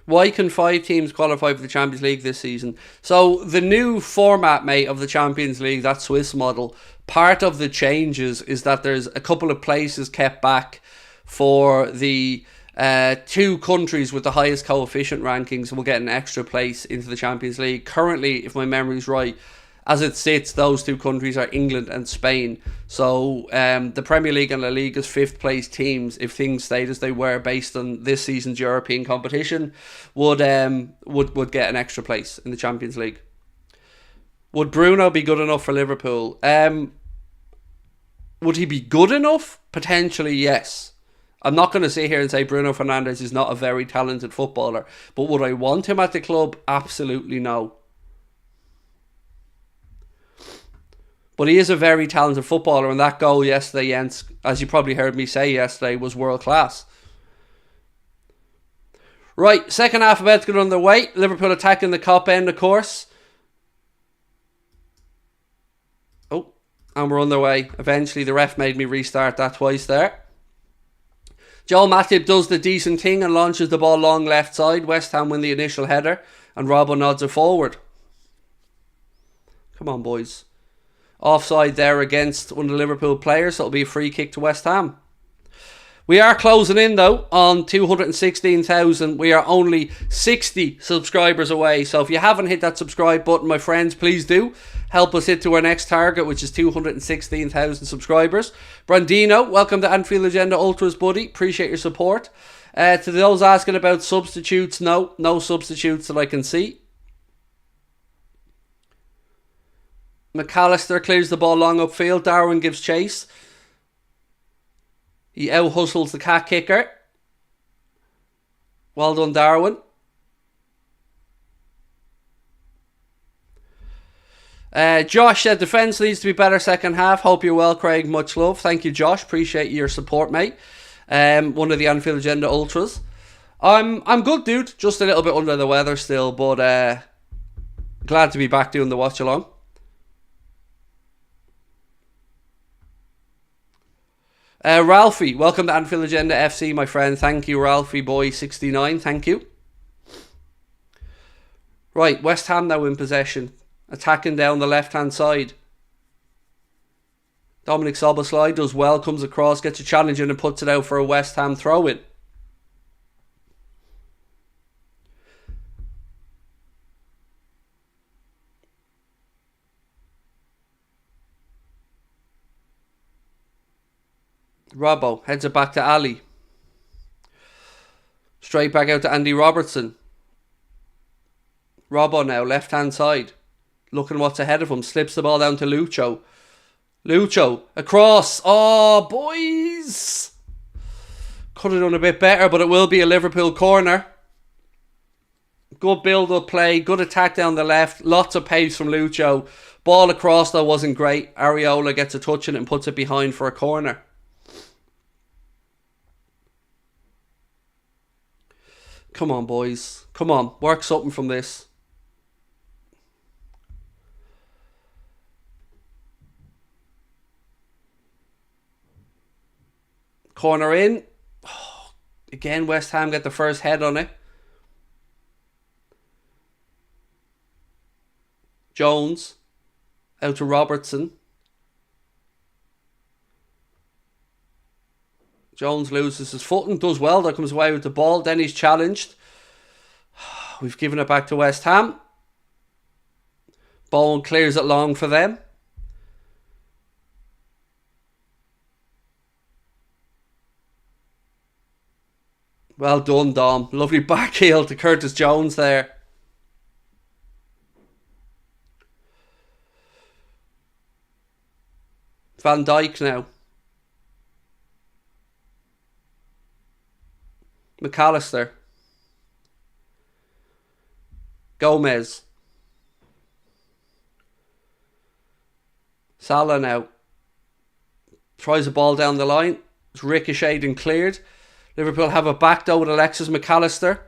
Why can 5 teams qualify for the Champions League this season? So the new format, mate, of the Champions League, that Swiss model, part of the changes is that there's a couple of places kept back for the 2 countries with the highest coefficient rankings will get an extra place into the Champions League. Currently, if my memory's right, as it sits, those 2 countries are England and Spain. So the Premier League and La Liga's 5th place teams, if things stayed as they were based on this season's European competition, would get an extra place in the Champions League. Would Bruno be good enough for Liverpool? Would he be good enough? Potentially, yes. I'm not going to sit here and say Bruno Fernandes is not a very talented footballer, but would I want him at the club? Absolutely no. But he is a very talented footballer, and that goal yesterday, Jens, as you probably heard me say yesterday, was world class. Right, second half about to get underway. Liverpool attacking the Kop end, of course. Oh, and we're underway. Eventually, the ref made me restart that twice there. Joel Matip does the decent thing and launches the ball long left side. West Ham win the initial header, and Robbo nods it forward. Come on, boys. Offside there against one of the Liverpool players, so it'll be a free kick to West Ham. We are closing in though on 216,000. We are only 60 subscribers away. So if you haven't hit that subscribe button, my friends, please do. Help us hit to our next target, which is 216,000 subscribers. Brandino, welcome to Anfield Agenda Ultras, buddy. Appreciate your support. To those asking about substitutes, no substitutes that I can see. McAllister clears the ball long upfield. Darwin gives chase. He out-hustles the cat kicker. Well done, Darwin. Josh said defence needs to be better second half. Hope you're well, Craig. Much love. Thank you, Josh. Appreciate your support, mate. One of the Anfield Agenda Ultras. I'm good, dude. Just a little bit under the weather still, but glad to be back doing the watch along. Ralphie, welcome to Anfield Agenda FC, my friend. Thank you, Ralphie boy 69. Thank you. Right, West Ham now in possession, attacking down the left-hand side. Dominic Szoboszlai does well, comes across, gets a challenge in and puts it out for a West Ham throw-in. Robbo heads it back to Ali. Straight back out to Andy Robertson. Robbo now, left-hand side. Looking what's ahead of him. Slips the ball down to Lucho. Lucho, across. Oh, boys. Could have done a bit better, but it will be a Liverpool corner. Good build-up play. Good attack down the left. Lots of pace from Lucho. Ball across, though, wasn't great. Areola gets a touch in it and puts it behind for a corner. Come on, boys. Come on. Work something from this. Corner in. Oh, again, West Ham get the first head on it. Jones. Out to Robertson. Jones loses his footing. Does well. That comes away with the ball. Then he's challenged. We've given it back to West Ham. Bowen clears it long for them. Well done, Dom. Lovely back heel to Curtis Jones there. Van Dijk now. McAllister. Gomez. Salah now. Tries the ball down the line. It's ricocheted and cleared. Liverpool have it back though with Alexis McAllister.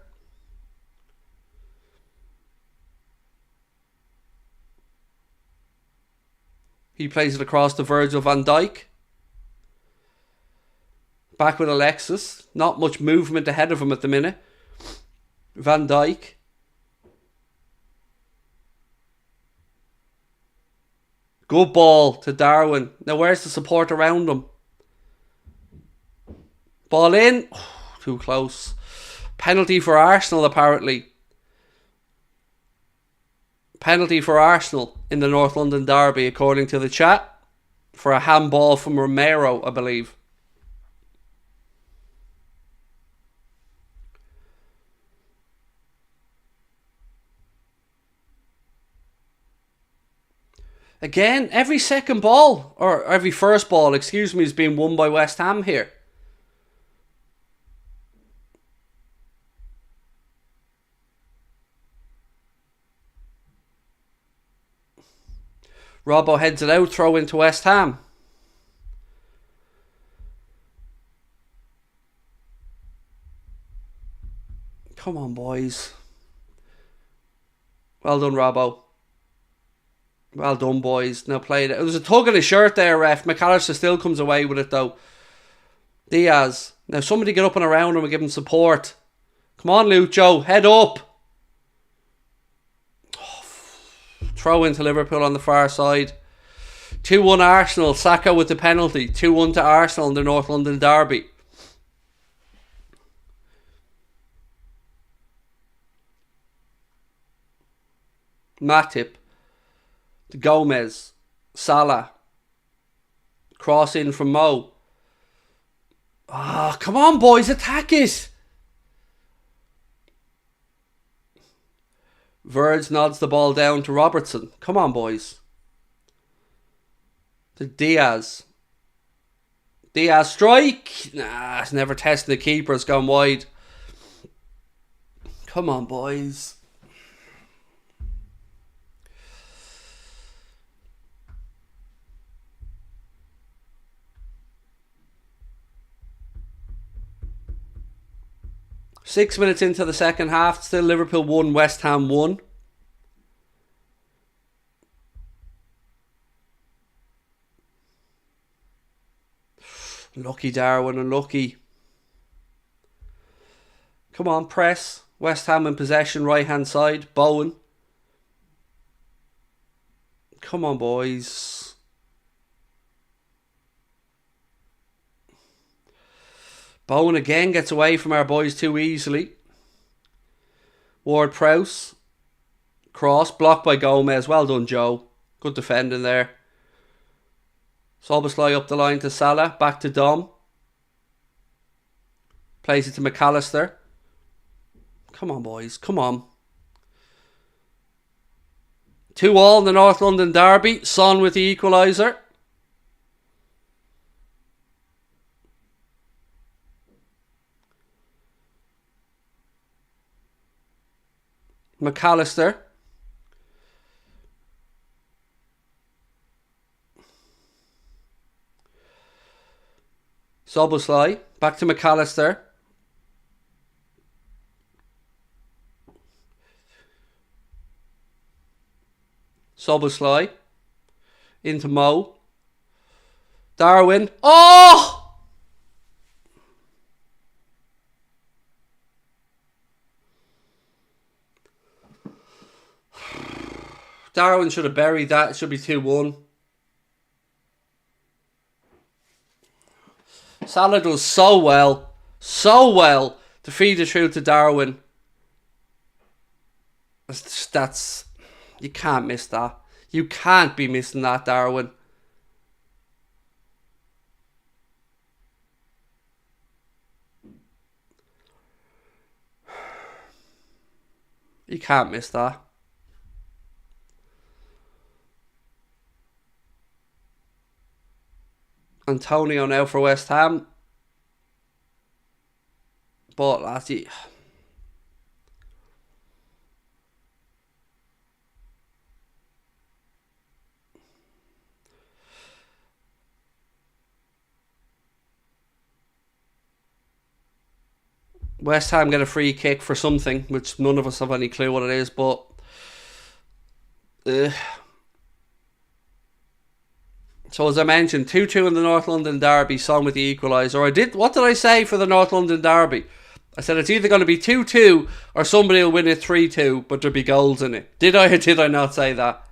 He plays it across to Virgil van Dijk. Back with Alexis. Not much movement ahead of him at the minute. Van Dijk. Good ball to Darwin. Now where's the support around him? Ball in. Too close. Penalty for Arsenal apparently. Penalty for Arsenal in the North London derby according to the chat. For a handball from Romero, I believe. Again, every second ball, or every first ball, excuse me, is being won by West Ham here. Robbo heads it out, throw into West Ham. Come on, boys. Well done, Robbo. Well done, boys. Now played it. It was a tug on his shirt there, ref. McAllister still comes away with it, though. Diaz. Now somebody get up and around him and give him support. Come on, Lucho. Head up. Oh, throw into Liverpool on the far side. 2-1 Arsenal. Saka with the penalty. 2-1 to Arsenal in the North London derby. Matip. To Gomez. Salah. Cross in from Mo. Ah, oh, come on, boys. Attack it. Verge nods the ball down to Robertson. Come on, boys. To Diaz. Diaz strike. Nah, it's never testing the keeper. It's gone wide. Come on, boys. Six minutes into the second half, still Liverpool 1, West Ham 1. Lucky Darwin, unlucky. Come on, press. West Ham in possession, right hand side. Bowen. Come on, boys. Bowen again gets away from our boys too easily. Ward-Prowse. Cross, blocked by Gomez. Well done, Joe. Good defending there. Szoboszlai up the line to Salah. Back to Dom. Plays it to McAllister. Come on, boys. Come on. 2-2 in the North London derby. Son with the equaliser. McAllister. Szoboszlai. Back to McAllister. Szoboszlai. Into Mo. Darwin. Oh! Darwin should have buried that. It should be 2-1. Salah does so well to feed it through to Darwin. That's you can't miss that. You can't be missing that, Darwin. You can't miss that. Antonio now for West Ham. But lads, West Ham get a free kick for something, which none of us have any clue what it is, but so as I mentioned, 2-2 in the North London Derby, Son with the equaliser. What did I say for the North London Derby? I said it's either going to be 2-2 or somebody will win it 3-2, but there'll be goals in it. Did I or did I not say that?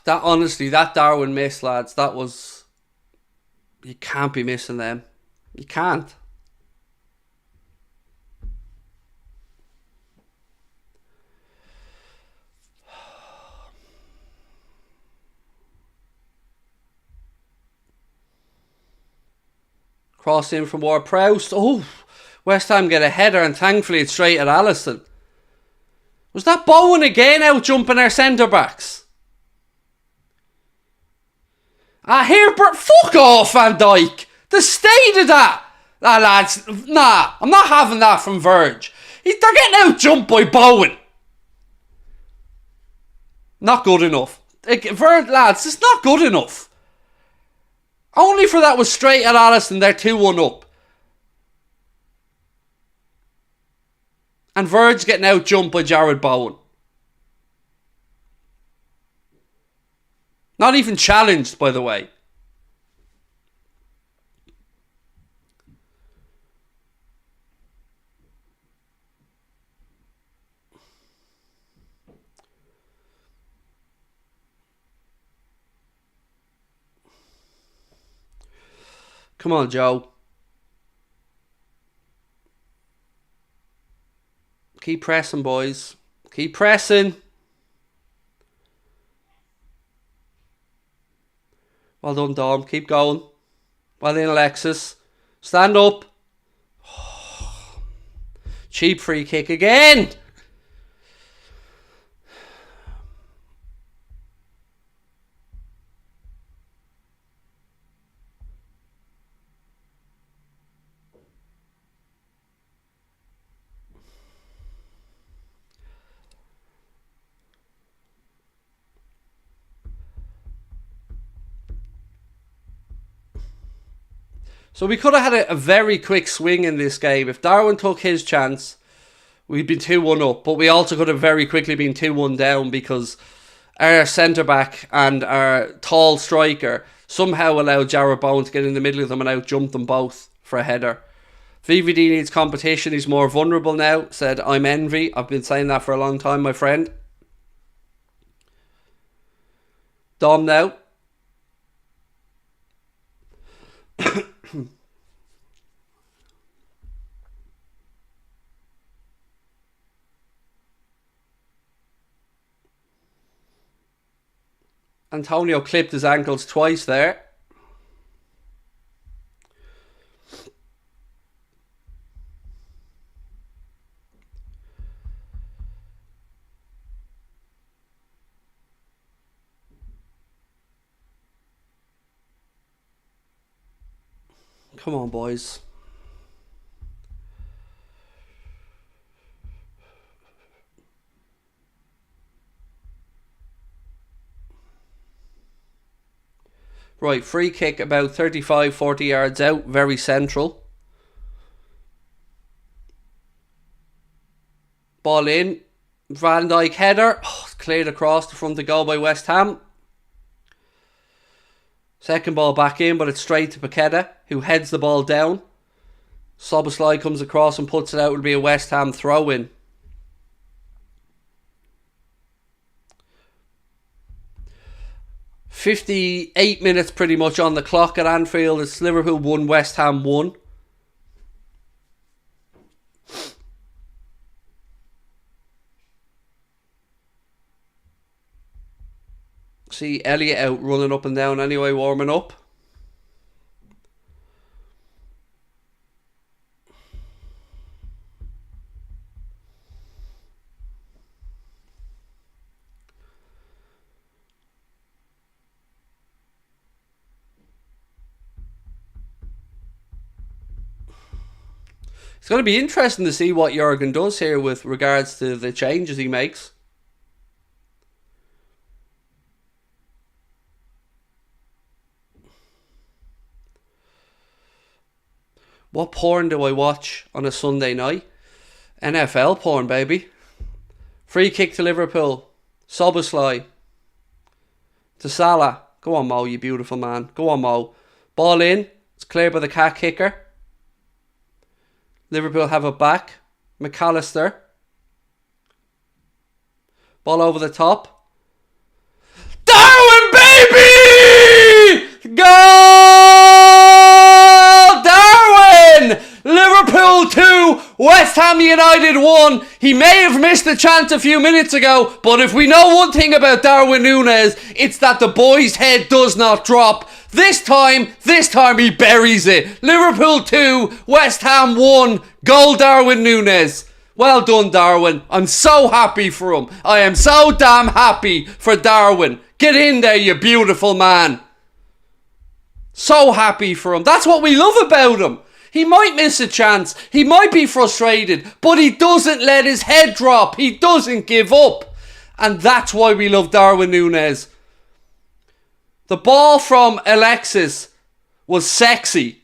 That honestly, that Darwin miss, lads, that was... You can't be missing them. You can't. Cross in from Ward-Prowse. Oh, West Ham get a header and thankfully it's straight at Alisson. Was that Bowen again out jumping our centre-backs? Fuck off, Van Dijk. The state of that. Nah, lads, nah, I'm not having that from Verge. They're getting out jumped by Bowen. Not good enough. Verge, lads, it's not good enough. Only for that was straight at Alisson, they're 2-1 up. And Verge getting out jumped by Jared Bowen. Not even challenged, by the way. Come on, Joe. Keep pressing, boys. Keep pressing. Well done, Dom. Keep going. Well done, Alexis. Stand up. Cheap free kick again. So we could have had a very quick swing in this game. If Darwin took his chance, we'd been 2-1 up. But we also could have very quickly been 2-1 down because our centre-back and our tall striker somehow allowed Jared Bowen to get in the middle of them and out-jump them both for a header. VVD needs competition. He's more vulnerable now. Said, I'm envy. I've been saying that for a long time, my friend. Dom now. Antonio clipped his ankles twice there. Come on, boys. Right, free kick about 35-40 yards out, very central. Ball in. Van Dijk header. Oh, cleared across the front of goal by West Ham. Second ball back in, but it's straight to Paqueta, who heads the ball down. Szoboszlai comes across and puts it out. It'll be a West Ham throw-in. "58 minutes pretty much on the clock at Anfield. It's Liverpool 1, West Ham 1. See Elliot out running up and down anyway, warming up. It's going to be interesting to see what Jurgen does here with regards to the changes he makes. What porn do I watch on a Sunday night? NFL porn, baby. Free kick to Liverpool. Szoboszlai. To Salah. Go on, Mo, you beautiful man. Go on, Mo. Ball in. It's cleared by the cat kicker. Liverpool have it back. McAllister. Ball over the top. Darwin, baby! Goal! Darwin! Liverpool 2, West Ham United 1. He may have missed the chance a few minutes ago, but if we know one thing about Darwin Núñez, it's that the boy's head does not drop. This time he buries it. Liverpool 2, West Ham 1. Goal Darwin Núñez. Well done, Darwin. I'm so happy for him. I am so damn happy for Darwin. Get in there, you beautiful man. So happy for him. That's what we love about him. He might miss a chance. He might be frustrated, but he doesn't let his head drop. He doesn't give up. And that's why we love Darwin Núñez. The ball from Alexis was sexy.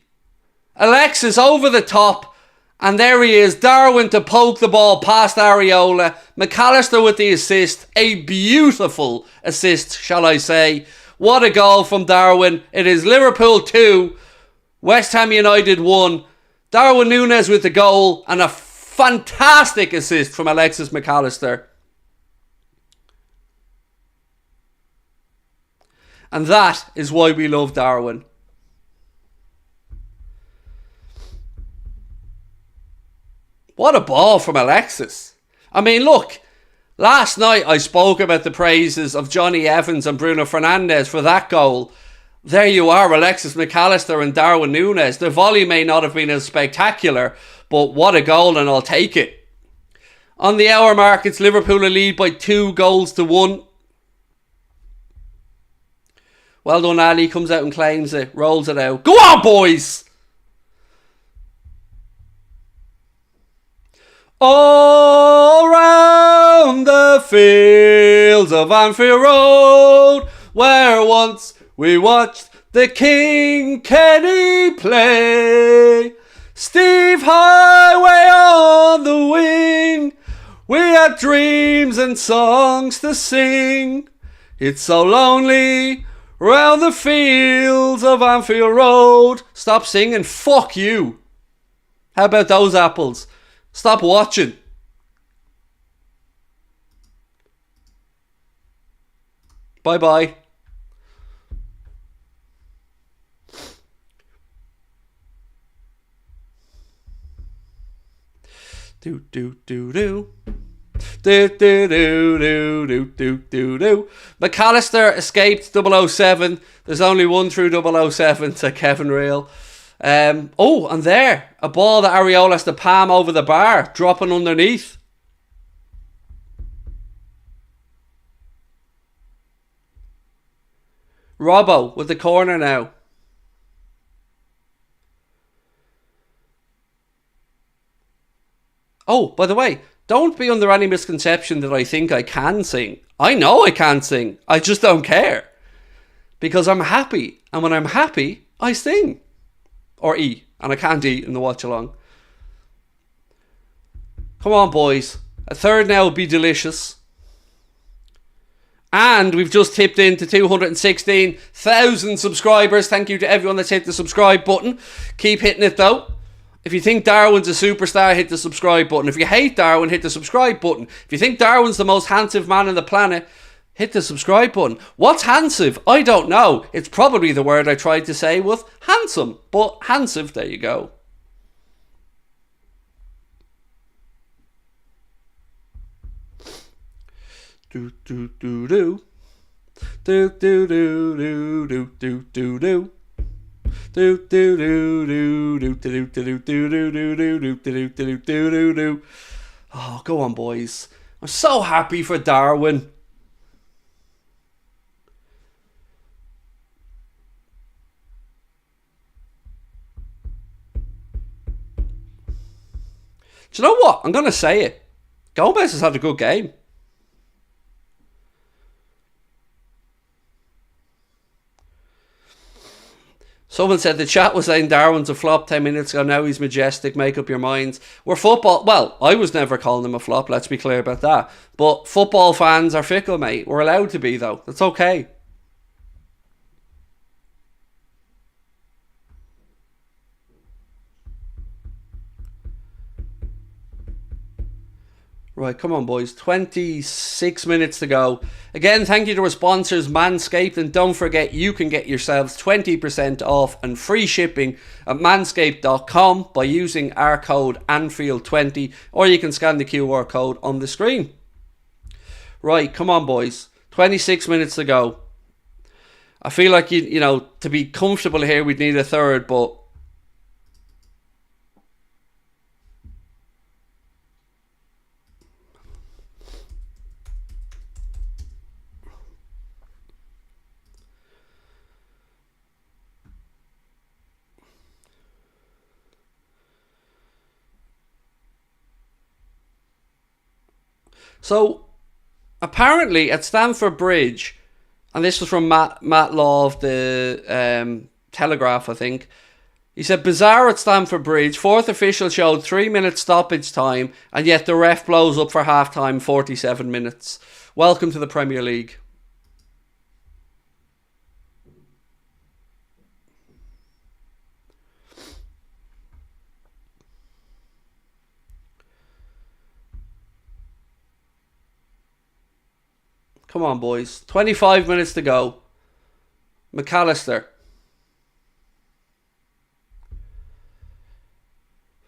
Alexis over the top. And there he is. Darwin to poke the ball past Areola. McAllister with the assist. A beautiful assist, shall I say. What a goal from Darwin. It is Liverpool 2, West Ham United 1. Darwin Núñez with the goal. And a fantastic assist from Alexis McAllister. And that is why we love Darwin. What a ball from Alexis. I mean, look, last night I spoke about the praises of Johnny Evans and Bruno Fernandes for that goal. There you are, Alexis McAllister and Darwin Núñez. The volley may not have been as spectacular, but what a goal, and I'll take it. On the hour mark, it's Liverpool a lead by 2-1. Well done, Ali. Comes out and claims it. Rolls it out. Go on, boys! All round the fields of Anfield Road, where once we watched the King Kenny play. Steve Highway on the wing. We had dreams and songs to sing. It's so lonely round the fields of Anfield Road. Stop singing. Fuck you. How about those apples? Stop watching. Bye-bye. Do do do do. Do do do do do do do do. McAllister escaped 007. There's only one through 007 to Kevin Real. Oh, and there, a ball that Areola has to palm over the bar, dropping underneath. Robbo with the corner now. Oh, by the way, don't be under any misconception that I think I can sing. I know I can't sing. I just don't care. Because I'm happy. And when I'm happy, I sing. Or eat. And I can't eat in the watch-along. Come on, boys. A third now would be delicious. And we've just tipped into 216,000 subscribers. Thank you to everyone that's hit the subscribe button. Keep hitting it, though. If you think Darwin's a superstar, hit the subscribe button. If you hate Darwin, hit the subscribe button. If you think Darwin's the most handsome man on the planet, hit the subscribe button. What's handsome? I don't know. It's probably the word I tried to say with handsome. But handsome, there you go. Do do do do. Do do do do do do do do. Do do do do do do do do do do do do do do do. Oh, go on, boys. I'm so happy for Darwin. Do you know what? I'm going to say it. Gomez has had a good game. Someone said the chat was saying Darwin's a flop 10 minutes ago. Now he's majestic. Make up your minds. We're football. Well, I was never calling him a flop. Let's be clear about that. But football fans are fickle, mate. We're allowed to be, though. That's okay. Right, come on, boys. 26 minutes to go. Again, thank you to our sponsors, Manscaped. And don't forget, you can get yourselves 20% off and free shipping at manscaped.com by using our code Anfield20. Or you can scan the QR code on the screen. Right, come on, boys. 26 minutes to go. I feel like, you know, to be comfortable here, we'd need a third, but... So, apparently at Stamford Bridge, and this was from Matt Law of the Telegraph, I think, he said, bizarre at Stamford Bridge, fourth official showed 3 minutes stoppage time, and yet the ref blows up for half-time, 47 minutes. Welcome to the Premier League. Come on, boys. 25 minutes to go. McAllister.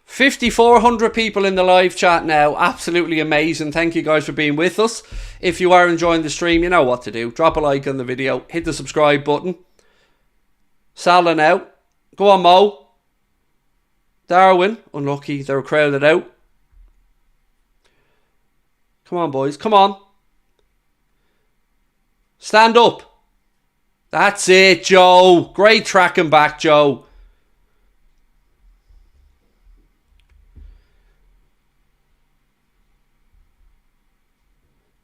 5,400 people in the live chat now. Absolutely amazing. Thank you guys for being with us. If you are enjoying the stream, you know what to do. Drop a like on the video. Hit the subscribe button. Salah now. Go on, Mo. Darwin. Unlucky. They were crowded out. Come on, boys. Come on. Stand up. That's it, Joe. Great tracking back, Joe.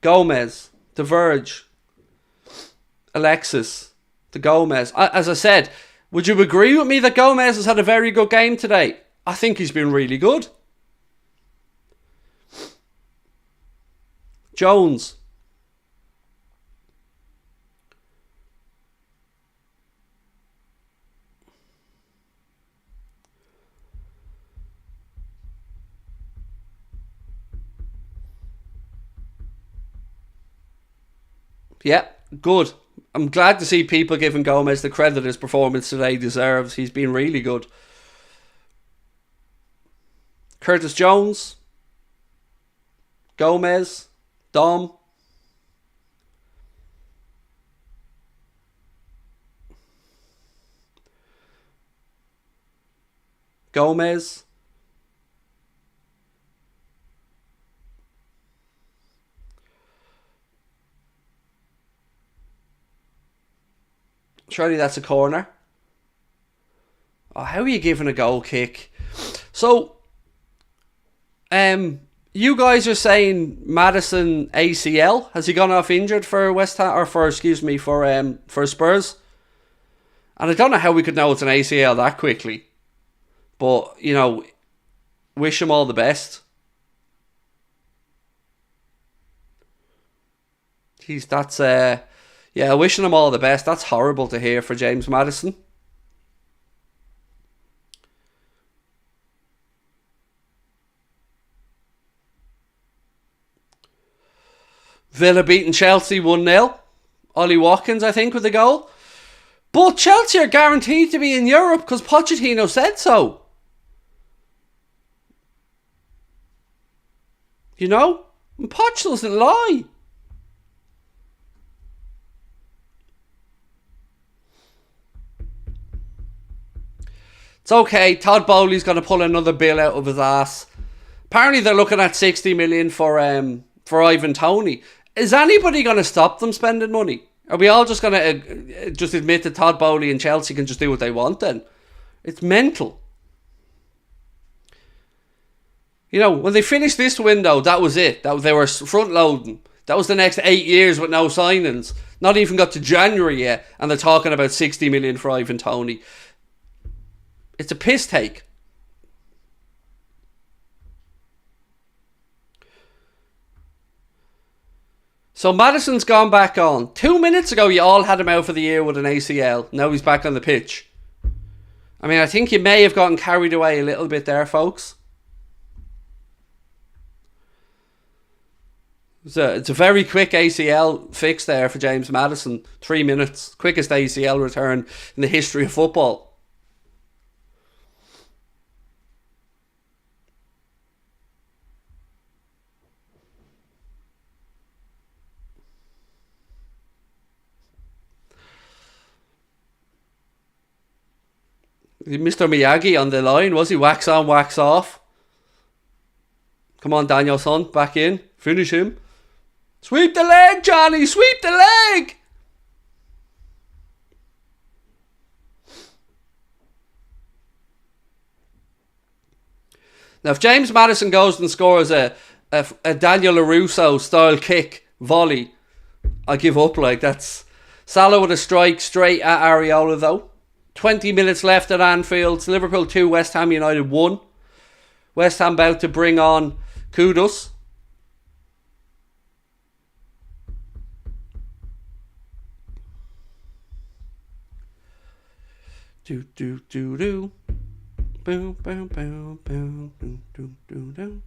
Gomez. De Verge. Alexis. To Gomez. As I said, would you agree with me that Gomez has had a very good game today? I think he's been really good. Jones. Yeah, good. I'm glad to see people giving Gomez the credit his performance today deserves. He's been really good. Curtis Jones. Gomez. Dom. Gomez. Surely that's a corner. Oh, how are you giving a goal kick? So, you guys are saying Maddison ACL. Has he gone off injured for West Ham or for Spurs? And I don't know how we could know it's an ACL that quickly. But, you know, wish him all the best. Jeez, that's yeah, wishing him all the best. That's horrible to hear for James Maddison. Villa beating Chelsea 1-0. Ollie Watkins, I think, with the goal. But Chelsea are guaranteed to be in Europe because Pochettino said so. You know? And Poch doesn't lie. It's okay. Todd Bowley's going to pull another bill out of his ass. Apparently they're looking at 60 million for Ivan Toney. Is anybody going to stop them spending money? Are we all just going to just admit that Todd Bowley and Chelsea can just do what they want then? It's mental. You know, when they finished this window, that was it. They were front loading. That was the next 8 years with no signings. Not even got to January yet, and they're talking about 60 million for Ivan Toney. It's a piss take. So Maddison's gone back on. 2 minutes ago, you all had him out for the year with an ACL. Now he's back on the pitch. I mean, I think you may have gotten carried away a little bit there, folks. It's a very quick ACL fix there for James Maddison. 3 minutes. Quickest ACL return in the history of football. Mr. Miyagi on the line, was he? Wax on, wax off. Come on, Danielson, back in. Finish him. Sweep the leg, Johnny! Sweep the leg! Now, if James Maddison goes and scores a Daniel LaRusso style kick volley, I give up. Like, that's Salah with a strike straight at Areola, though. 20 minutes left at Anfield. It's Liverpool 2, West Ham United 1. West Ham about to bring on Kudus. Do do do do. Boom boom boom boom boom boom boom.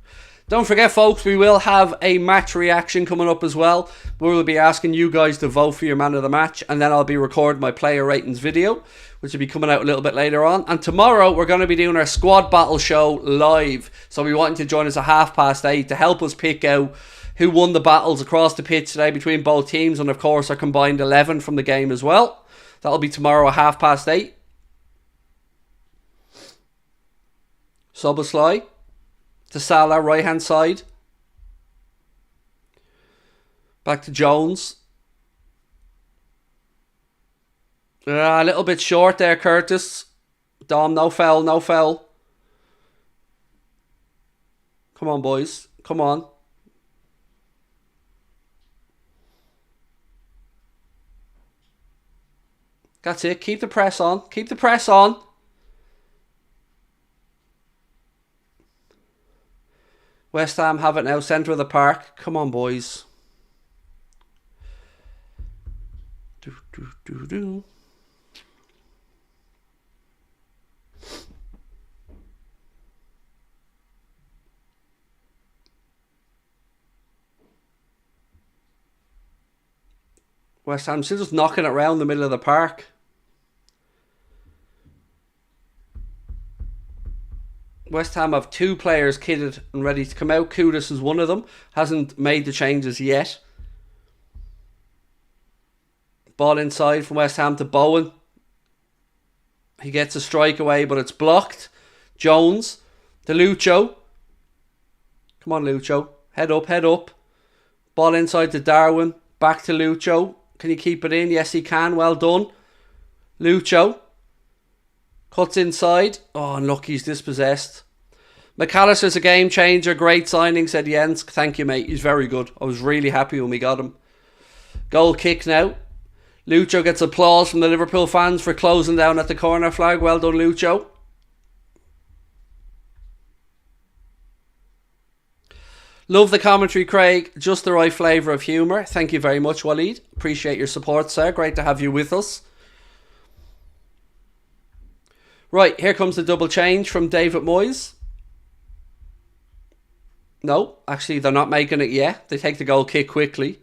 Don't forget, folks, we will have a match reaction coming up as well. We will be asking you guys to vote for your man of the match, and then I'll be recording my player ratings video, which will be coming out a little bit later on. And tomorrow we're going to be doing our squad battle show live. So we want you to join us at 8:30 to help us pick out who won the battles across the pitch today between both teams, and of course our combined 11 from the game as well. That'll be tomorrow at 8:30. Szoboszlai to Salah, right hand side. Back to Jones. A little bit short there, Curtis. Dom, no foul, no foul. Come on, boys. Come on. That's it. Keep the press on. Keep the press on. West Ham have it now, centre of the park. Come on, boys. Do, do, do, do. West Ham still just knocking it around the middle of the park. West Ham have 2 players kitted and ready to come out. Kudus is one of them. Hasn't made the changes yet. Ball inside from West Ham to Bowen. He gets a strike away, but it's blocked. Jones to Lucho. Come on, Lucho. Head up, head up. Ball inside to Darwin. Back to Lucho. Can he keep it in? Yes, he can. Well done. Lucho. Cuts inside. Oh, unlucky, he's dispossessed. McAllister's a game changer. Great signing, said Jens. Thank you, mate. He's very good. I was really happy when we got him. Goal kick now. Lucho gets applause from the Liverpool fans for closing down at the corner flag. Well done, Lucho. Love the commentary, Craig. Just the right flavour of humour. Thank you very much, Waleed. Appreciate your support, sir. Great to have you with us. Right, here comes the double change from David Moyes. No, actually they're not making it yet. They take the goal kick quickly.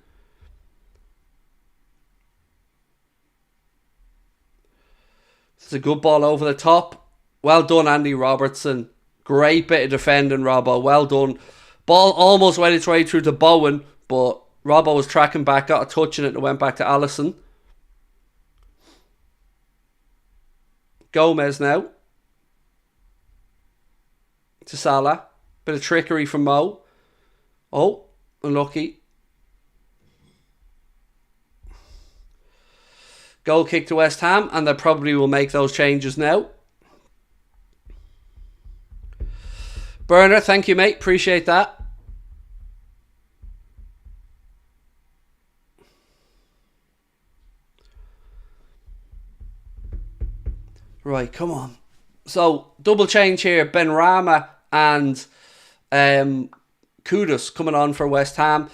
It's a good ball over the top. Well done, Andy Robertson. Great bit of defending, Robbo. Well done. Ball almost went its way through to Bowen, but Robbo was tracking back, got a touch in it, and went back to Allison. Gomez now. To Salah. Bit of trickery from Mo. Oh, unlucky. Goal kick to West Ham, and they probably will make those changes now. Burner, thank you, mate. Appreciate that. Right, come on. So, double change here. Benrahma and Kudus coming on for West Ham.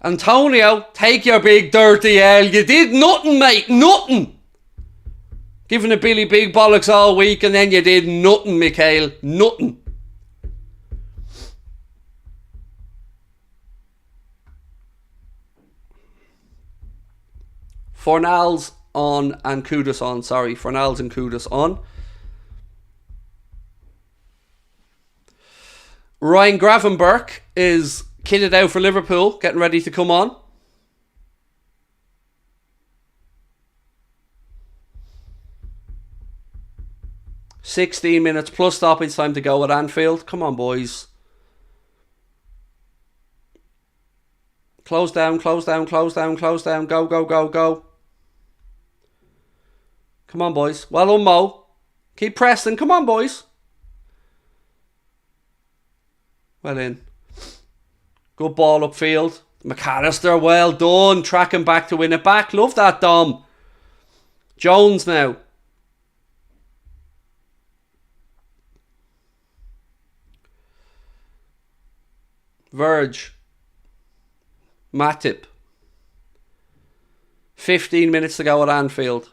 Antonio, take your big dirty L. You did nothing, mate. Nothing. Giving a Billy big bollocks all week, and then you did nothing, Mikhail. Nothing. Fornals on and Kudus on. Sorry, Fornals and Kudus on. Ryan Gravenberch is kitted out for Liverpool, getting ready to come on. "16 minutes plus stoppage time to go at Anfield. Come on, boys. Close down, close down, close down, close down. Go, go, go, go. Come on, boys. Well done, Mo. Keep pressing. Come on, boys. Well in. Good ball upfield. McAllister, well done. Tracking back to win it back. Love that, Dom. Jones now. Verge. Matip. 15 minutes to go at Anfield.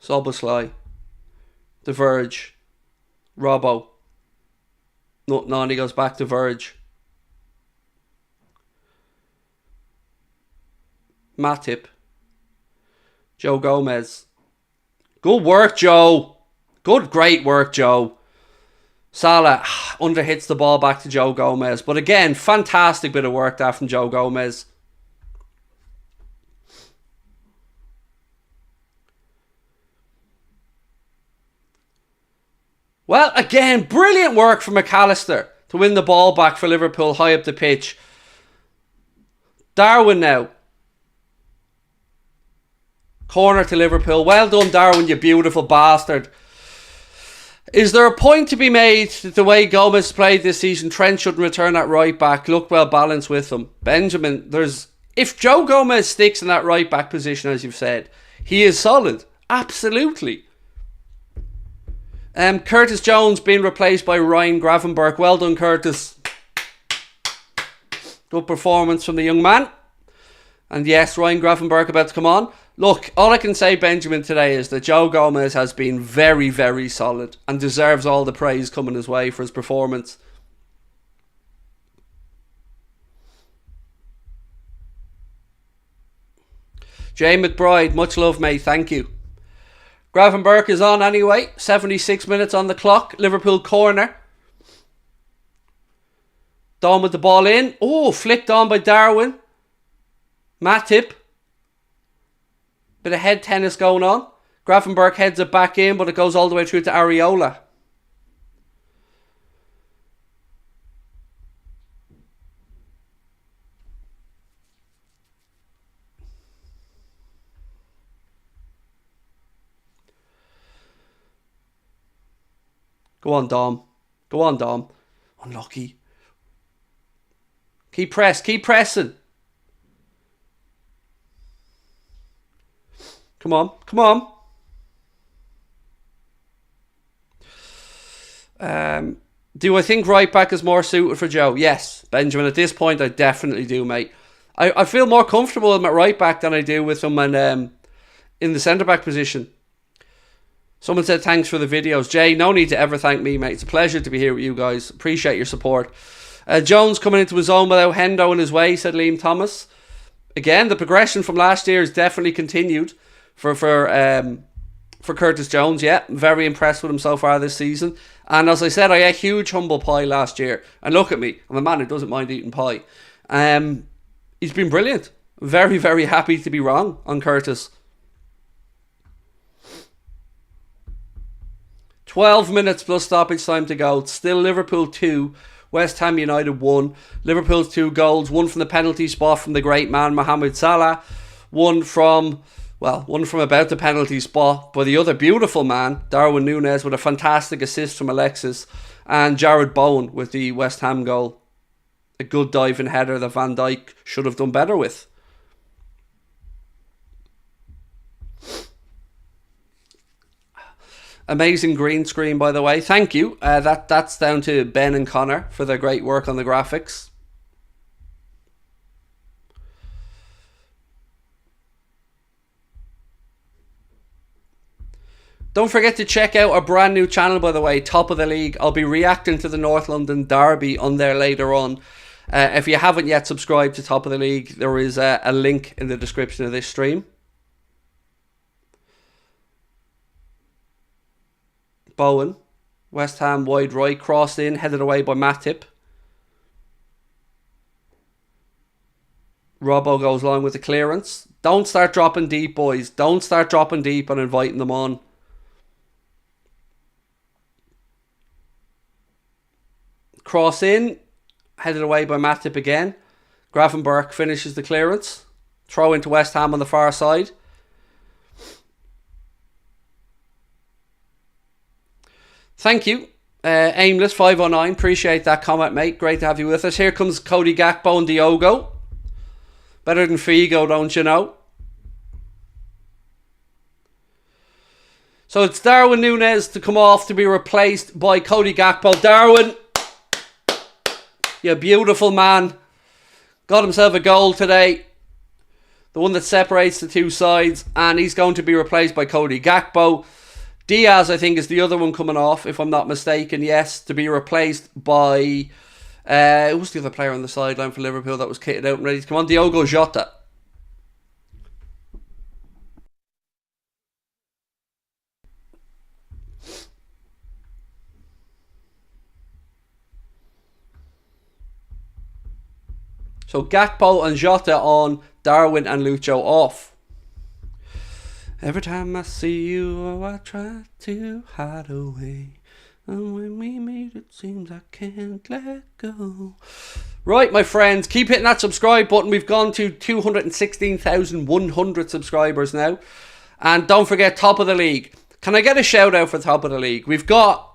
Soboslai. The Verge. Robbo. No, he goes back to Verge. Matip. Joe Gomez. Good work, Joe. Great work, Joe. Salah underhits the ball back to Joe Gomez. But again, fantastic bit of work there from Joe Gomez. Well, again, brilliant work from McAllister to win the ball back for Liverpool high up the pitch. Darwin now. Corner to Liverpool. Well done, Darwin, you beautiful bastard. Is there a point to be made that the way Gomez played this season, Trent shouldn't return at right back? Look well balanced with him. Benjamin, if Joe Gomez sticks in that right back position, as you've said, he is solid. Absolutely. Curtis Jones being replaced by Ryan Gravenberch. Well done, Curtis. Good performance from the young man. And yes, Ryan Gravenberch about to come on. Look, all I can say, Benjamin, today is that Joe Gomez has been very, very solid and deserves all the praise coming his way for his performance. Jay McBride, much love, mate. Thank you. Gravenberch is on anyway. 76 minutes on the clock. Liverpool corner. Dawn with the ball in. Oh, flicked on by Darwin. Matip. Bit of head tennis going on. Gravenberch heads it back in, but it goes all the way through to Areola. Go on, Dom. Go on, Dom. Unlucky. Keep pressing. Come on, come on. Do I think right back is more suited for Joe? Yes, Benjamin. At this point, I definitely do, mate. I feel more comfortable with him at right back than I do with him in the centre back position. Someone said thanks for the videos. Jay, no need to ever thank me, mate. It's a pleasure to be here with you guys. Appreciate your support. Jones coming into his own without Hendo in his way, said Liam Thomas. Again, the progression from last year has definitely continued. for Curtis Jones. Yeah, very impressed with him so far this season. And as I said, I ate huge humble pie last year. And look at me, I'm a man who doesn't mind eating pie. He's been brilliant. Very, very happy to be wrong on Curtis. 12 minutes plus stoppage time to go. Still Liverpool 2, West Ham United 1. Liverpool's 2 goals. One from the penalty spot from the great man Mohamed Salah. One from about the penalty spot by the other beautiful man, Darwin Núñez, with a fantastic assist from Alexis. And Jared Bowen with the West Ham goal. A good diving header that Van Dijk should have done better with. Amazing green screen, by the way. Thank you. That's down to Ben and Connor for their great work on the graphics. Don't forget to check out our brand new channel, by the way, Top of the League. I'll be reacting to the North London derby on there later on. If you haven't yet subscribed to Top of the League, there is a link in the description of this stream. Bowen, West Ham wide right, crossed in, headed away by Matip. Robbo goes along with the clearance. Don't start dropping deep, boys. Don't start dropping deep and inviting them on. Cross in, headed away by Matip again. Gravenberch finishes the clearance. Throw into West Ham on the far side. Thank you. Aimless 509. Appreciate that comment, mate. Great to have you with us. Here comes Cody Gakpo and Diogo. Better than Figo, don't you know? So it's Darwin Núñez to come off to be replaced by Cody Gakpo. Darwin, you beautiful man. Got himself a goal today. The one that separates the two sides. And he's going to be replaced by Cody Gakpo. Diaz, I think, is the other one coming off, if I'm not mistaken. Yes, to be replaced by... who's the other player on the sideline for Liverpool that was kitted out and ready to come on? Diogo Jota. So Gakpo and Jota on, Darwin and Lucho off. Every time I see you, I try to hide away. And when we meet, it seems I can't let go. Right, my friends, keep hitting that subscribe button. We've gone to 216,100 subscribers now. And don't forget, Top of the League. Can I get a shout out for Top of the League? We've got...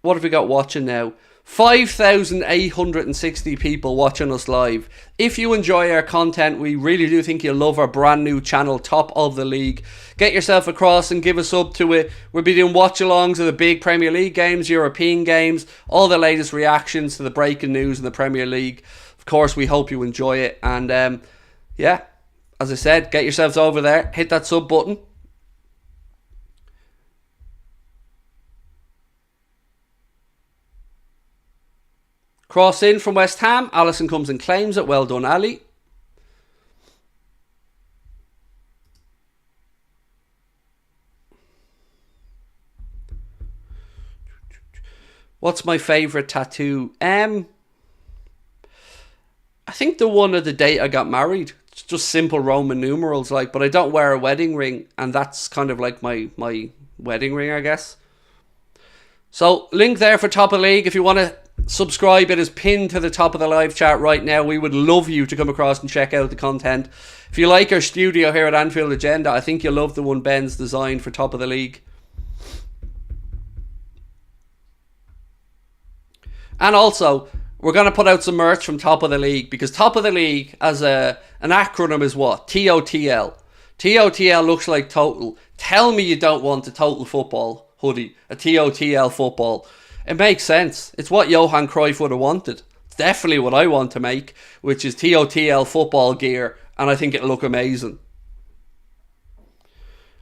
What have we got watching now? 5,860 people watching us live. If you enjoy our content, we really do think you'll love our brand new channel, Top of the League. Get yourself across and give us up to it. We'll be doing watch-alongs of the big Premier League games, European games, all the latest reactions to the breaking news in the Premier League. Of course, we hope you enjoy it. And yeah, as I said, get yourselves over there. Hit that sub button. Cross in from West Ham. Alisson comes and claims it. Well done, Ali. What's my favourite tattoo? I think the one of the date I got married. It's just simple Roman numerals, like, but I don't wear a wedding ring, and that's kind of like my wedding ring, I guess. So, link there for Top of the League. If you want to subscribe, it is pinned to the top of the live chat right now. We would love you to come across and check out the content. If you like our studio here at Anfield Agenda, I think you'll love the one Ben's designed for Top of the League. And also, we're going to put out some merch from Top of the League, because Top of the League, as an acronym, is what? TOTL. TOTL looks like total. Tell me you don't want a Total Football hoodie, a TOTL football. It makes sense. It's what Johan Cruyff would have wanted. It's definitely what I want to make, which is TOTL football gear, and I think it'll look amazing.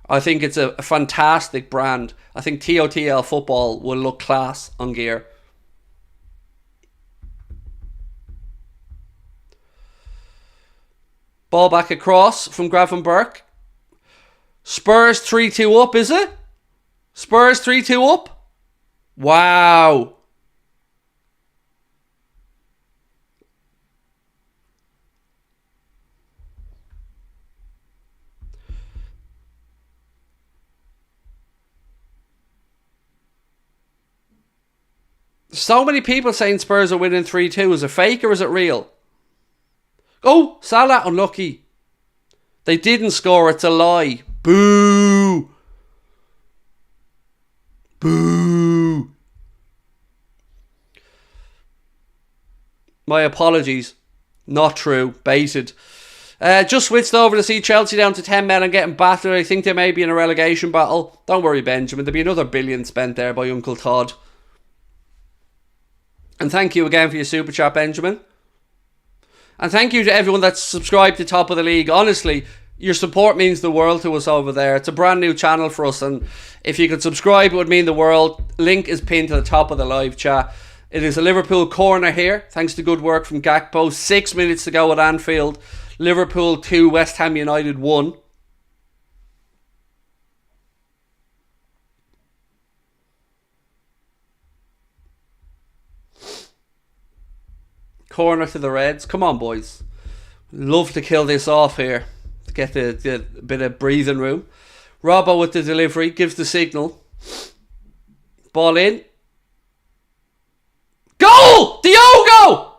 I think it's a fantastic brand. I think TOTL football will look class on gear. Ball back across from Gravenberch. Spurs 3-2 up, is it? Spurs 3-2 up? Wow. So many people saying Spurs are winning 3-2. Is it fake or is it real? Oh, Salah, unlucky. They didn't score. It's a lie. Boo. Boo. My apologies. Not true. Baited. Just switched over to see Chelsea down to 10 men and getting battered. I think they may be in a relegation battle. Don't worry, Benjamin. There'll be another billion spent there by Uncle Todd. And thank you again for your super chat, Benjamin. And thank you to everyone that's subscribed to Top of the League. Honestly, your support means the world to us over there. It's a brand new channel for us, and if you could subscribe, it would mean the world. Link is pinned to the top of the live chat. It is a Liverpool corner here, thanks to good work from Gakpo. 6 minutes to go at Anfield. Liverpool 2, West Ham United 1. Corner to the Reds. Come on, boys. Love to kill this off here. To get the bit of breathing room. Robbo with the delivery. Gives the signal. Ball in. Goal! Diogo!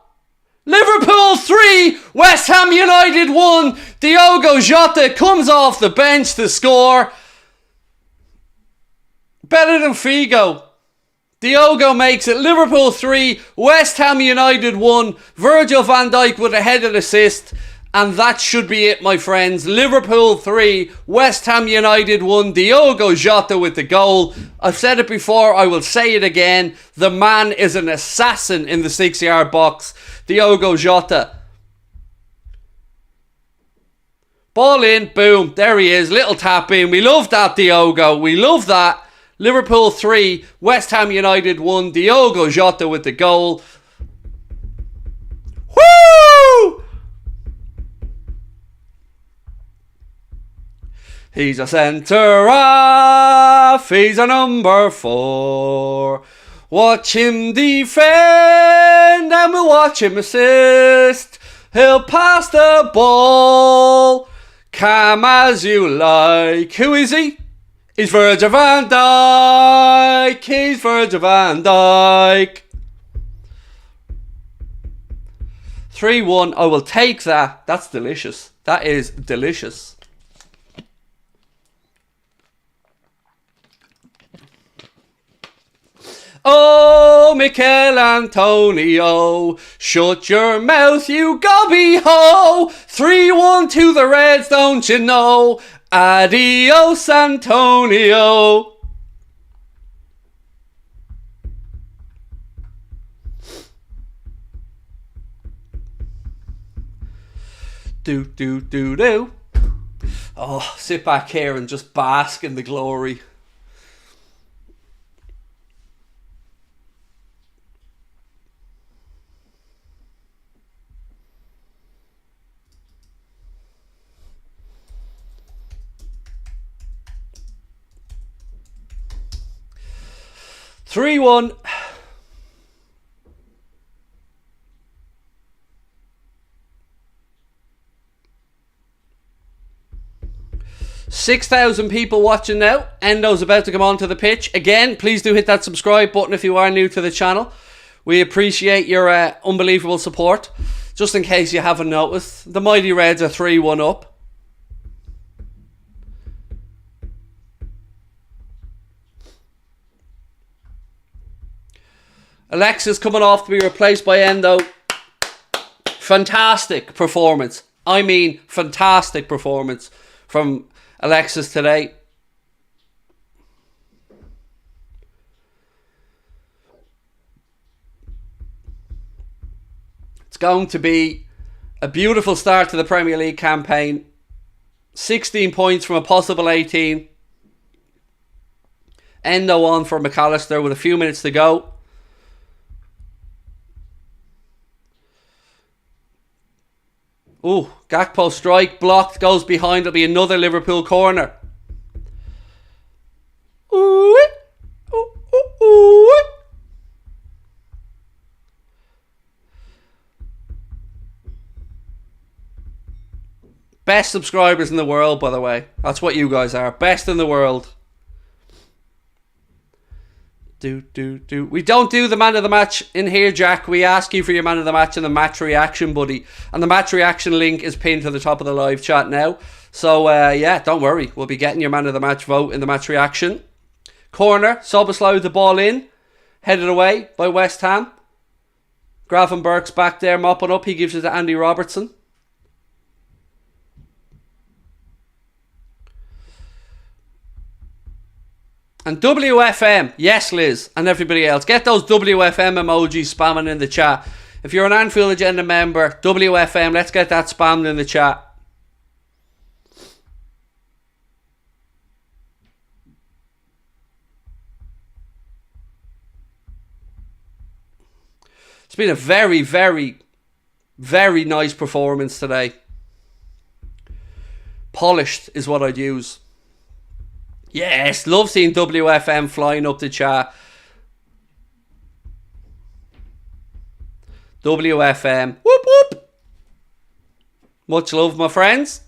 Liverpool 3, West Ham United 1. Diogo Jota comes off the bench to score. Better than Figo. Diogo makes it. Liverpool 3, West Ham United 1. Virgil van Dijk with a headed assist. And that should be it, my friends. Liverpool 3, West Ham United 1. Diogo Jota with the goal. I've said it before, I will say it again. The man is an assassin in the 6-yard box. Diogo Jota. Ball in, boom, there he is. Little tap in. We love that, Diogo. We love that. Liverpool 3, West Ham United 1. Diogo Jota with the goal. Woo! He's a centre-half, he's a number 4. Watch him defend and we'll watch him assist. He'll pass the ball, calm as you like. Who is he? He's Virgil van Dijk. He's Virgil van Dijk. 3-1. I will take that. That's delicious. That is delicious. Oh, Mikel Antonio, shut your mouth, you gobby ho. 3-1 to the Reds, don't you know? Adios, Antonio. Do. Oh, sit back here and just bask in the glory. Three-one. 6,000 people watching now. Endo's about to come onto the pitch. Again, please do hit that subscribe button if you are new to the channel. We appreciate your unbelievable support. Just in case you haven't noticed, the Mighty Reds are 3-1 up. Alexis coming off to be replaced by Endo. Fantastic performance. I mean, fantastic performance from Alexis today. It's going to be a beautiful start to the Premier League campaign. 16 points from a possible 18. Endo on for McAllister with a few minutes to go. Ooh, Gakpo strike blocked, goes behind. It'll be another Liverpool corner. Best subscribers in the world, by the way. That's what you guys are. Best in the world. We don't do the man of the match in here, Jack. We ask you for your man of the match and the match reaction, buddy. And the match reaction link is pinned to the top of the live chat now. So, yeah, don't worry. We'll be getting your man of the match vote in the match reaction. Corner, Szoboszlai with the ball in. Headed away by West Ham. Gravenberch's back there mopping up. He gives it to Andy Robertson. And WFM, yes Liz, and everybody else, get those WFM emojis spamming in the chat. If you're an Anfield Agenda member, WFM, let's get that spammed in the chat. It's been a very, very, very nice performance today. Polished is what I'd use. Yes, love seeing WFM flying up the chat. WFM. Whoop whoop. Much love, my friends.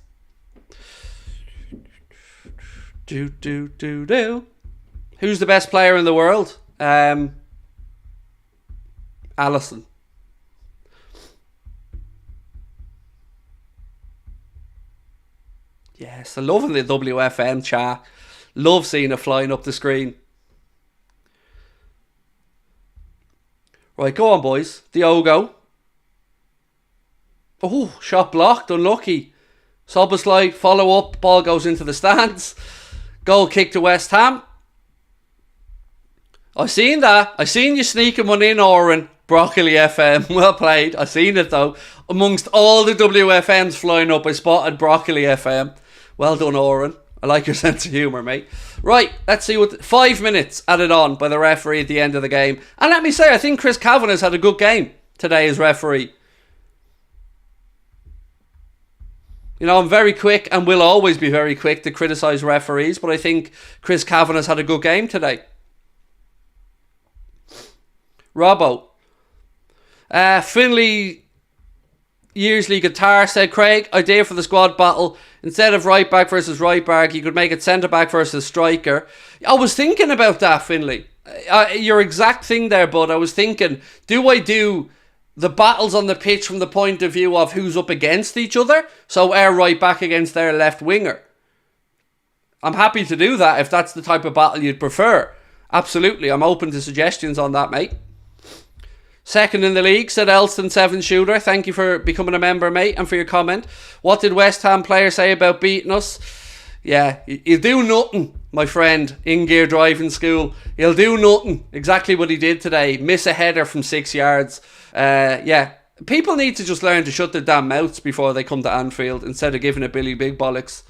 Do. Who's the best player in the world? Alisson. Yes, I'm loving the WFM chat. Love seeing it flying up the screen. Right, go on, boys. Diogo. Oh, shot blocked. Unlucky. Szoboszlai, follow up. Ball goes into the stands. Goal kick to West Ham. I seen that. I seen you sneaking one in, Oren. Broccoli FM. Well played. I seen it, though. Amongst all the WFMs flying up, I spotted Broccoli FM. Well done, Oren. I like your sense of humour, mate. Right, let's see what... 5 minutes added on by the referee at the end of the game. And let me say, I think Chris Kavanagh's had a good game today as referee. You know, I'm very quick and will always be very quick to criticise referees, but I think Chris Kavanagh's had a good game today. Robbo. Finlay Yearsley Guitar said, Craig, idea for the squad battle. Instead of right back versus right back, you could make it centre back versus striker. I was thinking about that, Finlay. Your exact thing there, bud. I was thinking, do I do the battles on the pitch from the point of view of who's up against each other? So our right back against their left winger. I'm happy to do that if that's the type of battle you'd prefer. Absolutely, I'm open to suggestions on that, mate. Second in the league, said Elston 7 Shooter. Thank you for becoming a member, mate, and for your comment. What did West Ham players say about beating us? Yeah, he'll do nothing, my friend, in gear driving school. He'll do nothing. Exactly what he did today. Miss a header from 6 yards. Yeah, people need to just learn to shut their damn mouths before they come to Anfield instead of giving it Billy Big Bollocks.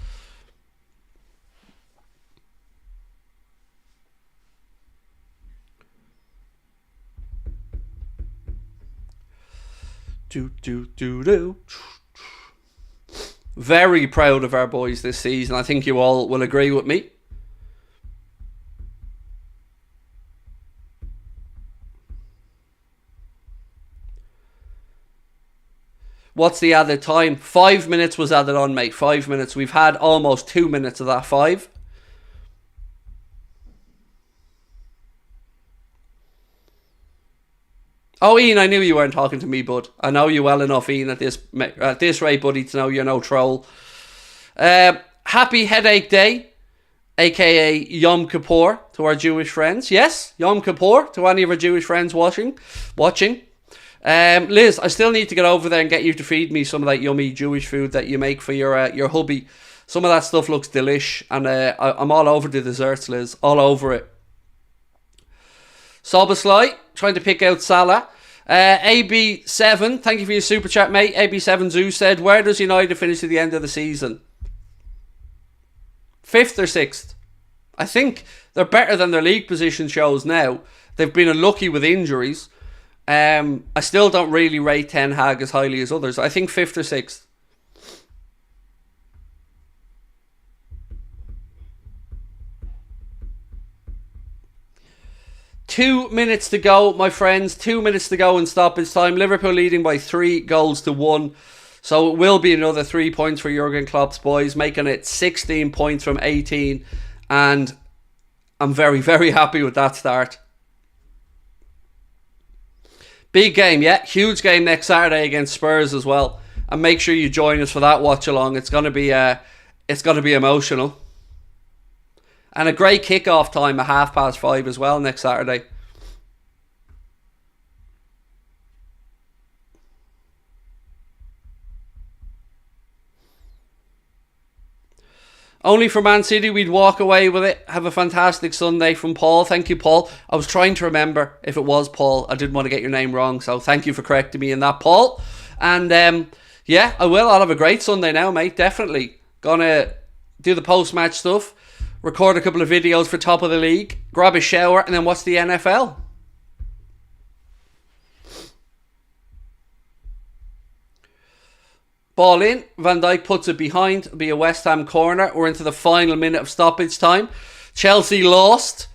Do. Very proud of our boys this season. I think you all will agree with me. What's the added time? 5 minutes was added on, mate. 5 minutes. We've had almost 2 minutes of that 5. Oh, Ian, I knew you weren't talking to me, bud. I know you well enough, Ian, at this rate, buddy, to know you're no troll. Happy Headache Day, a.k.a. Yom Kippur, to our Jewish friends. Yes, Yom Kippur, to any of our Jewish friends watching. Liz, I still need to get over there and get you to feed me some of that yummy Jewish food that you make for your hubby. Some of that stuff looks delish, and I'm all over the desserts, Liz. All over it. Szoboszlai, trying to pick out Salah. AB7, thank you for your super chat, mate. AB7 Zoo said, where does United finish at the end of the season? 5th or 6th? I think they're better than their league position shows now. They've been unlucky with injuries. I still don't really rate Ten Hag as highly as others. I think 5th or 6th. Two minutes to go, my friends. 2 minutes to go in stoppage time. Liverpool leading by 3 goals to 1. So it will be another 3 points for Jurgen Klopp's boys, making it 16 points from 18. And I'm very, very happy with that start. Big game, yeah. Huge game next Saturday against Spurs as well. And make sure you join us for that watch along. It's gonna be emotional. And a great kickoff time at 5:30 as well next Saturday. Only for Man City, we'd walk away with it. Have a fantastic Sunday from Paul. Thank you, Paul. I was trying to remember if it was Paul. I didn't want to get your name wrong, so thank you for correcting me in that, Paul. And yeah, I will. I'll have a great Sunday now, mate. Definitely. Gonna do the post-match stuff, record a couple of videos for Top of the League, grab a shower, and then watch the NFL. Ball in, Van Dijk puts it behind, it'll be a West Ham corner. We're into the final minute of stoppage time. Chelsea lost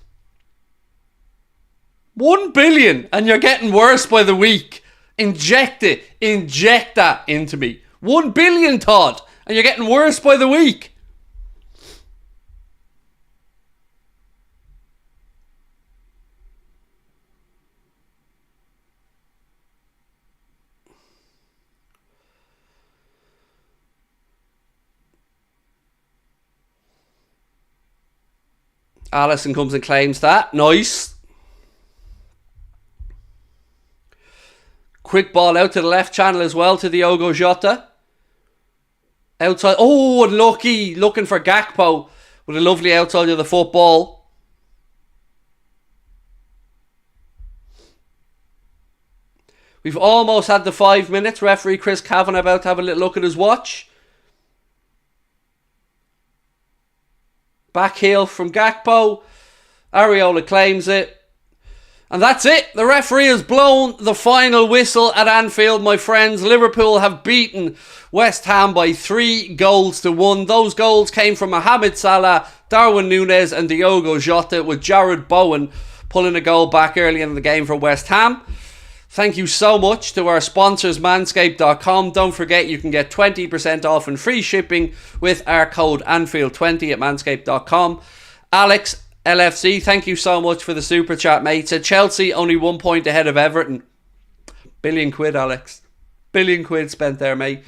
1 billion, and you're getting worse by the week. Inject that into me. 1 billion, Todd, and you're getting worse by the week. Allison comes and claims that. Nice. Quick ball out to the left channel as well to Diogo Jota. Outside. Oh, unlucky. Looking for Gakpo with a lovely outside of the football. We've almost had the 5 minutes. Referee Chris Cavan about to have a little look at his watch. Back heel from Gakpo. Areola claims it. And that's it. The referee has blown the final whistle at Anfield, my friends. Liverpool have beaten West Ham by 3-1. Those goals came from Mohamed Salah, Darwin Núñez and Diogo Jota, with Jared Bowen pulling a goal back early in the game for West Ham. Thank you so much to our sponsors, manscaped.com. Don't forget you can get 20% off and free shipping with our code Anfield20 at manscaped.com. Alex LFC, thank you so much for the super chat, mate. Said Chelsea only 1 point ahead of Everton. £1 billion, Alex. £1 billion spent there, mate.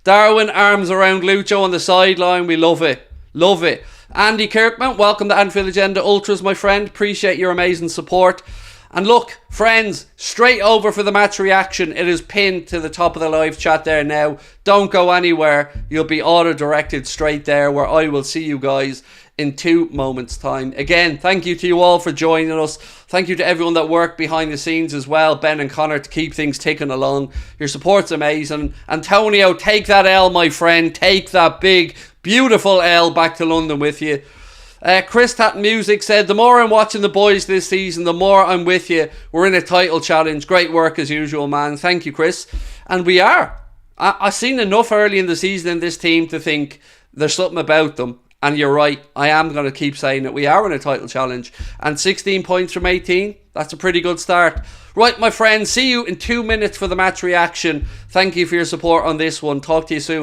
Darwin, arms around Lucho on the sideline. We love it. Love it. Andy Kirkman, welcome to Anfield Agenda Ultras, my friend. Appreciate your amazing support. And look, friends, straight over for the match reaction. It is pinned to the top of the live chat there now. Don't go anywhere. You'll be auto-directed straight there, where I will see you guys in 2 moments' time. Again, thank you to you all for joining us. Thank you to everyone that worked behind the scenes as well, Ben and Connor, to keep things ticking along. Your support's amazing. Antonio, take that L, my friend. Take that big, beautiful L back to London with you. Chris Tatton Music said, the more I'm watching the boys this season, the more I'm with you. We're in a title challenge. Great work as usual, man. Thank you, Chris. And we are. I've seen enough early in the season in this team to think there's something about them. And you're right. I am going to keep saying it. We are in a title challenge. And 16 points from 18. That's a pretty good start. Right, my friends. See you in 2 minutes for the match reaction. Thank you for your support on this one. Talk to you soon.